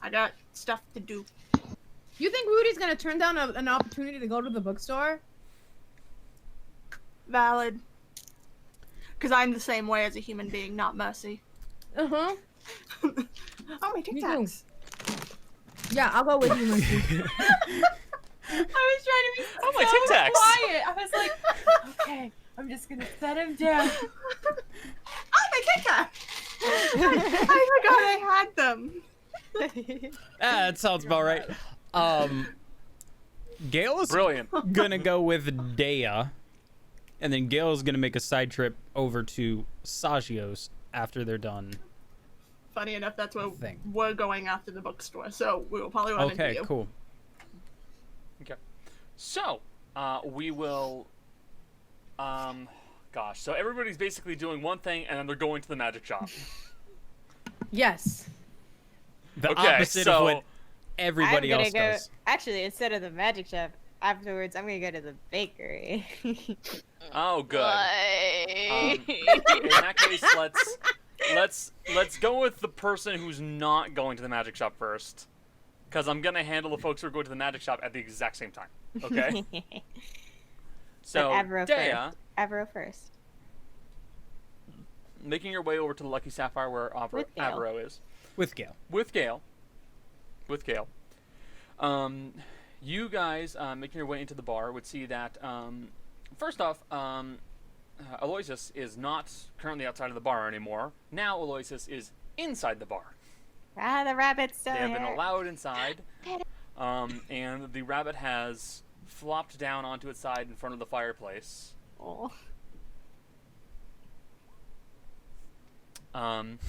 I got stuff to do. You think Rudy's gonna turn down an opportunity to go to the bookstore? Valid. Because I'm the same way as a human being, not Mercy. Uh-huh. Oh, my Me too. TikToks. Yeah, I'll go with you, Mercy. I was trying to be Oh, my so Tic Tacs. quiet. I was like, okay, I'm just gonna set him down. Oh, my TikToks! I forgot I had them. That sounds about right. Gail is Brilliant. gonna go with Dea, and then Gail's gonna make a side trip over to Sagios after they're done. Funny enough, that's where Thing. we're going after the bookstore, so we will probably run into Okay, you. cool. Okay. So, we will. Gosh. So everybody's basically doing one thing, and then they're going to the magic shop. Yes. The Okay, opposite so- of what everybody I'm else gonna go. does. Actually, instead of the magic shop, afterwards I'm gonna go to the bakery. Oh, good. Why? In that case, let's go with the person who's not going to the magic shop first, because I'm gonna handle the folks who are going to the magic shop at the exact same time. Okay. So Evra Dea, first. Evra first. making your way over to the Lucky Sapphire where With Gale. Avro is. With Gail. With Gale. You guys making your way into the bar would see that first off, Aloysius is not currently outside of the bar anymore. Now Aloysius is inside the bar. Ah, the rabbit's still They have here. been allowed inside, and the rabbit has flopped down onto its side in front of the fireplace. Oh. And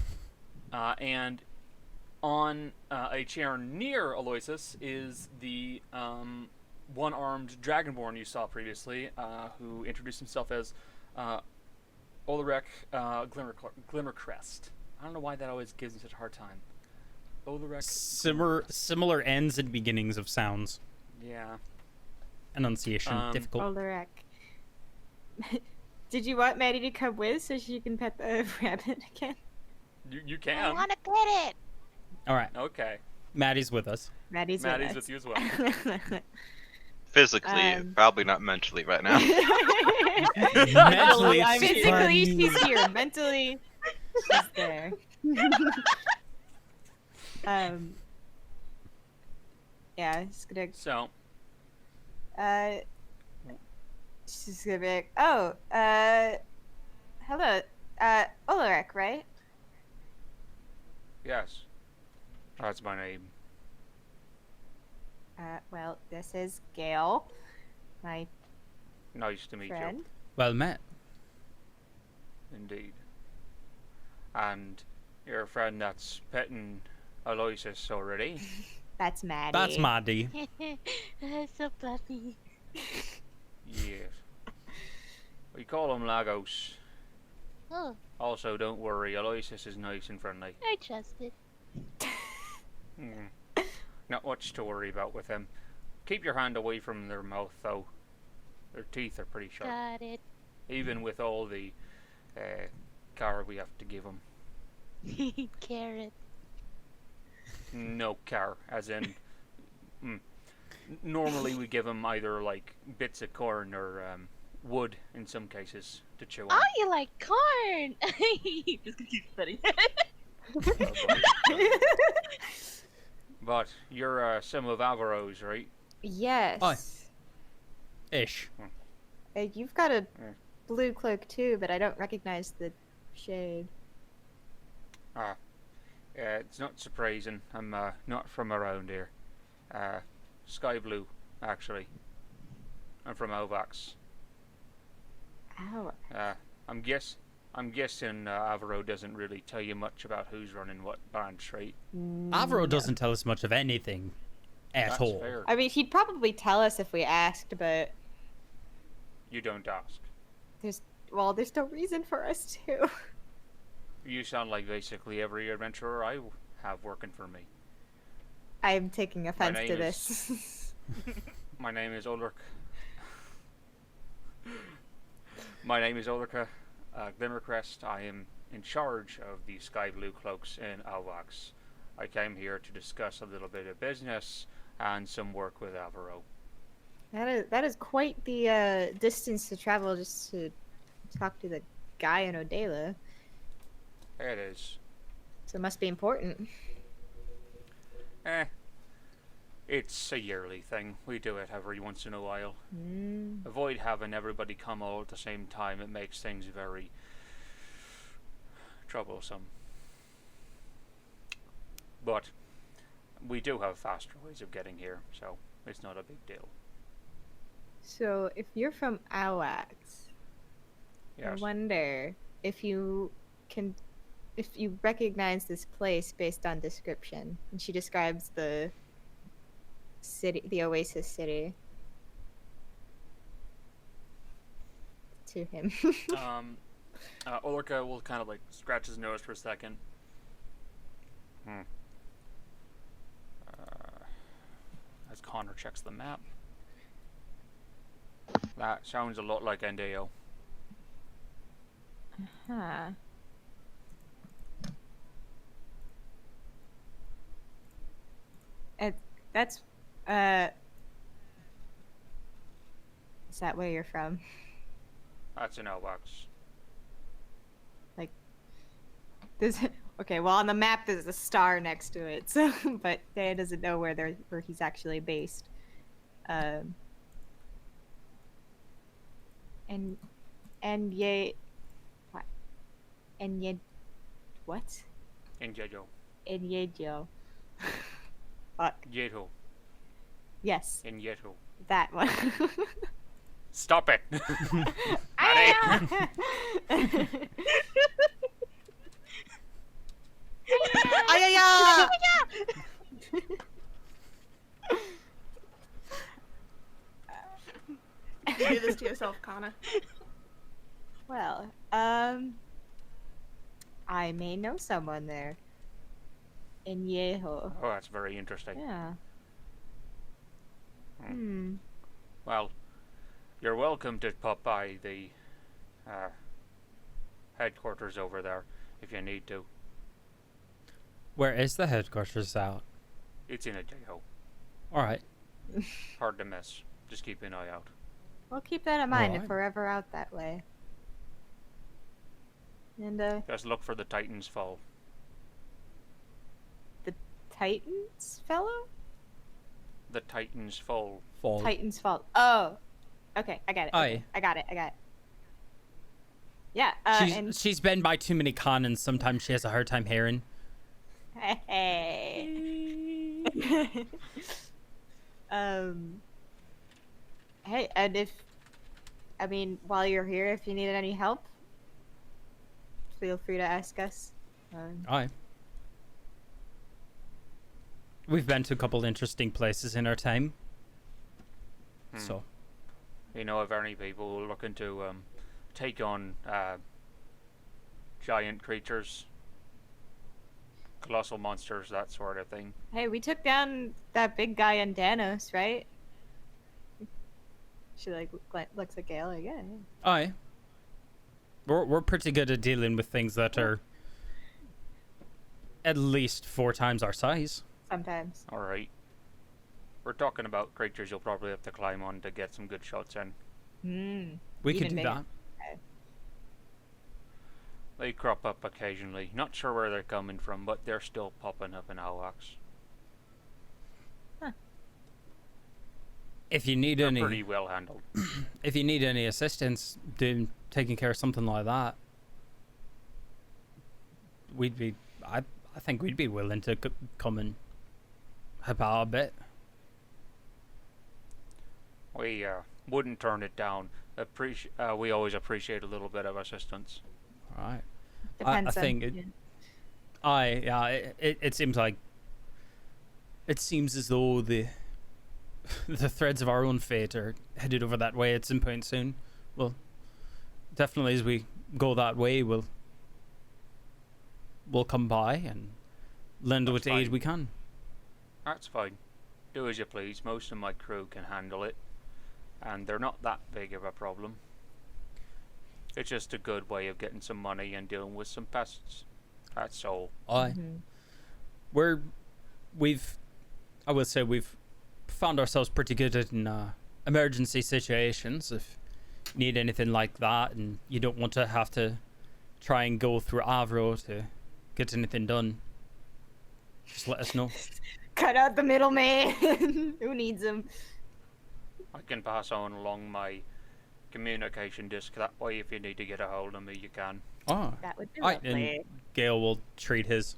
on a chair near Aloysius is the one-armed dragonborn you saw previously, who introduced himself as Ulrich Glimmercrest. I don't know why that always gives me such a hard time. Ulrich. Similar ends and beginnings of sounds. Yeah. Enunciation difficult. Ulrich. Did you want Maddie to come with so she can pet the rabbit again? You I can. wanna pet it. All right, Okay. Maddie's with us. Maddie's Maddie's with with you as well. us. Physically, probably not mentally right now. Mentally, it's Physically, fun. she's here. Mentally, she's there. Yeah, just gonna. So, She's gonna be like, oh, hello, Ulrich, right? Yes. That's my name. Well, this is Gail, my Nice to meet friend. Well met. you. Indeed. And your friend that's petting Aloysius already. That's Maddie. That's Maddie. So fluffy. Yes. We call him Lagos. Oh, Also, don't worry, Aloysius is nice and friendly. I trust it. Not much to worry about with him. Keep your hand away from their mouth, though. Their teeth are pretty sharp. Got it. Even with all the care we have to give them. Carrot. No care, as in... Normally we give them either, like, bits of corn or wood, in some cases, to chew on. Oh, you like corn? Just gonna keep spitting. But you're some of Avaro's, right? Yes. Aye. Ish. You've got a Mm. blue cloak too, but I don't recognize the shade. It's not surprising. I'm not from around here. Sky blue, actually. I'm from Ovax. Ow. I'm guessing Avaro doesn't really tell you much about who's running what branch, right? Avro doesn't tell us much of anything at That's all. fair. I mean, he'd probably tell us if we asked, but You don't ask. there's no reason for us to. You sound like basically every adventurer I have working for me. I'm taking offense to name this. My name is Ulrich. My name is Ulrika Glimmercrest. I am in charge of the Sky Blue Cloaks in Alvax. I came here to discuss a little bit of business and some work with Avaro. That is quite the distance to travel just to talk to the guy in Odela. It is. So it must be important. It's a yearly thing. We do it every once in a while. Mm. Avoid having everybody come all at the same time. It makes things very troublesome. But we do have faster ways of getting here, so it's not a big deal. So if you're from Awax, I Yes. wonder if you recognize this place based on description. And she describes the city, the Oasis city, to him. Ulrika will kind of like scratch his nose for a second. As Connor checks the map. That sounds a lot like Endeo. Huh. That's is that where you're from? That's an Elbox. Okay, well on the map there's a star next to it, so but Dan doesn't know where he's actually based. And ye what? And ye what? In Yedo. In Yejo. Fuck. Yedo. Yes, In Yedo. that one. Stop it! Ayaya! You do this to yourself, Kana. Well, I may know someone there. In Yeho. Oh, that's very interesting. Yeah. Hmm. Well, you're welcome to pop by the headquarters over there if you need to. Where is the headquarters out? It's in a Deho. Alright. Hard to miss. Just keep an eye out. We'll keep that in mind if Alright. we're ever out that way. And Just look for the Titans Fall. the Titans fellow? The Titans Fall. Fall. Titans fault. Oh. Okay, I got it. Aye. I got it. Yeah, She's been by too many cons. Sometimes she has a hard time hearing. Hey. Hey, and while you're here, if you need any help, feel free to ask us. Aye. We've been to a couple interesting places in our time. So. You know of any people looking to take on giant creatures, colossal monsters, that sort of thing? Hey, we took down that big guy in Danos, right? She looks at Gale like, yeah. Aye. We're pretty good at dealing with things that are at least 4 times our size. Sometimes. All right. We're talking about creatures you'll probably have to climb on to get some good shots in. We could do that. Okay. They crop up occasionally. Not sure where they're coming from, but they're still popping up in Alwax. If you need They're any, pretty well handled. if you need any assistance doing taking care of something like that, we'd be. I think we'd be willing to come and help out a bit. We wouldn't turn it down. We always appreciate a little bit of assistance. All right. Depends I think it seems like it seems as though the threads of our own fate are headed over that way at some point soon. Well, definitely as we go that way, we'll come by and lend what aid we can. That's fine. Do as you please. Most of my crew can handle it, and they're not that big of a problem. It's just a good way of getting some money and dealing with some pests. That's all. Aye. I will say we've found ourselves pretty good in emergency situations. If you need anything like that and you don't want to have to try and go through Avro to get anything done, just let us know. Cut out the middleman. Who needs him? I can pass on along my communication disc. That way, if you need to get a hold of me, you can. Oh. That would be Aye, lovely. and Gale will treat his.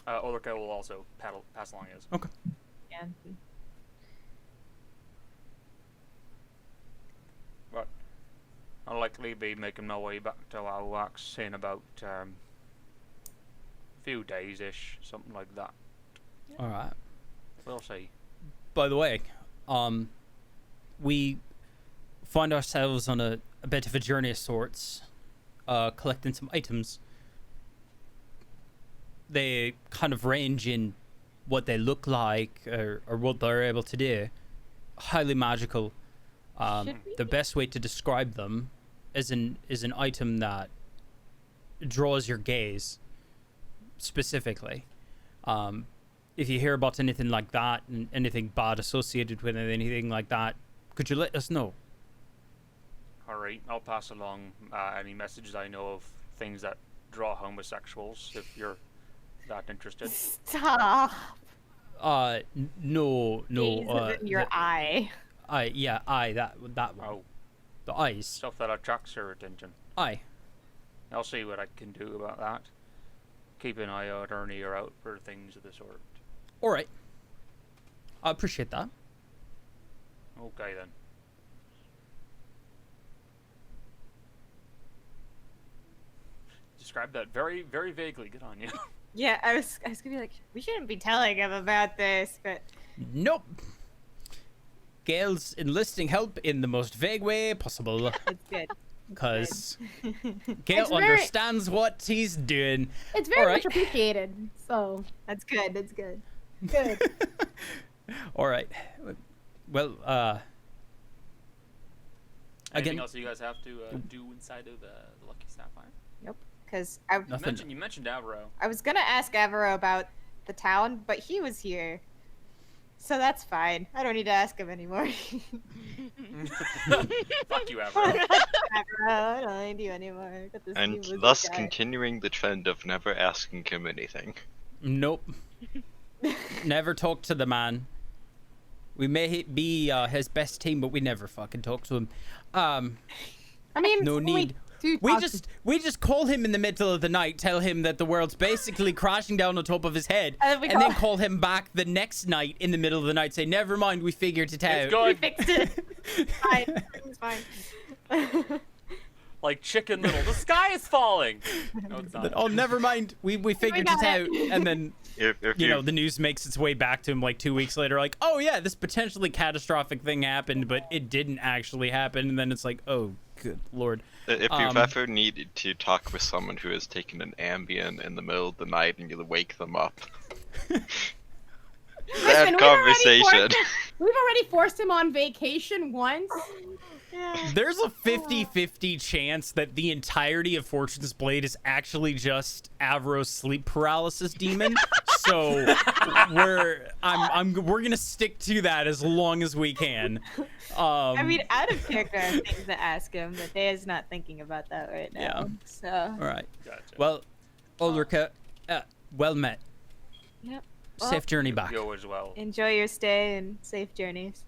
Ulrika will also pass along his. Okay. Yeah. But I'll likely be making my way back to Alwax in about a few days-ish, something like that. All right. We'll see. By the way, we find ourselves on a bit of a journey of sorts, collecting some items. They kind of range in what they look like or what they're able to do. Highly magical. The best way to describe them is an item that draws your gaze specifically. If you hear about anything like that and anything bad associated with it, anything like that, could you let us know? Alright, I'll pass along any messages I know of things that draw homosexuals, if you're that interested. Stop. No. Gaze in your eye. That one. Oh. The eyes. Stuff that attracts your attention. Aye. I'll see what I can do about that. Keep an eye out or an ear out for things of the sort. Alright. I appreciate that. Okay then. Describe that very, very vaguely. Good on you. Yeah, I was gonna be like, we shouldn't be telling him about this, but Nope. Gale's enlisting help in the most vague way possible. it's good. Because Gale It's very- understands what he's doing. It's very Alright. much appreciated. So That's good. That's good. good. Alright. Well, Anything again, else you guys have to do inside of the Lucky Sapphire? Nope. Because nothing. You mentioned Avro. I was gonna ask Avro about the town, but he was here, so that's fine. I don't need to ask him anymore. Fuck you, Avro. Avro, I don't need you anymore. Got this new And wizard thus guy. continuing the trend of never asking him anything. Nope. Never talk to the man. We may be his best team, but we never fucking talk to him. I mean, No need. We just call him in the middle of the night, tell him that the world's basically crashing down on top of his head, and then call him back the next night in the middle of the night, say, never mind, we figured it out. It's good. We fixed it. Fine. It's fine. Like Chicken Little. The sky is falling. No, it's not. Oh, never mind. We figured it out. And then, If you know, the news makes its way back to him like 2 weeks later, like, oh yeah, this potentially catastrophic thing happened, but it didn't actually happen. And then it's like, oh, good lord. If you've ever needed to talk with someone who has taken an Ambien in the middle of the night and you wake them up, that conversation. We've already forced him on vacation once. There's a 50-50 chance that the entirety of Fortune's Blade is actually just Avro's sleep paralysis demon. So we're gonna stick to that as long as we can. I mean, out of character, I have things to ask him, but Daya's not thinking about that right now. Yeah. So. All right. Gotcha. Well, Ulrika, well met. Yep. Safe journey back. Go as well. Enjoy your stay and safe journeys.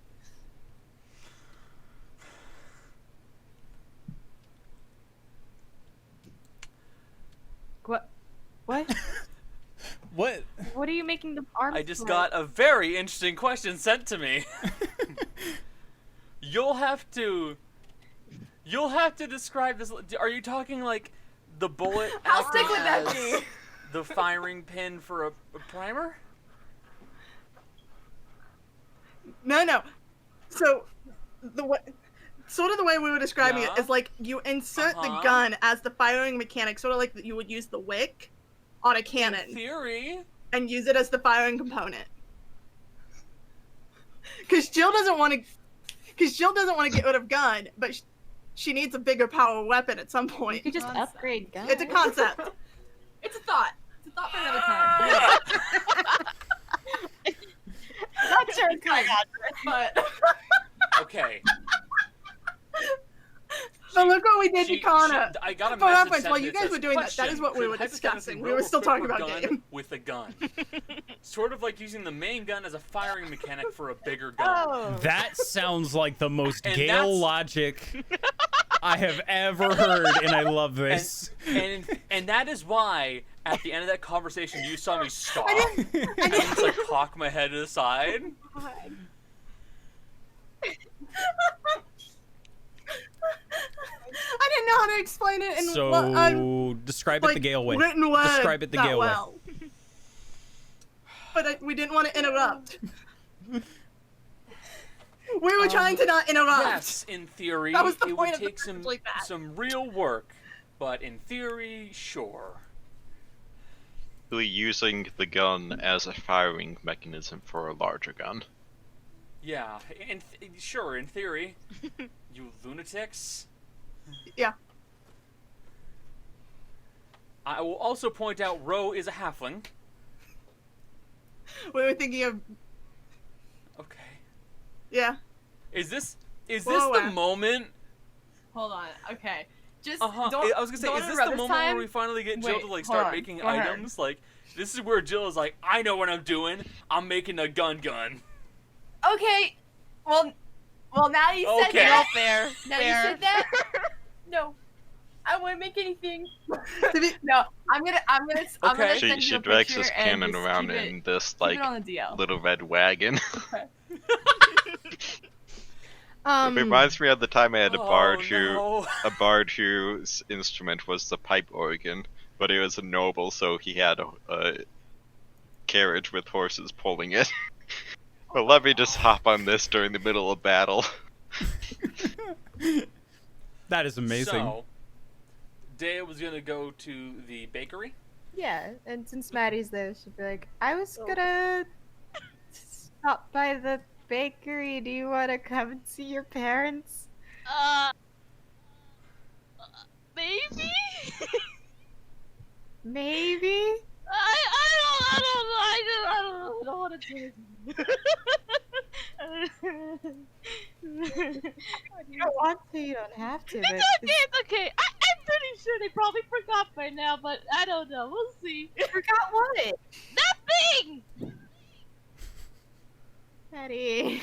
What? What? What? What are you making the arms I just for? got a very interesting question sent to me. You'll have to describe this. Are you talking like the bullet I'll acting stick with that, as G. the firing pin for a primer? No. So, the way we were describing it is like you insert the gun as the firing mechanic, sort of like you would use the wick on a cannon. In theory. And use it as the firing component. Because Jill doesn't want to get rid of gun, but she needs a bigger power weapon at some point. You just upgrade gun. It's a concept. It's a thought. It's a thought for another time. Not sure it's good, but Okay. So look what we did to Kana. I got a For message reference, sent while that you guys says, were doing that "Question, is what we could were hypothetically discussing. We roll were a still talking quicker about gun game. with a gun. Sort of like using the main gun as a firing mechanic for a bigger gun. Oh. That sounds like the most And Gale that's- logic I have ever heard, and I love this. And that is why at the end of that conversation you saw me stop and just like cock my head to the side. I didn't know how to explain it in So describe it like, the Gale way. written word Describe it the that Gale way. well. But we didn't want to interrupt. We were trying to not interrupt. Yes, in theory, That was the it point would of the take like that. some real work, but in theory, sure. Really using the gun as a firing mechanism for a larger gun. Yeah, sure, in theory. You lunatics. Yeah. I will also point out Ro is a halfling. We were thinking of Okay. yeah. Is this Whoa, the moment? hold on. Okay. Just I was gonna say, don't is this interrupt the this moment time. where we finally get Jill Wait, to like hold start on. making Go ahead. items? Like, this is where Jill is like, I know what I'm doing. I'm making a gun. Okay. Well, now you said Okay. that. Fair. Now you said that. No, I won't make anything. To be- No, I'm gonna Okay. send She you a drags picture his and cannon just around keep in this keep like it on the DL. little red wagon. It Um, reminds me of the time I had a bard no. whose instrument was the pipe organ, but he was a noble, so he had a carriage with horses pulling it. But let me just hop on this during the middle of battle. That is amazing. So, Dea was gonna go to the bakery. Yeah, and since Maddie's there, she'd be like, I was gonna stop by the bakery. Do you want to come and see your parents? Maybe? Maybe? I don't want to do it. If you don't want to, you don't have to. But It's okay. I'm pretty sure they probably forgot by now, but I don't know. We'll see. forgot what? Nothing! Maddie.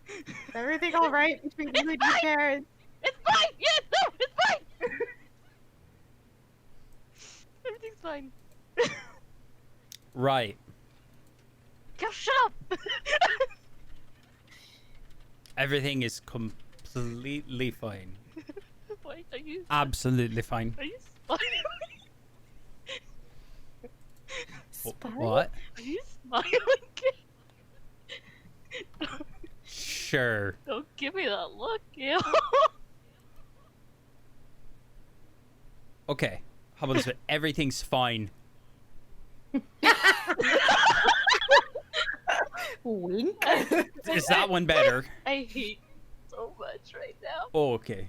Is everything all right between you and your parents? It's fine! Yes, no, it's fine! Everything's fine. Right. Go, shut up! Everything is completely fine. Wait, are you... Absolutely fine. Are you smiling? What? Are you smiling? Sure. Don't give me that look, ew. Okay. How about this? Everything's fine. Wink. Is that one better? I hate you so much right now. Oh, okay.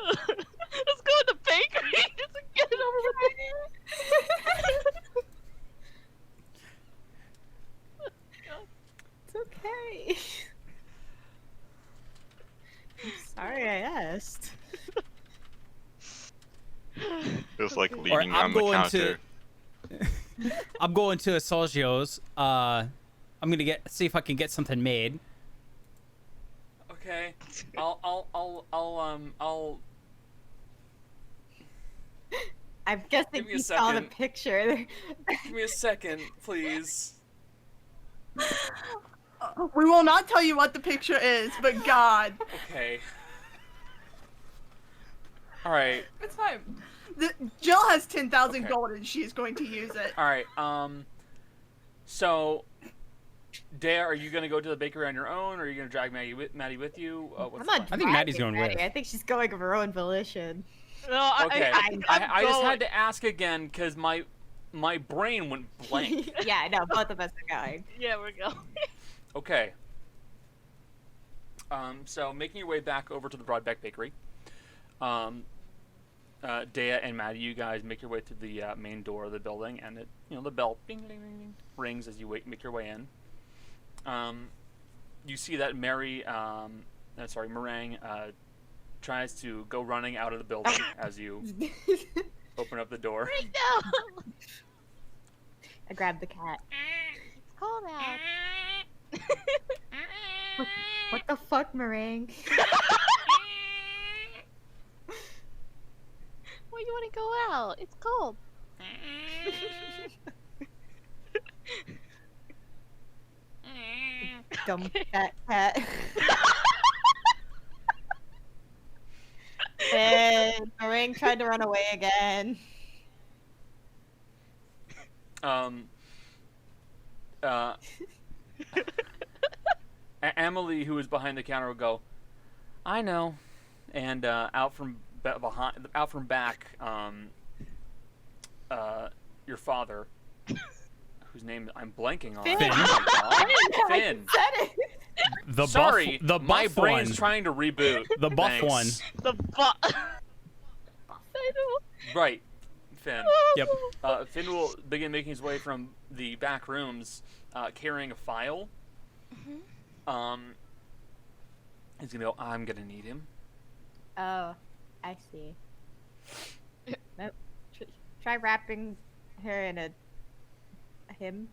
Let's go to the bakery. Just get it over with. It's okay. I'm sorry I asked. Feels like Or leaning I'm on the going counter. to. I'm going to Assaggio's. I'm gonna see if I can get something made. Okay. I'll I'm guessing Give me a you saw the second. picture. give me a second, please. We will not tell you what the picture is, but God. Okay. All right. It's fine. Jill has 10,000 Okay. gold and she's going to use it. All right. So, Dea, are you gonna go to the bakery on your own, or are you gonna drag Maddie with you? What's I'm the not plan? I think Maddie's dragging going with. Maddie. I think she's going of her own volition. No, Okay. I'm I just going. had to ask again because my brain went blank. Yeah, I know. Both of us are going. Yeah, we're going. Okay. So making your way back over to the Broadbeck Bakery. Dea and Maddie, you guys make your way to the main door of the building, and the bell ding, ding, ding, ding, rings as you make your way in. You see that Meringue tries to go running out of the building as you open up the door. No. I grabbed the cat. It's cold out. What the fuck, Meringue? Why you want to go out? It's cold. Dumb cat. And Meringue tried to run away again. Emily, who is behind the counter, will go, "I know," and out from back, your father, whose name I'm blanking on. Finn. Finn. Oh my God. I Finn. said it. The Sorry, buff, the my buff brain's one. trying to reboot. The buff Thanks. one. The butt. Right, Finn. Yep. Finn will begin making his way from the back rooms, carrying a file. He's gonna go, "I'm gonna need him." Oh, I see. Nope. Try wrapping her in him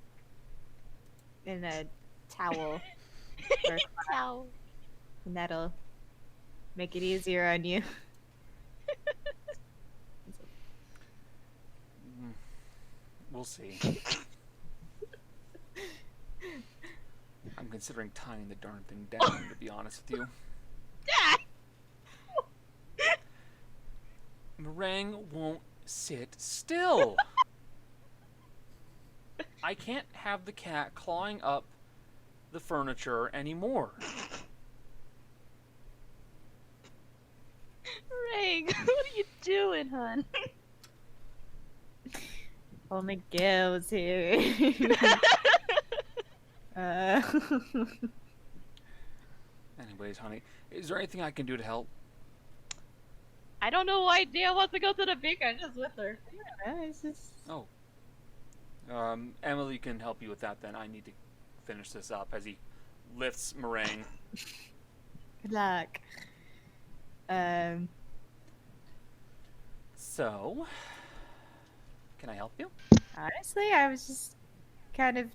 in a towel. Or a cloth, and that'll make it easier on you. We'll see. I'm considering tying the darn thing down, to be honest with you. Meringue won't sit still. I can't have the cat clawing up the furniture anymore. Ring, what are you doing, hon? Only Gil's here. Anyways, honey, is there anything I can do to help? I don't know why Dea wants to go to the bakery. I'm just with her. It's just... Oh. Emily can help you with that then. I need to finish this up as he lifts Meringue. Good luck. So, can I help you? Honestly, I was just kind of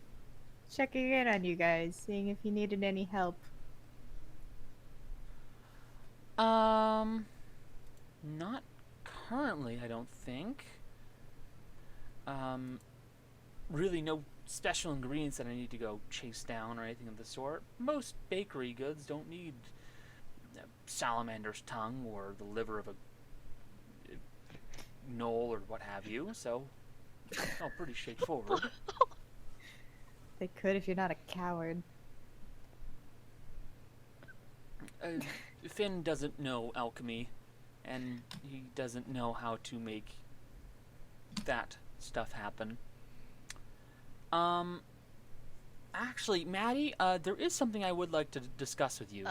checking in on you guys, seeing if you needed any help. Not currently, I don't think. Really no special ingredients that I need to go chase down or anything of the sort. Most bakery goods don't need salamander's tongue or the liver of a gnoll or what have you, so it's all pretty straightforward. They could if you're not a coward. Finn doesn't know alchemy, and he doesn't know how to make that stuff happen. Actually, Maddie, there is something I would like to discuss with you.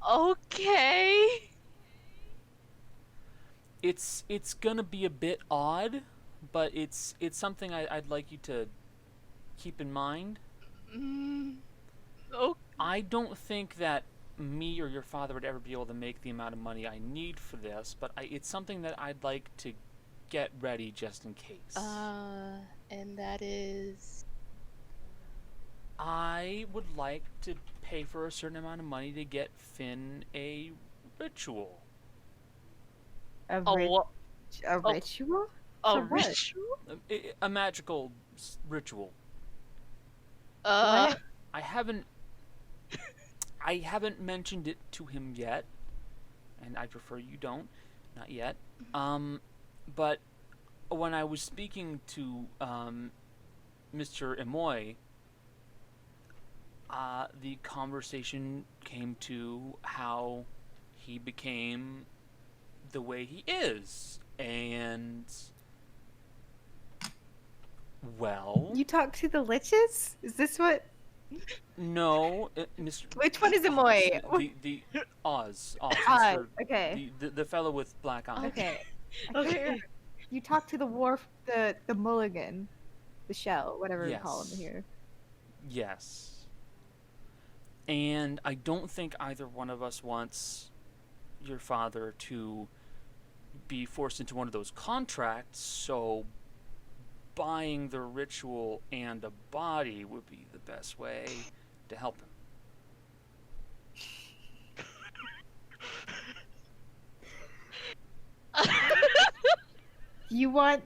Okay. It's gonna be a bit odd, but it's something I'd like you to keep in mind. Oh, I don't think that me or your father would ever be able to make the amount of money I need for this, but it's something that I'd like to get ready just in case. and that is... I would like to pay for a certain amount of money to get Finn a ritual. A Oh, ritual? a For what? ritual? A magical ritual. What? I haven't mentioned it to him yet, and I prefer you don't, not yet. But when I was speaking to Mr. Emoy, the conversation came to how he became the way he is, and well, You talk to the liches? Is this what? no, Mr. Which one is Amoy? The Oz, Oz, Mr. okay. the fellow with black eyes. Okay. Okay. You talk to the the mulligan, the shell, whatever you call him Yes. here. Yes. And I don't think either one of us wants your father to be forced into one of those contracts, so buying the ritual and a body would be the best way to help him. You want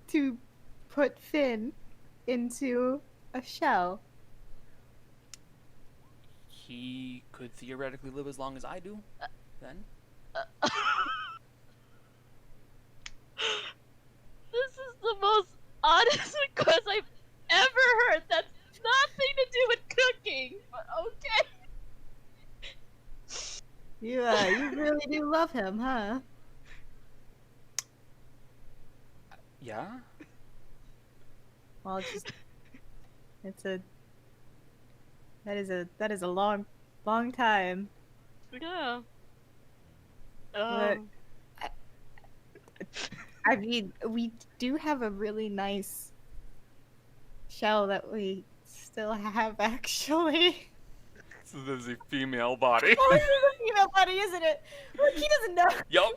to put Finn into a shell? He could theoretically live as long as I do, then. This is the most honest request I've ever heard. That's nothing to do with cooking, but okay. You really do love him, huh? Yeah? Well, it's just that is a long time. Yeah. But I mean, we do have a really nice shell that we still have, actually. So there's a female body. Oh, this is a female body, isn't it? Look, he doesn't know. Yup.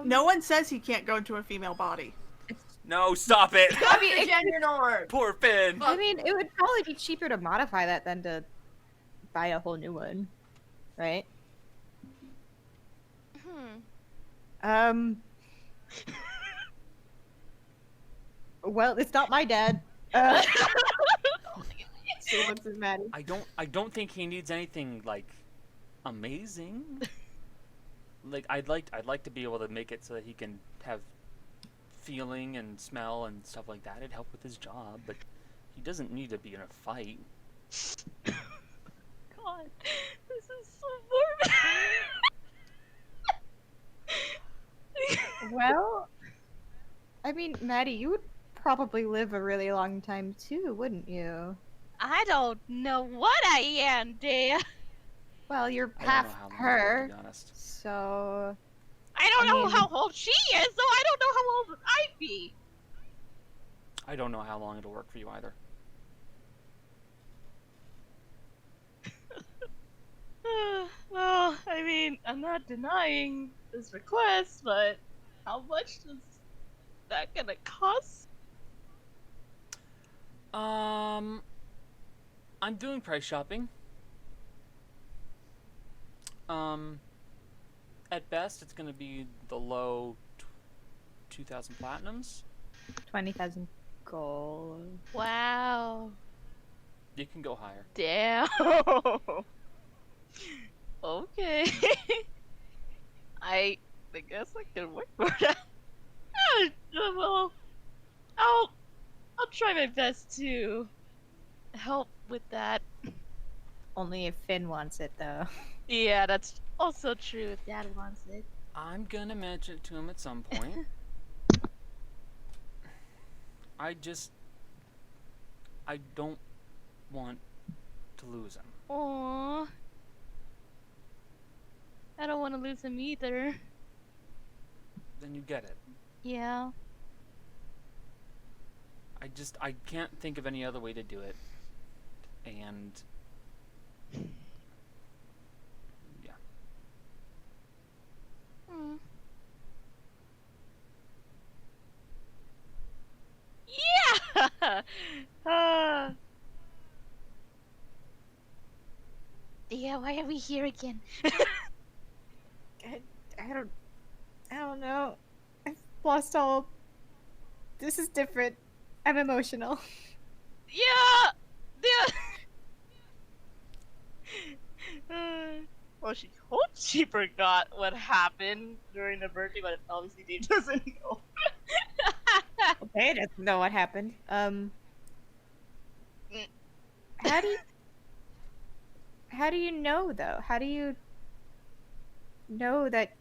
No one says he can't go into a female body. No, stop it. Gotta be a gender norm. Poor Finn. I mean, it would probably be cheaper to modify that than to buy a whole new one, right? Well, it's not my dad. She looks at Maddie. I don't think he needs anything like amazing. Like I'd like to be able to make it so that he can have feeling and smell and stuff like that. It'd help with his job, but he doesn't need to be in a fight. God, this is so morbid. Well, I mean, Maddie, you would probably live a really long time too, wouldn't you? I don't know what I am, dear. Well, you're I don't half know how long her, to be honest. so I don't I know mean- how old she is, so I don't know how old I'd be. I don't know how long it'll work for you either. Well, I mean, I'm not denying this request, but how much is that gonna cost? I'm doing price shopping. At best, it's gonna be the low 2,000 platinums. 20,000 gold. Wow. You can go higher. Damn. Okay. I guess I can work for that. Well, I'll try my best to help with that. Only if Finn wants it, though. Yeah, that's also true if Dad wants it. I'm gonna mention it to him at some point. I don't want to lose him. Aww. I don't want to lose him either. Then you get it. Yeah. I can't think of any other way to do it. And yeah. Hmm. Yeah. Yeah. Why are we here again? I don't know. I've lost all. This is different. I'm emotional. Yeah. Well, she hopes she forgot what happened during the birthday, but obviously Dave doesn't know. Okay, doesn't know what happened. How do you know though? How do you know that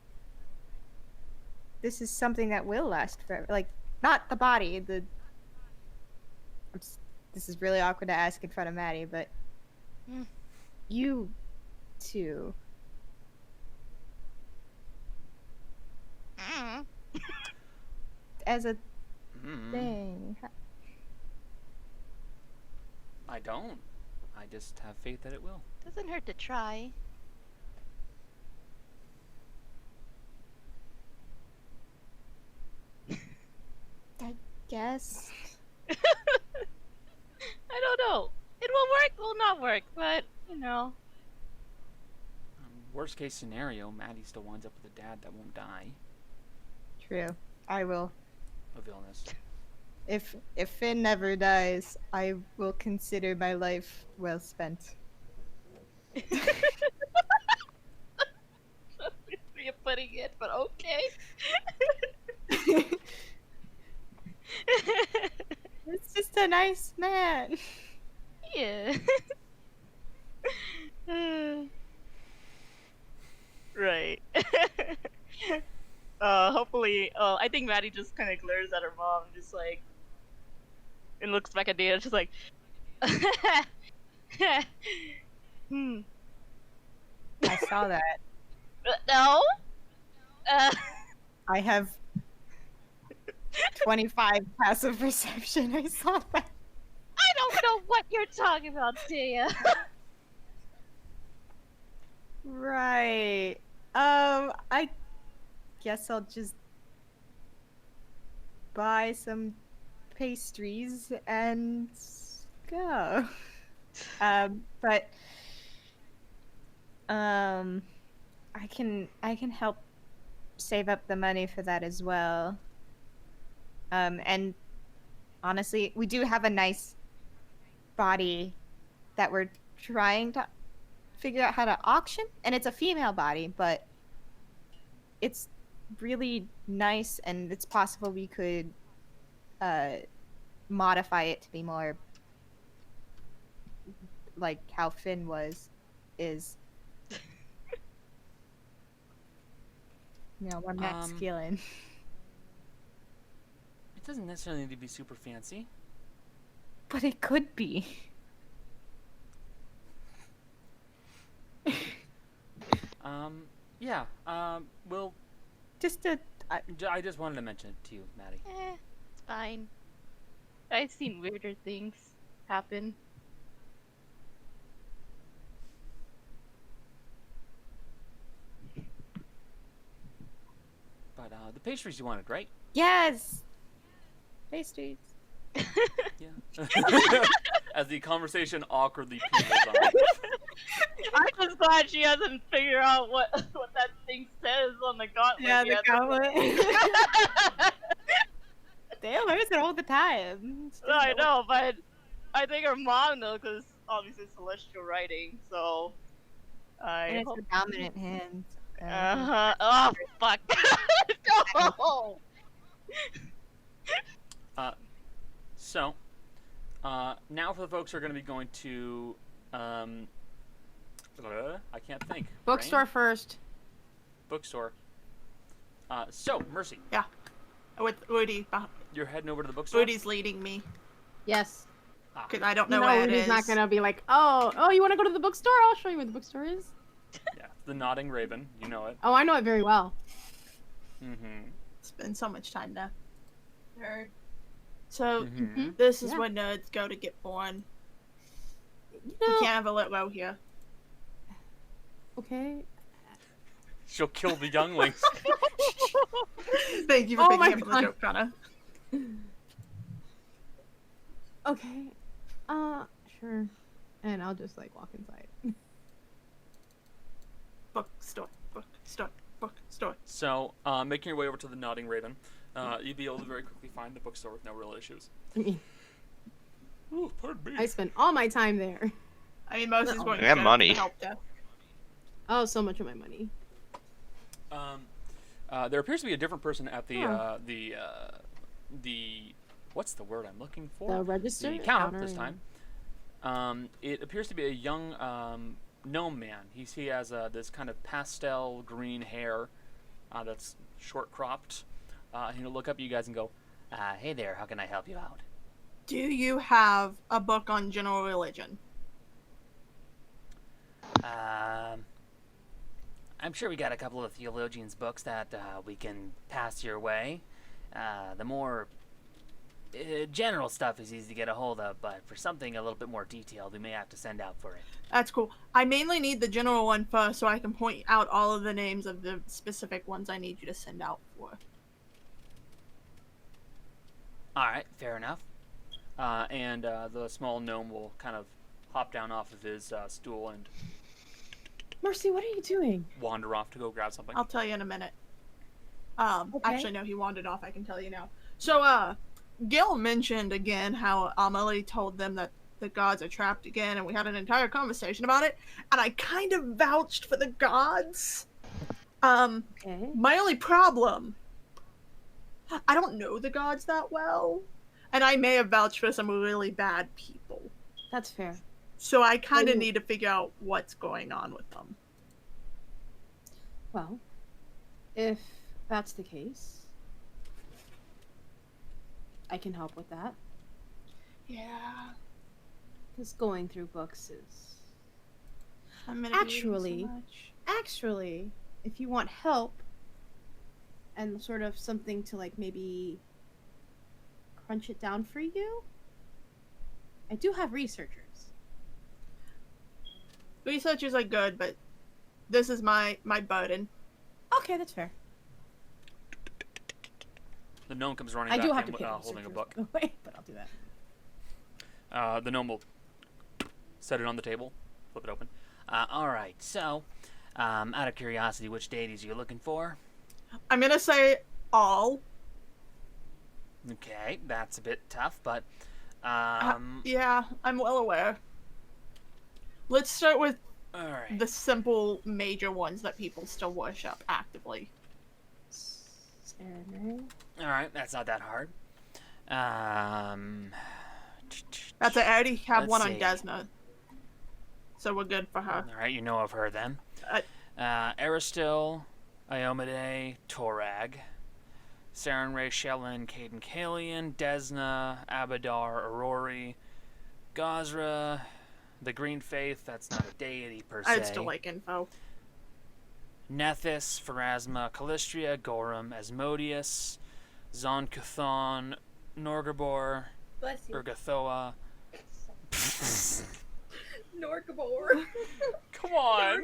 this is something that will last forever? Like, not the body. This is really awkward to ask in front of Maddie, but you two. As a thing. I don't. I just have faith that it will. Doesn't hurt to try. I guess. I don't know. It will work, will not work, but you know. Worst case scenario, Maddie still winds up with a dad that won't die True. I will. of illness. If Finn never dies, I will consider my life well spent. You're putting it, but okay. It's just a nice man. Yeah. Right. Hopefully, I think Maddie just kind of glares at her mom, just like, and looks back at Dana, just like, hmm. I saw that. No. I have 25 passive perception. I saw that. I don't know what you're talking about, Dea. Right. I guess I'll just buy some pastries and go. But I can help save up the money for that as well. And honestly, we do have a nice body that we're trying to figure out how to auction, and it's a female body, but it's really nice, and it's possible we could modify it to be more like how Finn is. More masculine. It doesn't necessarily need to be super fancy. But it could be. Yeah. Well, Just I just wanted to mention it to you, Maddie. It's fine. I've seen weirder things happen. got the pastries you wanted, right? Yes. Pastries. Yeah. As the conversation awkwardly peels on. I'm just glad she hasn't figured out what that thing says on the gauntlet. Yeah, the yet. gauntlet. They learn it all the time. No, I know, but I think her mom knows because obviously celestial writing. So I And it's hope. the dominant hand. Oh fuck! No. So, now for the folks who are going to be going to, I can't think. Bookstore Rain? first. Bookstore. So, Mercy, With Woody. you're heading over to the bookstore? Woody's leading me Yes. because I don't know No, where it Rudy's is. not gonna be like, oh, you want to go to the bookstore? I'll show you where the bookstore is. Yeah, the Nodding Raven. You know it. Oh, I know it very well. Mm-hmm. Spend so much time there. Nerd. So Mm-hmm. this is Yeah. where nerds go to get born. You You know, can't have a lit row here. okay. She'll kill the younglings. Thank you for Oh picking my up on the God. joke, Connor. Okay. Sure. And I'll just like walk inside. Bookstore, bookstore, bookstore. So, making your way over to the Nodding Raven, you'd be able to very quickly find the bookstore with no real issues. I mean, Ooh, pardon me. I spend all my time there. I mean, most is No. going Yeah, to money. the help desk. Oh, so much of my money. There appears to be a different person at the Huh. the what's the word I'm looking for? The register? The counter Counter, this yeah. time. It appears to be a young gnome man. He has this kind of pastel green hair that's short cropped. He'll look up at you guys and go, "Hey there, how can I help you out?" Do you have a book on general religion? I'm sure we got a couple of theologians' books that we can pass your way. The more general stuff is easy to get a hold of, but for something a little bit more detailed, we may have to send out for it. That's cool. I mainly need the general one first so I can point out all of the names of the specific ones I need you to send out for. All right, fair enough. And the small gnome will kind of hop down off of his stool and Mercy, what are you doing? wander off to go grab something. I'll tell you in a minute. Okay. Actually, no, he wandered off. I can tell you now. So, Gil mentioned again how Amelie told them that the gods are trapped again, and we had an entire conversation about it, and I kind of vouched for the gods. Okay. My only problem, I don't know the gods that well, and I may have vouched for some really bad people. That's fair. So I kind of Ooh. need to figure out what's going on with them. Well, if that's the case, I can help with that. Yeah. Because going through books is... I'm gonna be eating so Actually, much. Actually, if you want help and sort of something to like maybe crunch it down for you, I do have researchers. Researchers are good, but this is my burden. Okay, that's fair. The gnome comes running I back do have in to pay the holding a researchers, book. by the way, but I'll do that. The gnome will set it on the table, flip it open. All right, so, out of curiosity, which deities are you looking for? I'm gonna say all. Okay, that's a bit tough, but, Yeah, I'm well aware. Let's start with all right. the simple major ones that people still worship actively. All right, that's not that hard. That's it. I already have Let's one see. on Desna. So we're good for her. All right, you know of her then. Aristil, Iomade, Torag, Sarenrae, Shelyn, Caden Kalian, Desna, Abadar, Aurori, Gazra, the Green Faith, that's not a deity per se. I'd still like info. Nethys, Pharasma, Calistria, Gorum, Asmodeus, Zon-Kuthon, Norgabor, Bless you. Urgathoa. Norgabor. Come on!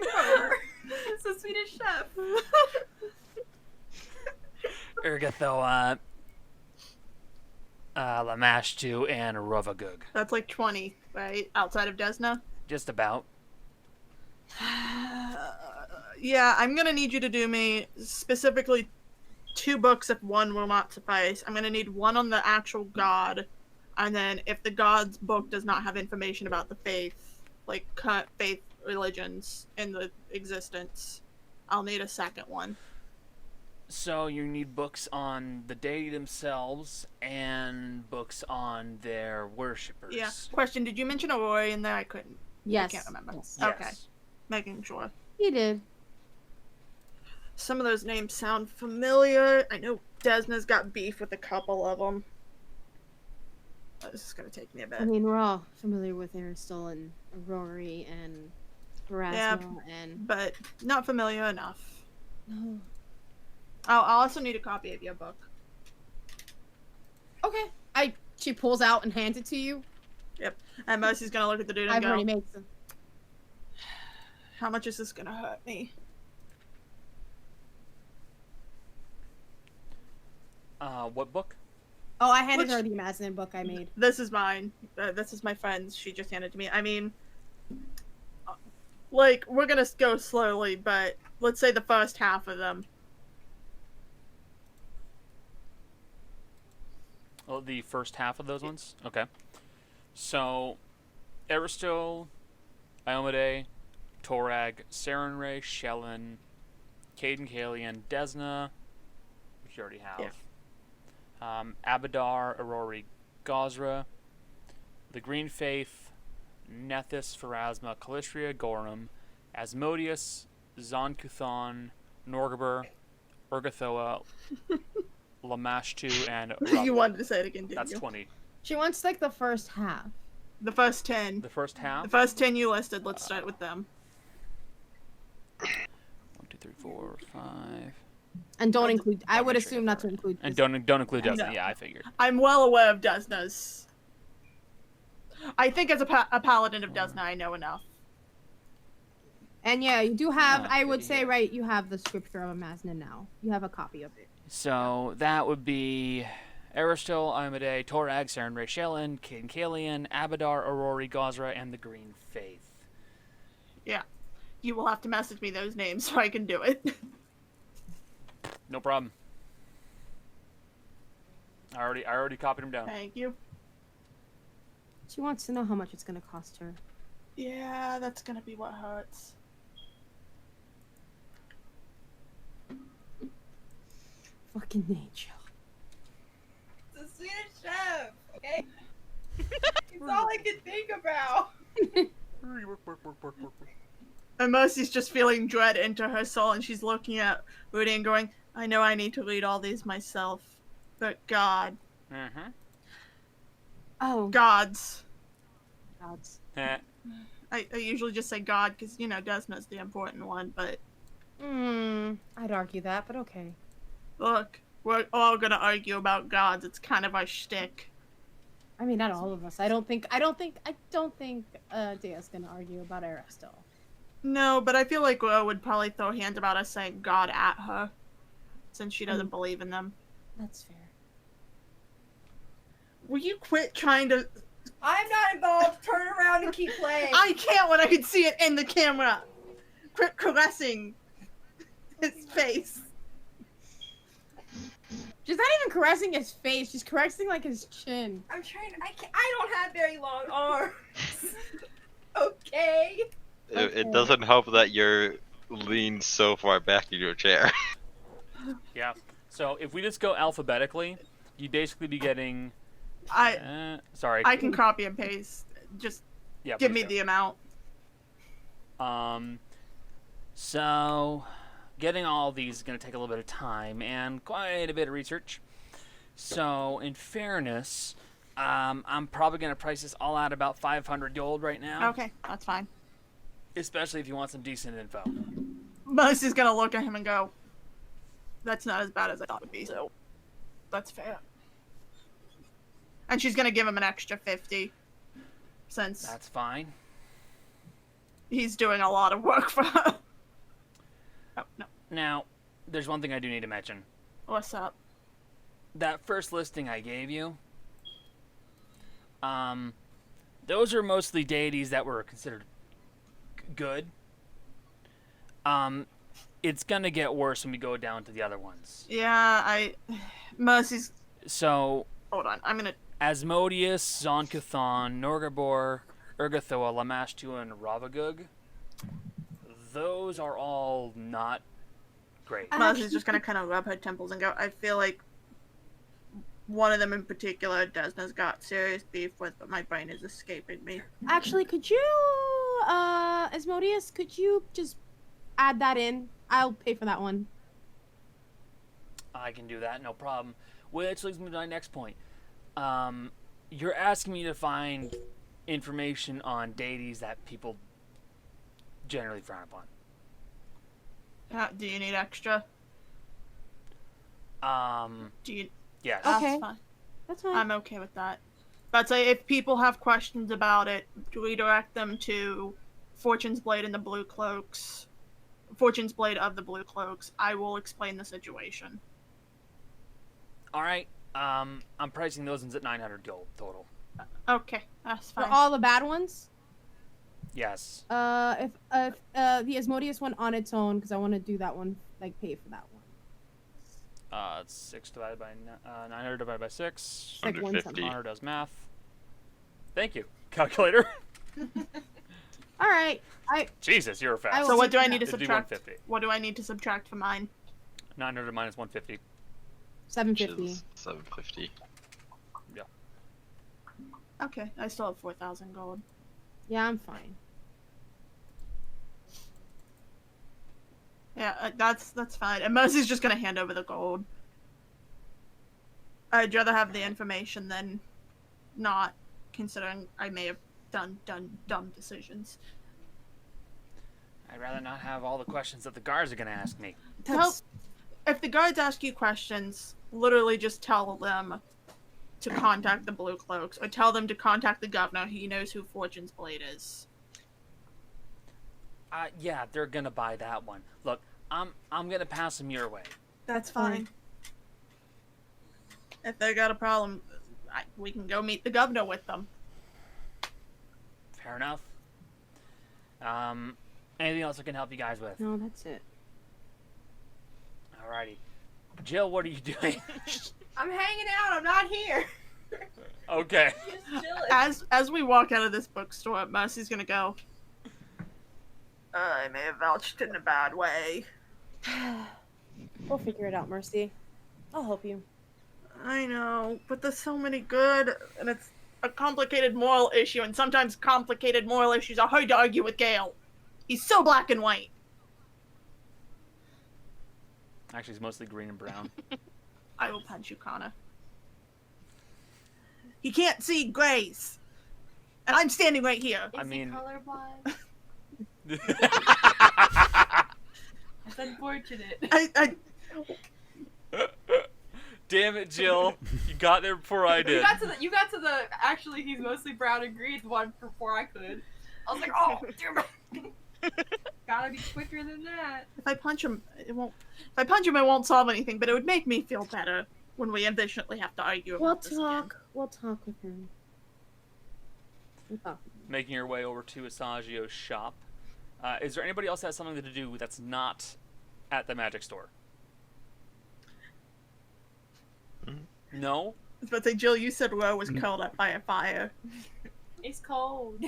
It's a Swedish chef. Urgathoa, Lamashtu, and Rovagug. That's like 20, right? Outside of Desna? Just about. Yeah, I'm gonna need you to do me specifically 2 books if one will not suffice. I'm gonna need one on the actual god, and then if the god's book does not have information about the faith, like faith religions in the existence, I'll need a second one. So you need books on the deity themselves and books on their worshippers. Yeah. Question, did you mention Aurori in there? I couldn't. Yes. I can't remember. Yes. Okay. Yes. Making sure. He did. Some of those names sound familiar. I know Desna's got beef with a couple of them. This is going to take me a bit. I mean, we're all familiar with Aristotle and Rory and Erasmo and... But not familiar enough. No. I'll also need a copy of your book. Okay. She pulls out and hands it to you. Yep. And Mercy's going to look at the dude and I've go, already made some. how much is this going to hurt me? What book? Oh, I handed her the Mazin book I made. This is mine. This is my friend's. She just handed it to me. I mean, like, we're going to go slowly, but let's say the first half of them. Oh, the first half of those ones? Okay. So, Aristotle, Iomade, Torag, Sarenrae, Shellen, Caden Kalian, Desna, which you already have. Yeah. Abadar, Aurori, Gosra, the Green Faith, Nethys, Pharasma, Calistria, Gorum, Asmodeus, Zonkuthon, Norgabur, Urgathoa, Lamashtu, and You Ravagug. wanted to say it again, didn't That's you? 20. She wants, like, the first half. The first 10. The first half? The first 10 you listed. Let's start with them. 1, 2, 3, 4, 5. And don't include... I would make sure assume not to include... And this. don't include Desna. No. Yeah, I figured. I'm well aware of Desna's. I think as a paladin of Desna, I know enough. And yeah, you do have... Ah, I would good to say, hear. right, you have the scripture of Amazna now. You have a copy of it. So that would be Aristotle, Iomade, Torag, Sarenrae, Shellen, Caden Kalian, Abadar, Aurori, Gosra, and the Green Faith. Yeah. You will have to message me those names so I can do it. No problem. I already copied them down. Thank you. She wants to know how much it's going to cost her. Yeah, that's gonna be what hurts. Fucking nature. It's a Swedish chef, okay? It's all I can think about. And Mercy's just feeling dread into her soul, and she's looking at Rudy and going, I know I need to read all these myself, but God. Mm-hmm. Oh. Gods. Gods. I usually just say God, because, you know, Desna's the important one, but I'd argue that, but okay. look, we're all gonna argue about gods. It's kind of our shtick. I mean, not all of us. I don't think Dea's gonna argue about Aristotle. No, but I feel like Ro would probably throw hands about us saying God at her, since she doesn't believe in them. That's fair. Will you quit trying to... I'm not involved. Turn around and keep playing. I can't when I can see it in the camera. Quit caressing his face. She's not even caressing his face. She's caressing like his chin. I'm trying. I don't have very long arms. Okay. It doesn't help that you're leaned so far back in your chair. Yeah. So if we just go alphabetically, you'd basically be getting. Sorry. I can copy and paste. Just Yeah, give please me do. the amount. So getting all these is going to take a little bit of time and quite a bit of research. So in fairness, I'm probably going to price this all out about 500 gold right now. Okay, that's fine. Especially if you want some decent info. Mercy's gonna look at him and go, that's not as bad as I thought it would be, so that's fair. And she's gonna give him an extra 50, since That's fine. he's doing a lot of work for her. Oh, no. Now, there's one thing I do need to mention. What's up? that first listing I gave you, those are mostly deities that were considered good. It's gonna get worse when we go down to the other ones. Yeah, Mercy's. So, Hold on, I'm gonna. Asmodeus, Zonkathon, Norgabor, Urgathoa, Lamashtu, and Ravagug. Those are all not great. Mercy's just gonna kind of rub her temples and go, I feel like one of them in particular Desna's got serious beef with, but my brain is escaping me. Actually, could you, Asmodeus, could you just add that in? I'll pay for that one. I can do that, no problem. Which leads me to my next point. You're asking me to find information on deities that people generally frown upon. Do you need extra? Do you? Yes. Okay. That's fine. That's fine. I'm okay with that. But say if people have questions about it, redirect them to Fortune's Blade and the Blue Cloaks. Fortune's Blade of the Blue Cloaks. I will explain the situation. All right. I'm pricing those ones at 900 gold total. Okay, that's For fine. all the bad ones? Yes. If the Asmodeus one on its own, because I want to do that one, like pay for that one. It's 6 divided by 900 divided by 6. Like 150. 100 does math. Thank you, calculator. All right. Jesus, you're fast. So what do I need to It'd be subtract? 150. What do I need to subtract from mine? 900 minus 150. 750. 750. Yeah. Okay, I still have 4,000 gold. Yeah, I'm fine. Yeah, that's fine. And Mercy's just gonna hand over the gold. I'd rather have the information than not, considering I may have done dumb decisions. I'd rather not have all the questions that the guards are going to ask me. Well, if the guards ask you questions, literally just tell them to contact the Blue Cloaks, or tell them to contact the governor. He knows who Fortune's Blade is. Yeah, they're going to buy that one. Look, I'm going to pass them your way. That's fine. If they got a problem, we can go meet the governor with them. Fair enough. Anything else I can help you guys with? No, that's it. Alrighty. Jill, what are you doing? I'm hanging out. I'm not here. Okay. Just chilling. As we walk out of this bookstore, Mercy's gonna go, I may have vouched in a bad way. We'll figure it out, Mercy. I'll help you. I know, but there's so many good, and it's a complicated moral issue, and sometimes complicated moral issues are hard to argue with Gale. He's so black and white. Actually, it's mostly green and brown. I will punch you, Connor. He can't see grays. And I'm standing right here. I mean... colorblind? That's unfortunate. Damn it, Jill. You got there before I did. You got to the actually he's mostly brown and green one before I could. I was like, oh, damn it. Gotta be quicker than that. If I punch him, it won't solve anything, but it would make me feel better when we eventually have to argue about this again. We'll talk with him. Making your way over to Asagio's shop. Is there anybody else that has something to do that's not at the magic store? No? I was about to say, Jill, you said Ro was curled up by a fire. It's cold.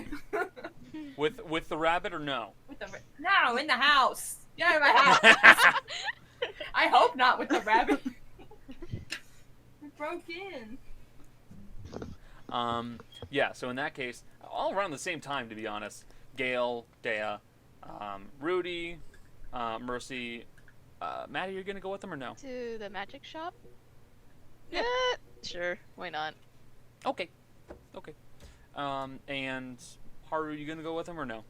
With the rabbit or no? No, in the house. Get out of my house. I hope not with the rabbit. It broke in. Yeah, so in that case, all around the same time, to be honest, Gale, Dea, Rudy, Mercy, Maddie, you're gonna go with them or no? To the magic shop? Yeah, sure. Why not? Okay. And Haru, you gonna go with them or no?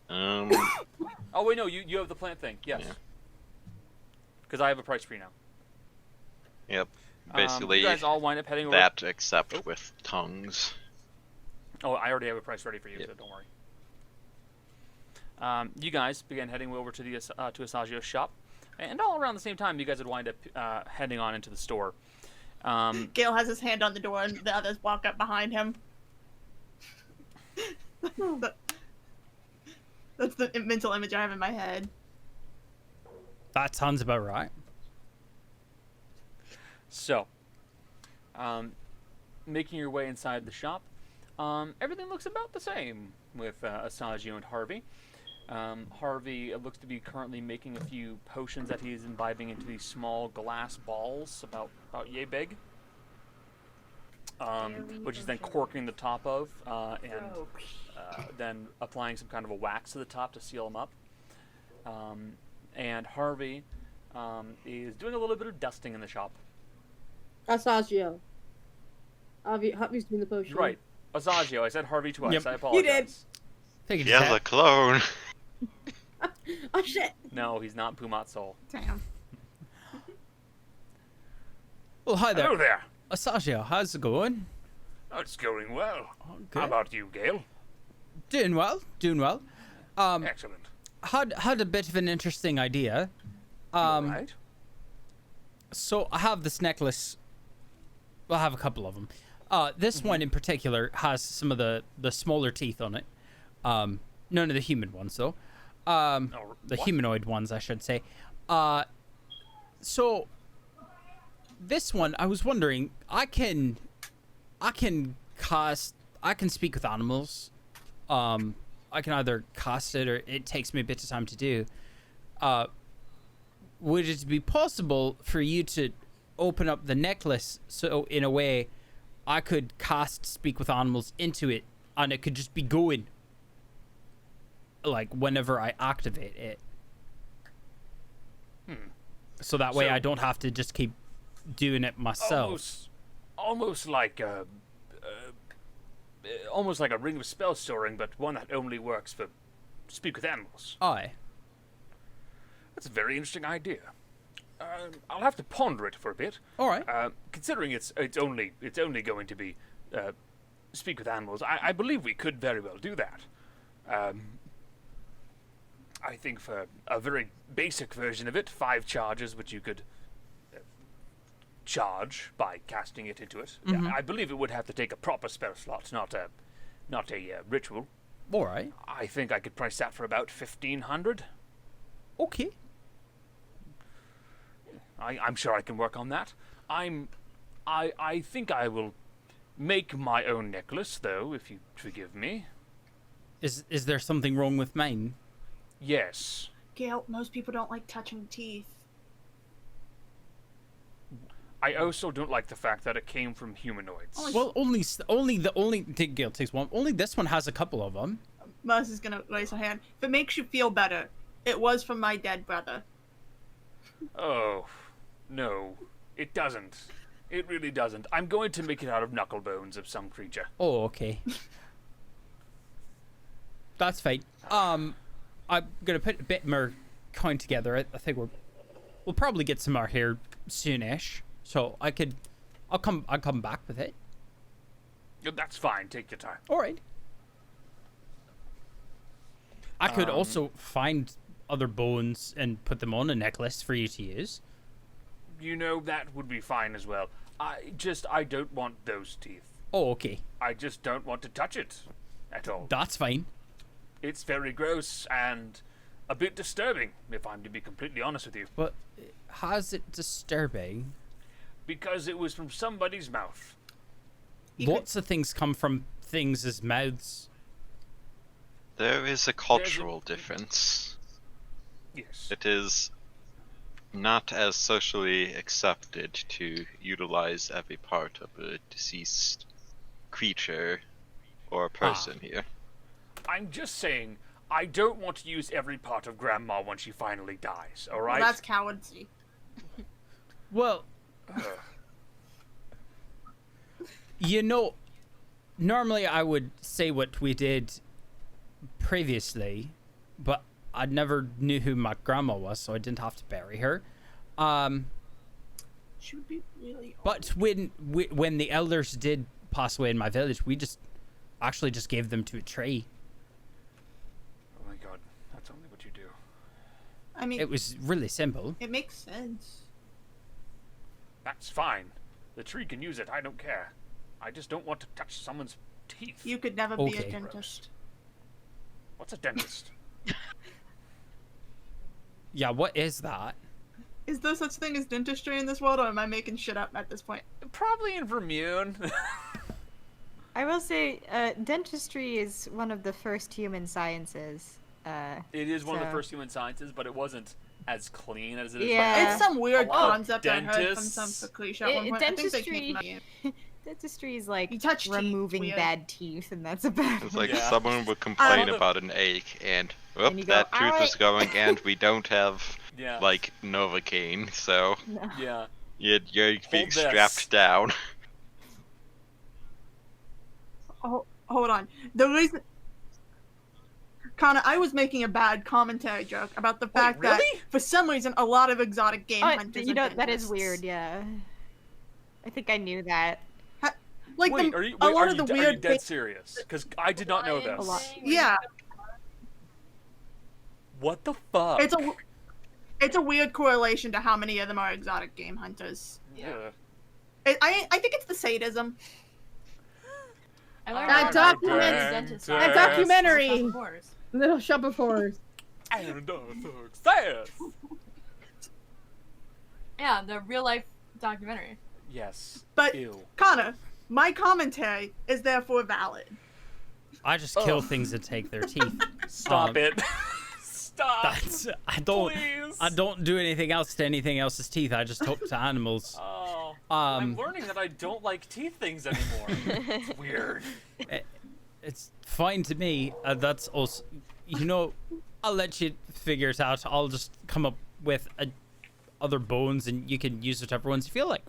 Oh wait, no, you have the plant thing. Yes. Because I have a price for you now. Yep. Basically, you guys all wind up heading over. that except with tongues. Oh, I already have a price ready for you, so don't worry. You guys began heading over to the to Asagio's shop, and all around the same time, you guys would wind up heading on into the store. Gale has his hand on the door, and the others walk up behind him. That's the mental image I have in my head. That sounds about right. So, making your way inside the shop, everything looks about the same with Asagio and Harvey. Harvey looks to be currently making a few potions that he's imbibing into these small glass balls, about yay big, which he's then corking the top of, and then applying some kind of a wax to the top to seal them up. And Harvey is doing a little bit of dusting in the shop. Asagio. Harvey's doing the potion. Right. Asagio. I said Harvey twice. Yep. I apologize. Take it Yeah, the clone. Oh shit! No, he's not Pumat Soul. Damn. Well, hi there. Hello there. Asagio, how's it going? Oh, it's going well. Oh, How good. about you, Gale? Doing well, doing well. Excellent. Had a bit of an interesting idea. Right. So I have this necklace. Well, I have a couple of them. This one in particular has some of the smaller teeth on it. None of the human ones though. The what? humanoid ones, I should say. So this one, I was wondering, I can speak with animals. I can either cast it or it takes me a bit of time to do. Would it be possible for you to open up the necklace so in a way I could cast speak with animals into it and it could just be going like whenever I activate it? So that way So- I don't have to just keep doing it myself. Almost like a ring of spell storing, but one that only works for speak with animals. Aye. That's a very interesting idea. I'll have to ponder it for a bit. All right. Considering it's only going to be speak with animals, I believe we could very well do that. I think for a very basic version of it, 5 charges, which you could charge by casting it into it. Mhm. I believe it would have to take a proper spell slot, not a ritual. All right. I think I could price that for about 1,500. Okay. I'm sure I can work on that. I think I will make my own necklace, though, if you forgive me. Is there something wrong with mine? Yes. Gale, most people don't like touching teeth. I also don't like the fact that it came from humanoids. Well, only Gale takes one. Only this one has a couple of them. Merce is gonna raise her hand. If it makes you feel better, it was from my dead brother. Oh, no, it doesn't. It really doesn't. I'm going to make it out of knuckle bones of some creature. Oh, okay. That's fine. I'm gonna put a bit more coin together. I think we'll probably get some more here soonish. So I'll come back with it. That's fine. Take your time. All right. I could also find other bones and put them on a necklace for you to use. You know, that would be fine as well. I don't want those teeth. Oh, okay. I just don't want to touch it at all. That's fine. It's very gross and a bit disturbing, if I'm to be completely honest with you. But how's it disturbing? Because it was from somebody's mouth. Lots of things come from things' mouths. There is a cultural difference. Yes. It is not as socially accepted to utilize every part of a deceased creature or person here. I'm just saying, I don't want to use every part of Grandma when she finally dies, alright? Well, that's cowardly. Well, you know, normally I would say what we did previously, but I never knew who my grandma was, so I didn't have to bury her. She would be really old. But when the elders did pass away in my village, we just gave them to a tree. Oh my god, that's only what you do. I mean, It was really simple. it makes sense. That's fine. The tree can use it. I don't care. I just don't want to touch someone's teeth. You could never be Okay. a dentist. What's a dentist? Yeah, what is that? Is there such thing as dentistry in this world, or am I making shit up at this point? Probably in Vermune. I will say, dentistry is one of the first human sciences. It is one of the So- first human sciences, but it wasn't as clean as it is. Yeah. It's some weird A lot of concept I heard from dentists- some cliche at one point. I think they came from the Dentistry is like You touch teeth, removing weird. bad teeth, and that's about It's like Yeah. someone would complain Well, about an ache, and And you go, that tooth is "Alright." going, and we don't have Yeah. like Novocaine, so No. Yeah. you're being this. strapped down. Oh, hold on. The reason, Connor, I was making a bad commentary joke about the fact that really? for some reason a lot of exotic game hunters you are know, that is dentists. weird, yeah. I think I knew that. Like Wait, the, are you, a wait, lot are of you, the are you weird dead things. serious? Because I did not know this. Yeah, What the fuck? it's a weird correlation to how many of them are exotic game hunters. Yeah. I think it's the sadism. I learned That about document- dentist that stuff. documentary. Of course. Little Shop of Horrors. And success! Yeah, the real life documentary. Yes. But Ew. Connor, my commentary is therefore valid. I just kill things and take their teeth. Stop it. Stop. That's I Please. don't do anything else to anything else's teeth. I just talk to animals. Oh. I'm Um, learning that I don't like teeth things anymore. It's weird. it's fine to me. That's also, you know, I'll let you figure it out. I'll just come up with other bones, and you can use whichever ones you feel like.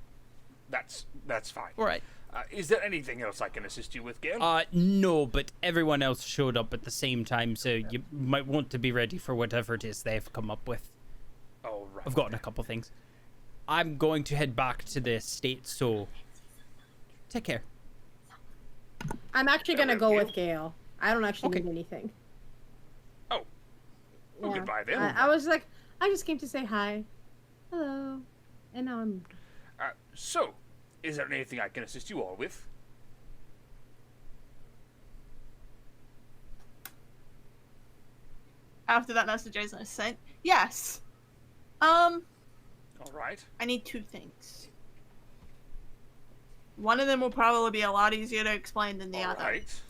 That's fine. All right. Is there anything else I can assist you with, Gil? No, but everyone else showed up at the same time, so you might want to be ready for whatever it is they've come up with. Oh, right. I've gotten a couple things. I'm going to head back to the estate, so take care. I'm actually gonna go with Gail. I don't actually need anything. Oh. Well, goodbye then. I was like, I just came to say hi. Hello. And now I'm... So, is there anything I can assist you all with? After that message I sent, yes. All right. I need two things. One of them will probably be a lot easier to explain than the All other. right.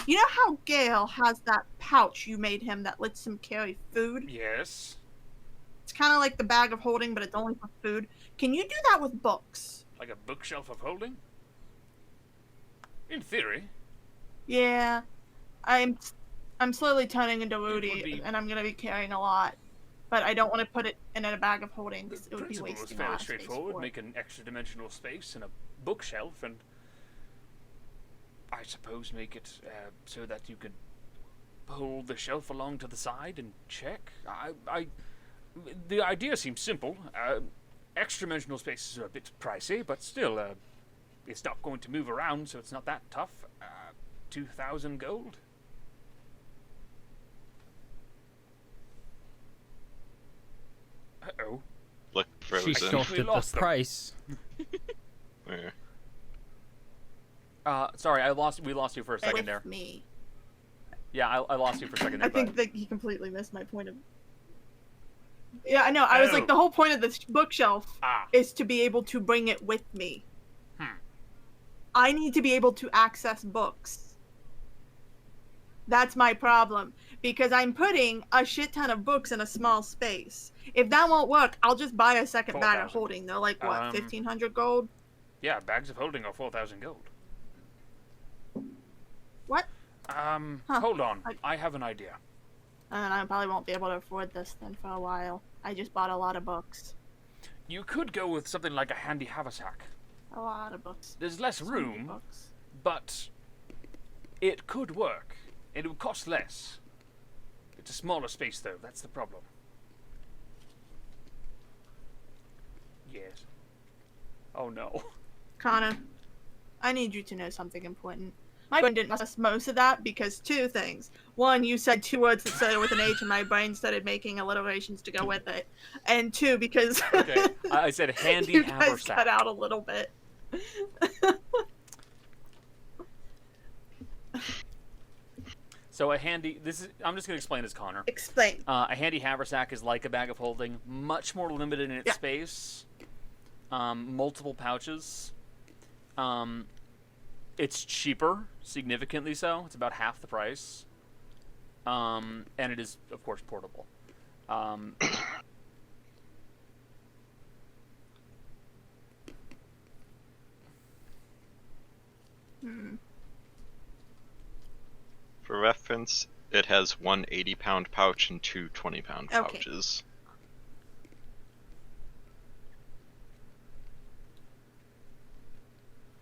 You know how Gale has that pouch you made him that lets him carry food? Yes. It's kind of like the bag of holding, but it's only for food. Can you do that with books? Like a bookshelf of holding? In theory. Yeah. I'm slowly turning into would Rudy, be- and I'm gonna be carrying a lot. But I don't want to put it in a bag of holding, because it would be Principle was wasting a fairly lot of space straightforward. for it. Make an extra dimensional space in a bookshelf, and I suppose make it so that you can pull the shelf along to the side and check. The idea seems simple. Extra dimensional spaces are a bit pricey, but still, it's not going to move around, so it's not that tough. 2,000 gold. Uh-oh. Look She frozen. shocked We at the lost them. price. Where? Sorry, we lost you for a second With there. me. Yeah, I lost you for a second there. I think that he completely missed my point of. Yeah, I know. I was Oh. like, the whole point of this bookshelf Ah. is to be able to bring it with me. Hmm. I need to be able to access books. That's my problem. Because I'm putting a shit ton of books in a small space. If that won't work, I'll just buy a second bag of 4,000. holding. They're like, what, Um, 1,500 gold? Yeah, bags of holding are 4,000 gold. What? Hold on. I have an idea. And I probably won't be able to afford this then for a while. I just bought a lot of books. You could go with something like a handy haversack. A lot of books. There's less So many room, books. but it could work. It would cost less. It's a smaller space, though. That's the problem. Yes. Oh, no. Connor, I need you to know something important. my brain didn't process most of that because two things. One, you said two words that started with an H, and my brain started making alliterations to go with it. And two, because Okay, I said handy you guys haversack. cut out a little bit. So a handy. I'm just gonna explain this, Connor. Explain. A handy haversack is like a bag of holding, much more limited in its space. Multiple pouches. It's cheaper, significantly so. It's about half the price. And it is, of course, portable. For reference, it has one 80-pound pouch and two 20-pound pouches.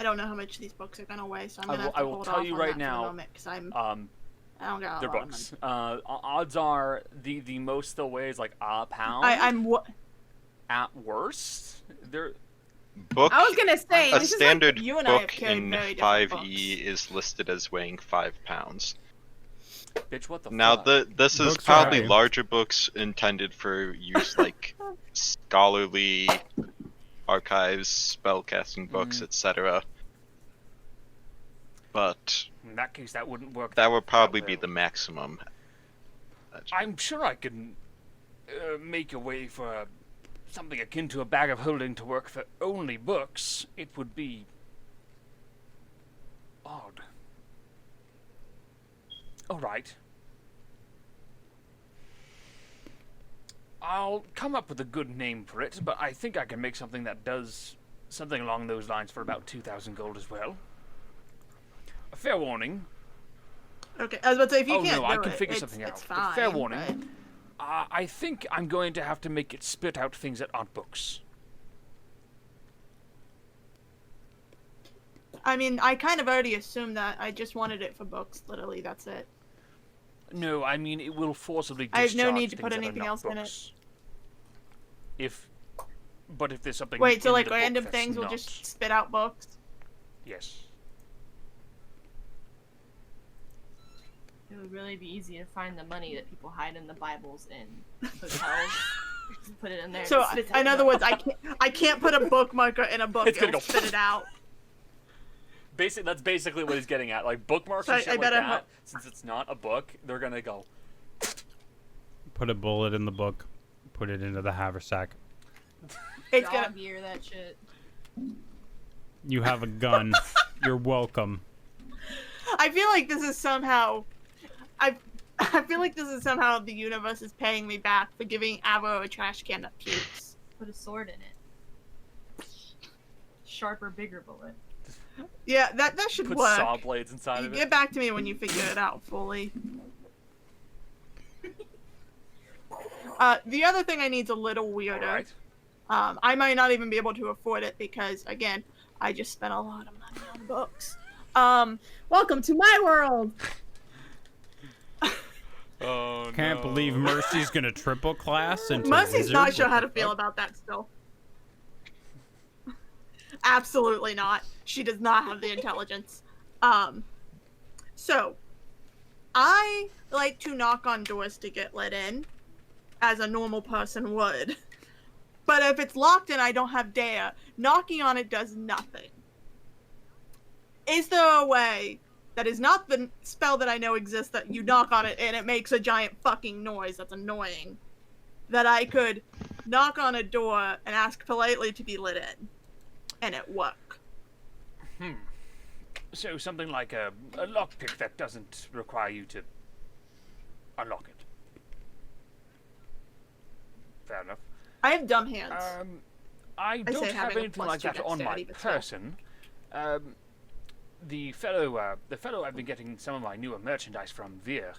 I don't know how much these books are gonna weigh, so I'm gonna have to I will hold tell off you on right that now. for a moment, 'cause I don't got a they're lot of books. money. Odds are the most they'll weigh is like a pound. At worst, they're. Book. I was gonna say A this standard is like you and I have book carried in very different 5e is listed as weighing 5 pounds. Bitch, what the Now, fuck? this is Books are probably heavy. larger books intended for use like scholarly archives, spellcasting books, etc. But In that case, that wouldn't work. that would probably be well. the maximum. I'm sure I can make a way for something akin to a bag of holding to work for only books. It would be odd. All right. I'll come up with a good name for it, but I think I can make something that does something along those lines for about 2,000 gold as well. A fair warning. Okay, I was about to say, if you Oh can't no, do I can it, figure it's, something it's out. fine. Fair warning. but- I think I'm going to have to make it spit out things that aren't books. I mean, I kind of already assumed that. I just wanted it for books. Literally, that's it. No, I mean it will forcibly I have no discharge need to things put that are anything not else in it. books. But if there's something Wait, so in like the book random that's things will not- just spit out books? Yes. It would really be easy to find the money that people hide in the Bibles in hotels. Just put it in there. So, and spit it in out. other words, I can't put a bookmarker in a book. It's gonna It'll go- spit it out. That's basically what he's getting at. Like bookmarks So and I shit like better that. hope- Since it's not a book, they're gonna go. Put a bullet in the book. Put it into the haversack. It's Dog gonna. ear that shit. You have a gun. You're welcome. I feel like this is somehow. I feel like this is somehow the universe is paying me back for giving Avo a trash can that pukes. Put a sword in it. Sharper, bigger bullet. Yeah, that should Put work. saw blades inside You of get it. back to me when you figure it out fully. The other thing I need is a little weirder. Alright. I might not even be able to afford it because, again, I just spent a lot of money on books. Welcome to my world. Oh Can't believe Mercy's gonna triple class into Mercy's wizard. not sure What how the to feel fuck? about that still. Absolutely not. She does not have the intelligence. So, I like to knock on doors to get let in, as a normal person would. But if it's locked and I don't have Dea, knocking on it does nothing. Is there a way that is not the spell that I know exists that you knock on it and it makes a giant fucking noise that's annoying, that I could knock on a door and ask politely to be let in, and it work? So something like a lockpick that doesn't require you to unlock it. Fair enough. I have dumb hands. I don't say have having a anything plus like two that on my dexterity, but still. person. The fellow I've been getting some of my newer merchandise from, Veer,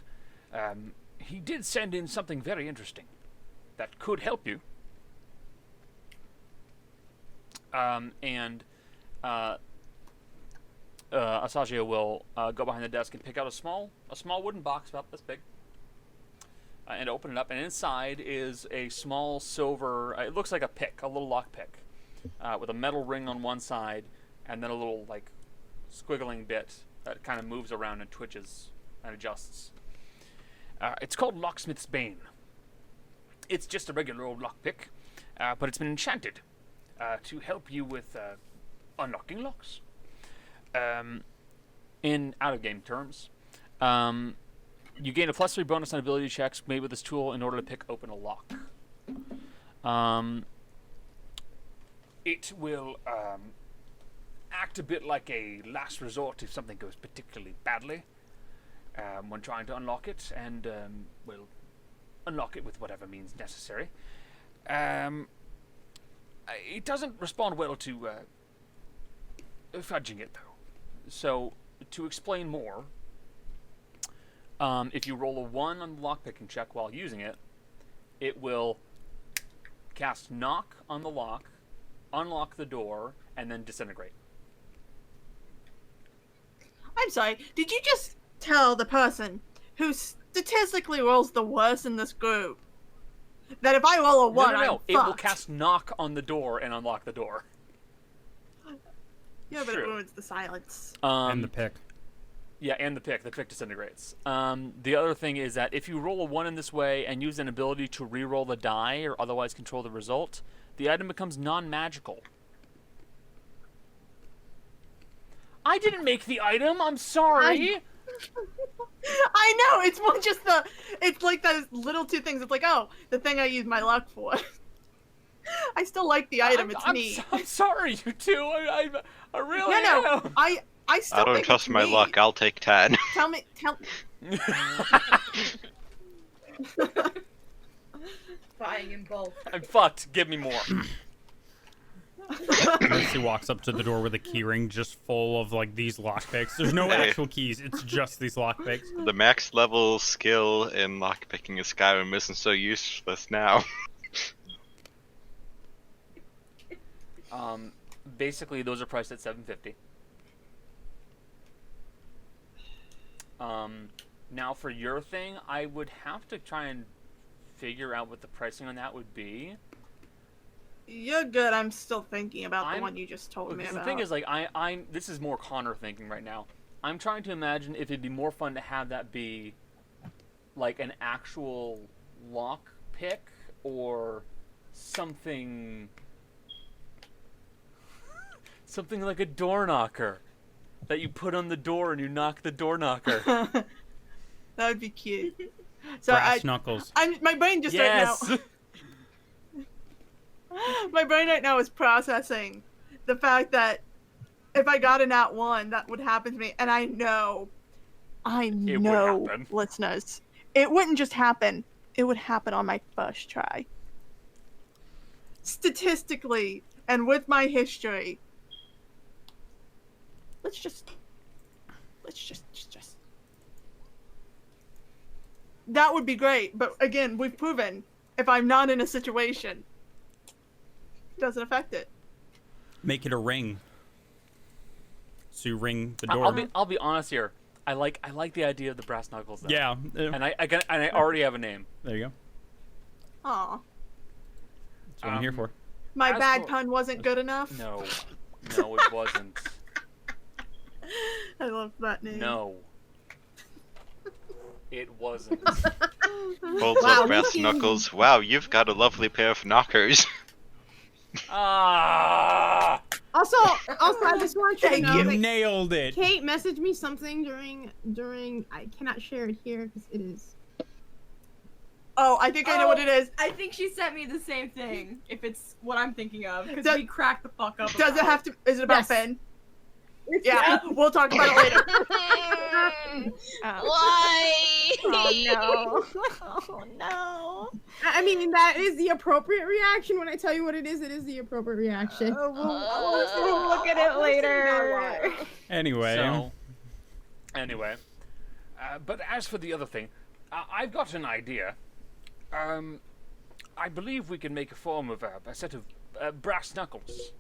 he did send in something very interesting that could help you. Asagio will go behind the desk and pick out a small wooden box about this big, and open it up. And inside is a small silver. It looks like a pick, a little lock pick, with a metal ring on one side, and then a little like squiggling bit that kind of moves around and twitches and adjusts. It's called Locksmith's Bane. It's just a regular old lockpick, but it's been enchanted to help you with unlocking locks. In out-of-game terms, you gain a +3 bonus on ability checks made with this tool in order to pick open a lock. It will act a bit like a last resort if something goes particularly badly when trying to unlock it, and will unlock it with whatever means necessary. It doesn't respond well to fudging it, though. So, to explain more, if you roll a 1 on the lockpicking check while using it, it will cast knock on the lock, unlock the door, and then disintegrate. I'm sorry, did you just tell the person who statistically rolls the worst in this group that if I roll a 1, No. I'm It will fucked? cast knock on the door and unlock the door. Yeah, but it True. ruins the silence. And the pick. Yeah, and the pick. The pick disintegrates. The other thing is that if you roll a 1 in this way and use an ability to re-roll the die or otherwise control the result, the item becomes non-magical. I didn't make the item. I'm sorry. I know, it's more just it's like those little two things. It's like, oh, the thing I use my luck for. I still like the item, it's neat. I'm sorry, you two. I really No, am. I still I don't think trust it's my neat. luck. I'll take 10. Tell Buying in bulk. I'm fucked. Give me more. Mercy walks up to the door with a keyring just full of like these lockpicks. There's no Hey. actual keys. It's just these lockpicks. The max level skill in lockpicking in Skyrim isn't so useless now. Basically, those are priced at $750. Now for your thing, I would have to try and figure out what the pricing on that would be. You're good, I'm still thinking about the one you just told me Because about. the thing is, like, I'm this is more Connor thinking right now. I'm trying to imagine if it'd be more fun to have that be like an actual lock pick or something like a door knocker that you put on the door and you knock the door knocker. That would be cute. So Brass knuckles. my brain just Yes. right now. My brain right now is processing the fact that if I got a nat 1, that would happen to me, and I know, would happen. listeners, it wouldn't just happen. It would happen on my first try. Statistically, and with my history, let's just that would be great, but again, we've proven if I'm not in a situation, it doesn't affect it. Make it a ring. So you ring the door. I'll be honest here. I like the idea of the brass knuckles though. Yeah. And I already have a name. There you go. Aw, That's what I'm here for. my As bad for- pun wasn't good enough. No, it wasn't. I love that name. No. It wasn't. Holds up brass knuckles. Wow, you've got a lovely pair of knockers. Ah! Also, I just want you to know You that nailed it. Kate messaged me something during. I cannot share it here because it is. Oh, I think I know what it is. I think she sent me the same thing. If it's what I'm thinking of, because Does- we cracked the fuck up. Does it have to? Is it about Yes. Ben? Yeah, we'll talk about it later. Why? Oh no. Oh no. I mean, that is the appropriate reaction. When I tell you what it is the appropriate reaction. We'll look at it later. Anyway. Anyway, but as for the other thing, I've got an idea. I believe we can make a form of a set of brass knuckles.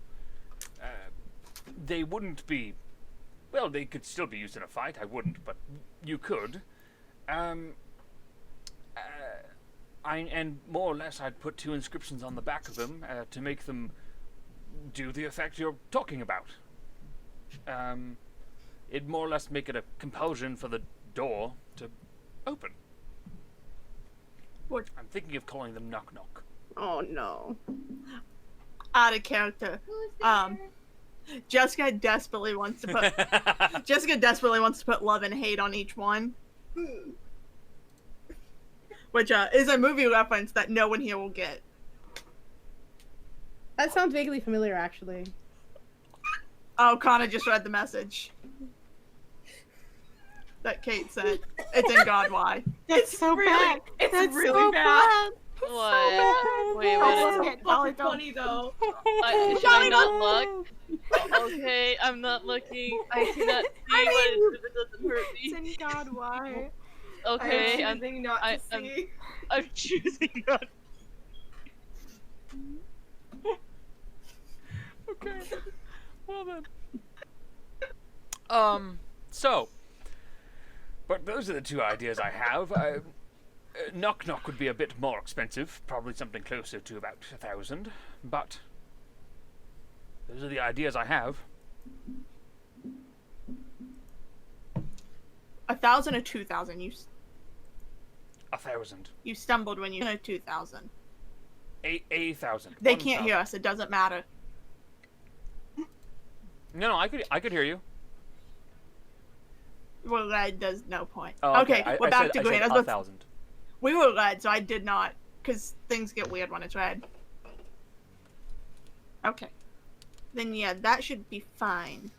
They wouldn't be... Well, they could still be used in a fight. I wouldn't, but you could. And more or less, I'd put 2 inscriptions on the back of them to make them do the effect you're talking about. it'd more or less make it a compulsion for the door to open. What? I'm thinking of calling them knock knock. Oh no. Out of character. Jessica desperately wants to put love and hate on each one. Which is a movie reference that no one here will get. That sounds vaguely familiar, actually. Oh, Connor just read the message that Kate sent. It's in God Why. That's so bad. It's That's really so bad. What? Wait, what is it? Dolly, Funny though. Should I not look? Okay, I'm not looking. I cannot see what it is if it doesn't hurt It's me. in God, why? Okay, I'm choosing not to I'm see. choosing not. Okay. Well then. So. But those are the two ideas I have. Knock knock would be a bit more expensive, probably something closer to about 1,000. But those are the ideas I have. 1,000 or 2,000? 1,000. You stumbled when you said 2,000. 1,000. They can't hear us. It doesn't matter. No, I could hear you. Well, that does no point. Oh, Okay, we're back to green. 1,000. We were red, so I did not, because things get weird when it's red. Okay. Then yeah, that should be fine.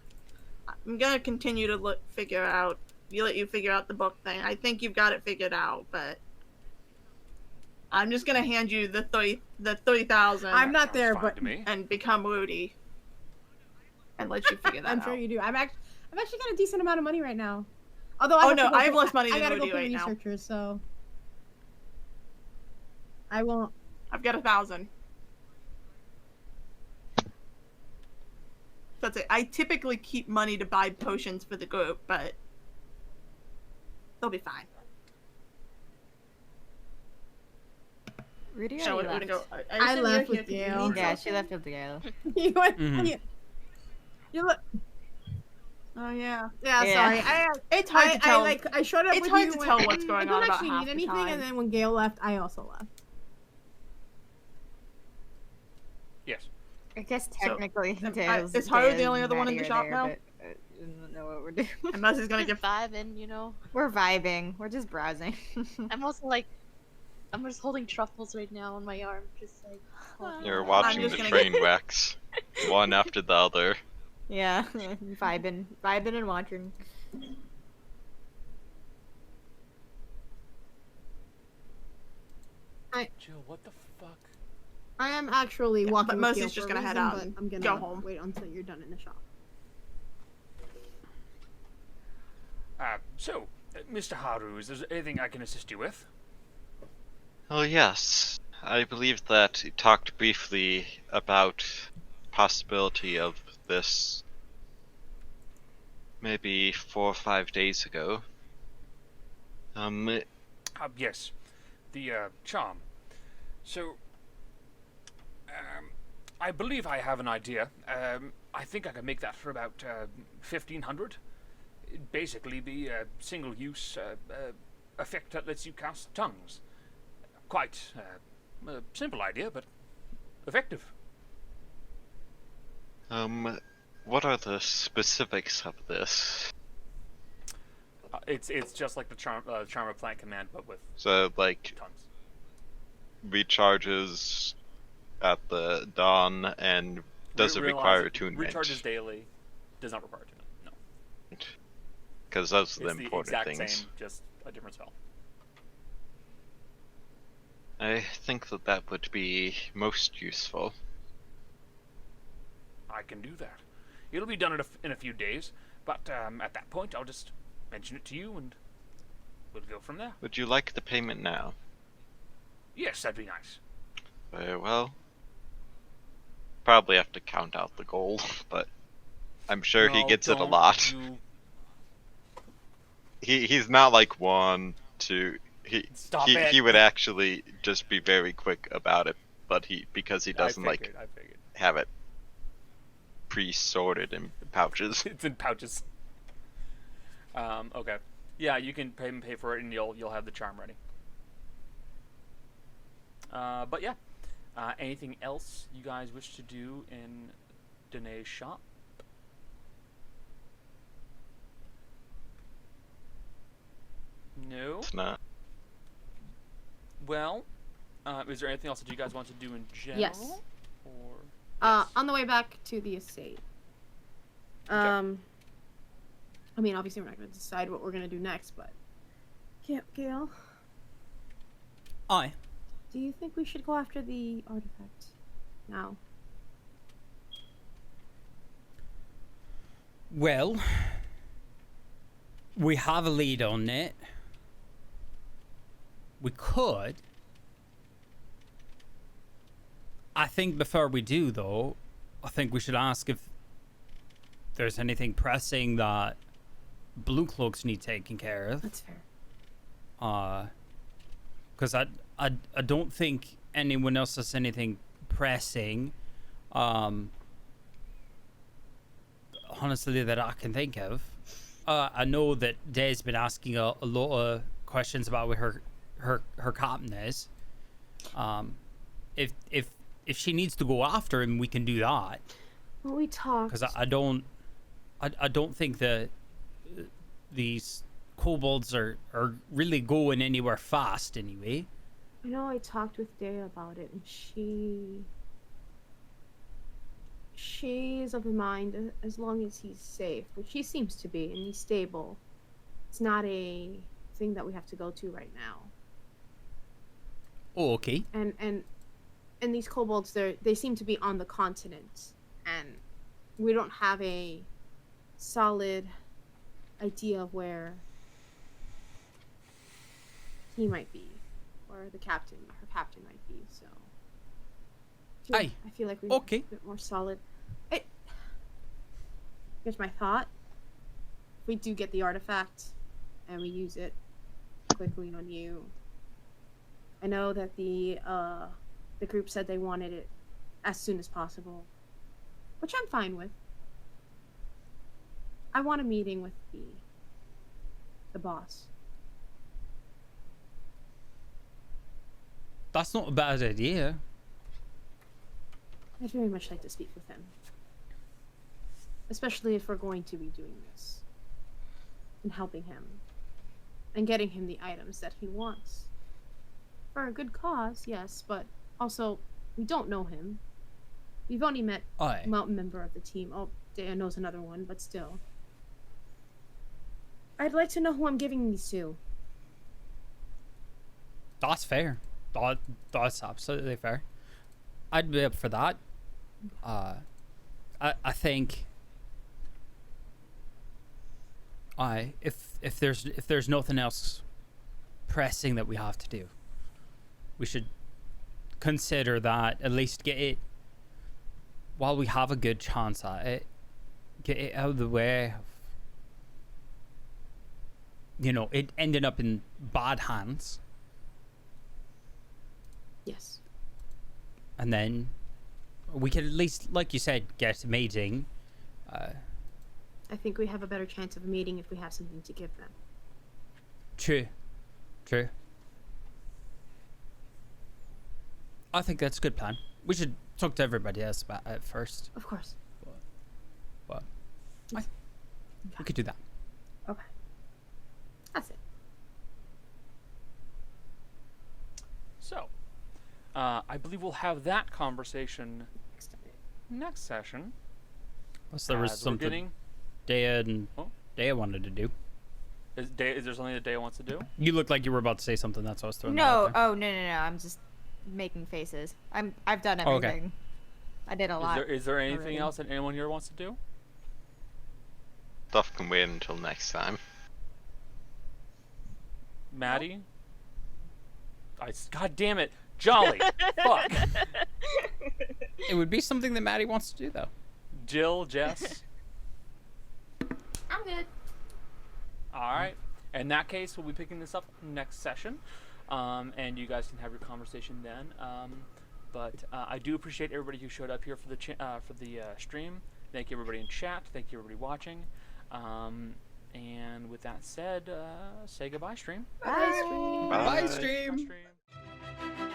I'm gonna continue to let you figure out the book thing. I think you've got it figured out, but I'm just gonna hand you the 3,000. I'm not there, but and become Rudy, and let you figure that out. I'm sure you do. I'm actually got a decent amount of money right now. Although I have less money than I gotta Rudy go pay right now. researchers, so I won't. I've got 1,000. That's it. I typically keep money to buy potions for the group, but they'll be fine. Rudy So already we're gonna left. go. I left you're with here 'cause you Gail. need Yeah, something. she left with Gail. You went. Mhm. You look. Oh yeah. Yeah, Yeah. sorry. It's hard to tell. I showed up It's with hard you to when- tell what's going I on don't about actually half need the anything, time. and then when Gail left, I also left. Yes. I guess technically, is Haru the only other one in the shop now? But I don't know what we're doing. Unless he's gonna Just give. vibing, you know. We're vibing. We're just browsing. I'm also like, I'm just holding truffles right now on my arm, just like. You're watching just the gonna train wrecks, one after the other. Yeah, vibing and watching. Jill, what the fuck? I am actually walking. but with Mosey's Gail just for a gonna head reason, out but and I'm gonna go home. wait until you're done in the shop. So, Mr. Haru, is there anything I can assist you with? Oh yes, I believe that you talked briefly about possibility of this maybe 4 or 5 days ago. Yes, the charm. So, I believe I have an idea. I think I can make that for about 1,500. It'd basically be a single-use effect that lets you cast tongues. Quite a simple idea, but effective. What are the specifics of this? It's just like the charm of plant command, but with So like tongues. recharges at the dawn and doesn't require attunement. Recharges daily. Does not require attunement. No. Because those are It's the important exact things. same, just a different spell. I think that would be most useful. I can do that. It'll be done in a few days, but at that point, I'll just mention it to you, and we'll go from there. Would you like the payment now? Yes, that'd be nice. Very well. Probably have to count out the gold, but I'm sure he No, gets it a don't. lot. You- He's not like one to Stop he it. would actually just be very quick about it, but because he doesn't I figured. have it pre-sorted in pouches. It's in pouches. Okay. Yeah, you can pay for it, and you'll have the charm ready. But yeah, anything else you guys wish to do in Danae's shop? No. It's not. Well, is there anything else that you guys want to do in general? Yes. Or On the way back to the estate. I mean, obviously, we're not going to decide what we're going to do next, but. Gail, Aye. do you think we should go after the artifact now? Well, we have a lead on it. We could. I think before we do, though, I think we should ask if there's anything pressing that Blue Cloaks need taken care of. That's fair. Because I don't think anyone else has anything pressing. Honestly, that I can think of. I know that Day's been asking a lot of questions about where her captain is. If she needs to go after him, we can do that. Well, we talked. Because I don't think that these kobolds are really going anywhere fast anyway. I know I talked with Day about it, and she's of the mind as long as he's safe, which he seems to be, and he's stable. It's not a thing that we have to go to right now. Oh, okay. And these kobolds, they seem to be on the continent, and we don't have a solid idea of where he might be, or her captain might be. So Aye. I feel like we Okay. need a bit more solid. Here's my thought: if we do get the artifact and we use it quickly on you, I know that the group said they wanted it as soon as possible, which I'm fine with. I want a meeting with the boss. That's not a bad idea. I'd very much like to speak with him. Especially if we're going to be doing this. And helping him. And getting him the items that he wants. For a good cause, yes, but also, we don't know him. We've only met Aye. one member of the team. Oh, Dan knows another one, but still. I'd like to know who I'm giving these to. That's fair. That's absolutely fair. I'd be up for that. I think. If there's nothing else pressing that we have to do, we should consider that, at least get it while we have a good chance at it, get it out of the way of, it ending up in bad hands. Yes. And then we could at least, like you said, get a meeting. I think we have a better chance of a meeting if we have something to give them. True. I think that's a good plan. We should talk to everybody else about it first. Of course. But we could do that. Okay. That's it. So, I believe we'll have that conversation next session. Unless there was as we're something getting- Dea wanted to do. Is there something that Dea wants to do? You looked like you were about to say something. That's what I was throwing No, out there. no. I'm just making faces. I've done Oh, okay. everything. I did a lot. Is there anything already. else that anyone here wants to do? Stuff can wait until next time. Maddie? God damn it. Jolly. Fuck. It would be something that Maddie wants to do, though. Jill, Jess? I'm good. Alright. In that case, we'll be picking this up next session. And you guys can have your conversation then. But I do appreciate everybody who showed up here for the stream. Thank you everybody in chat. Thank you everybody watching. And with that said, say goodbye, stream. Bye, stream. Bye. Bye, stream. Bye, stream.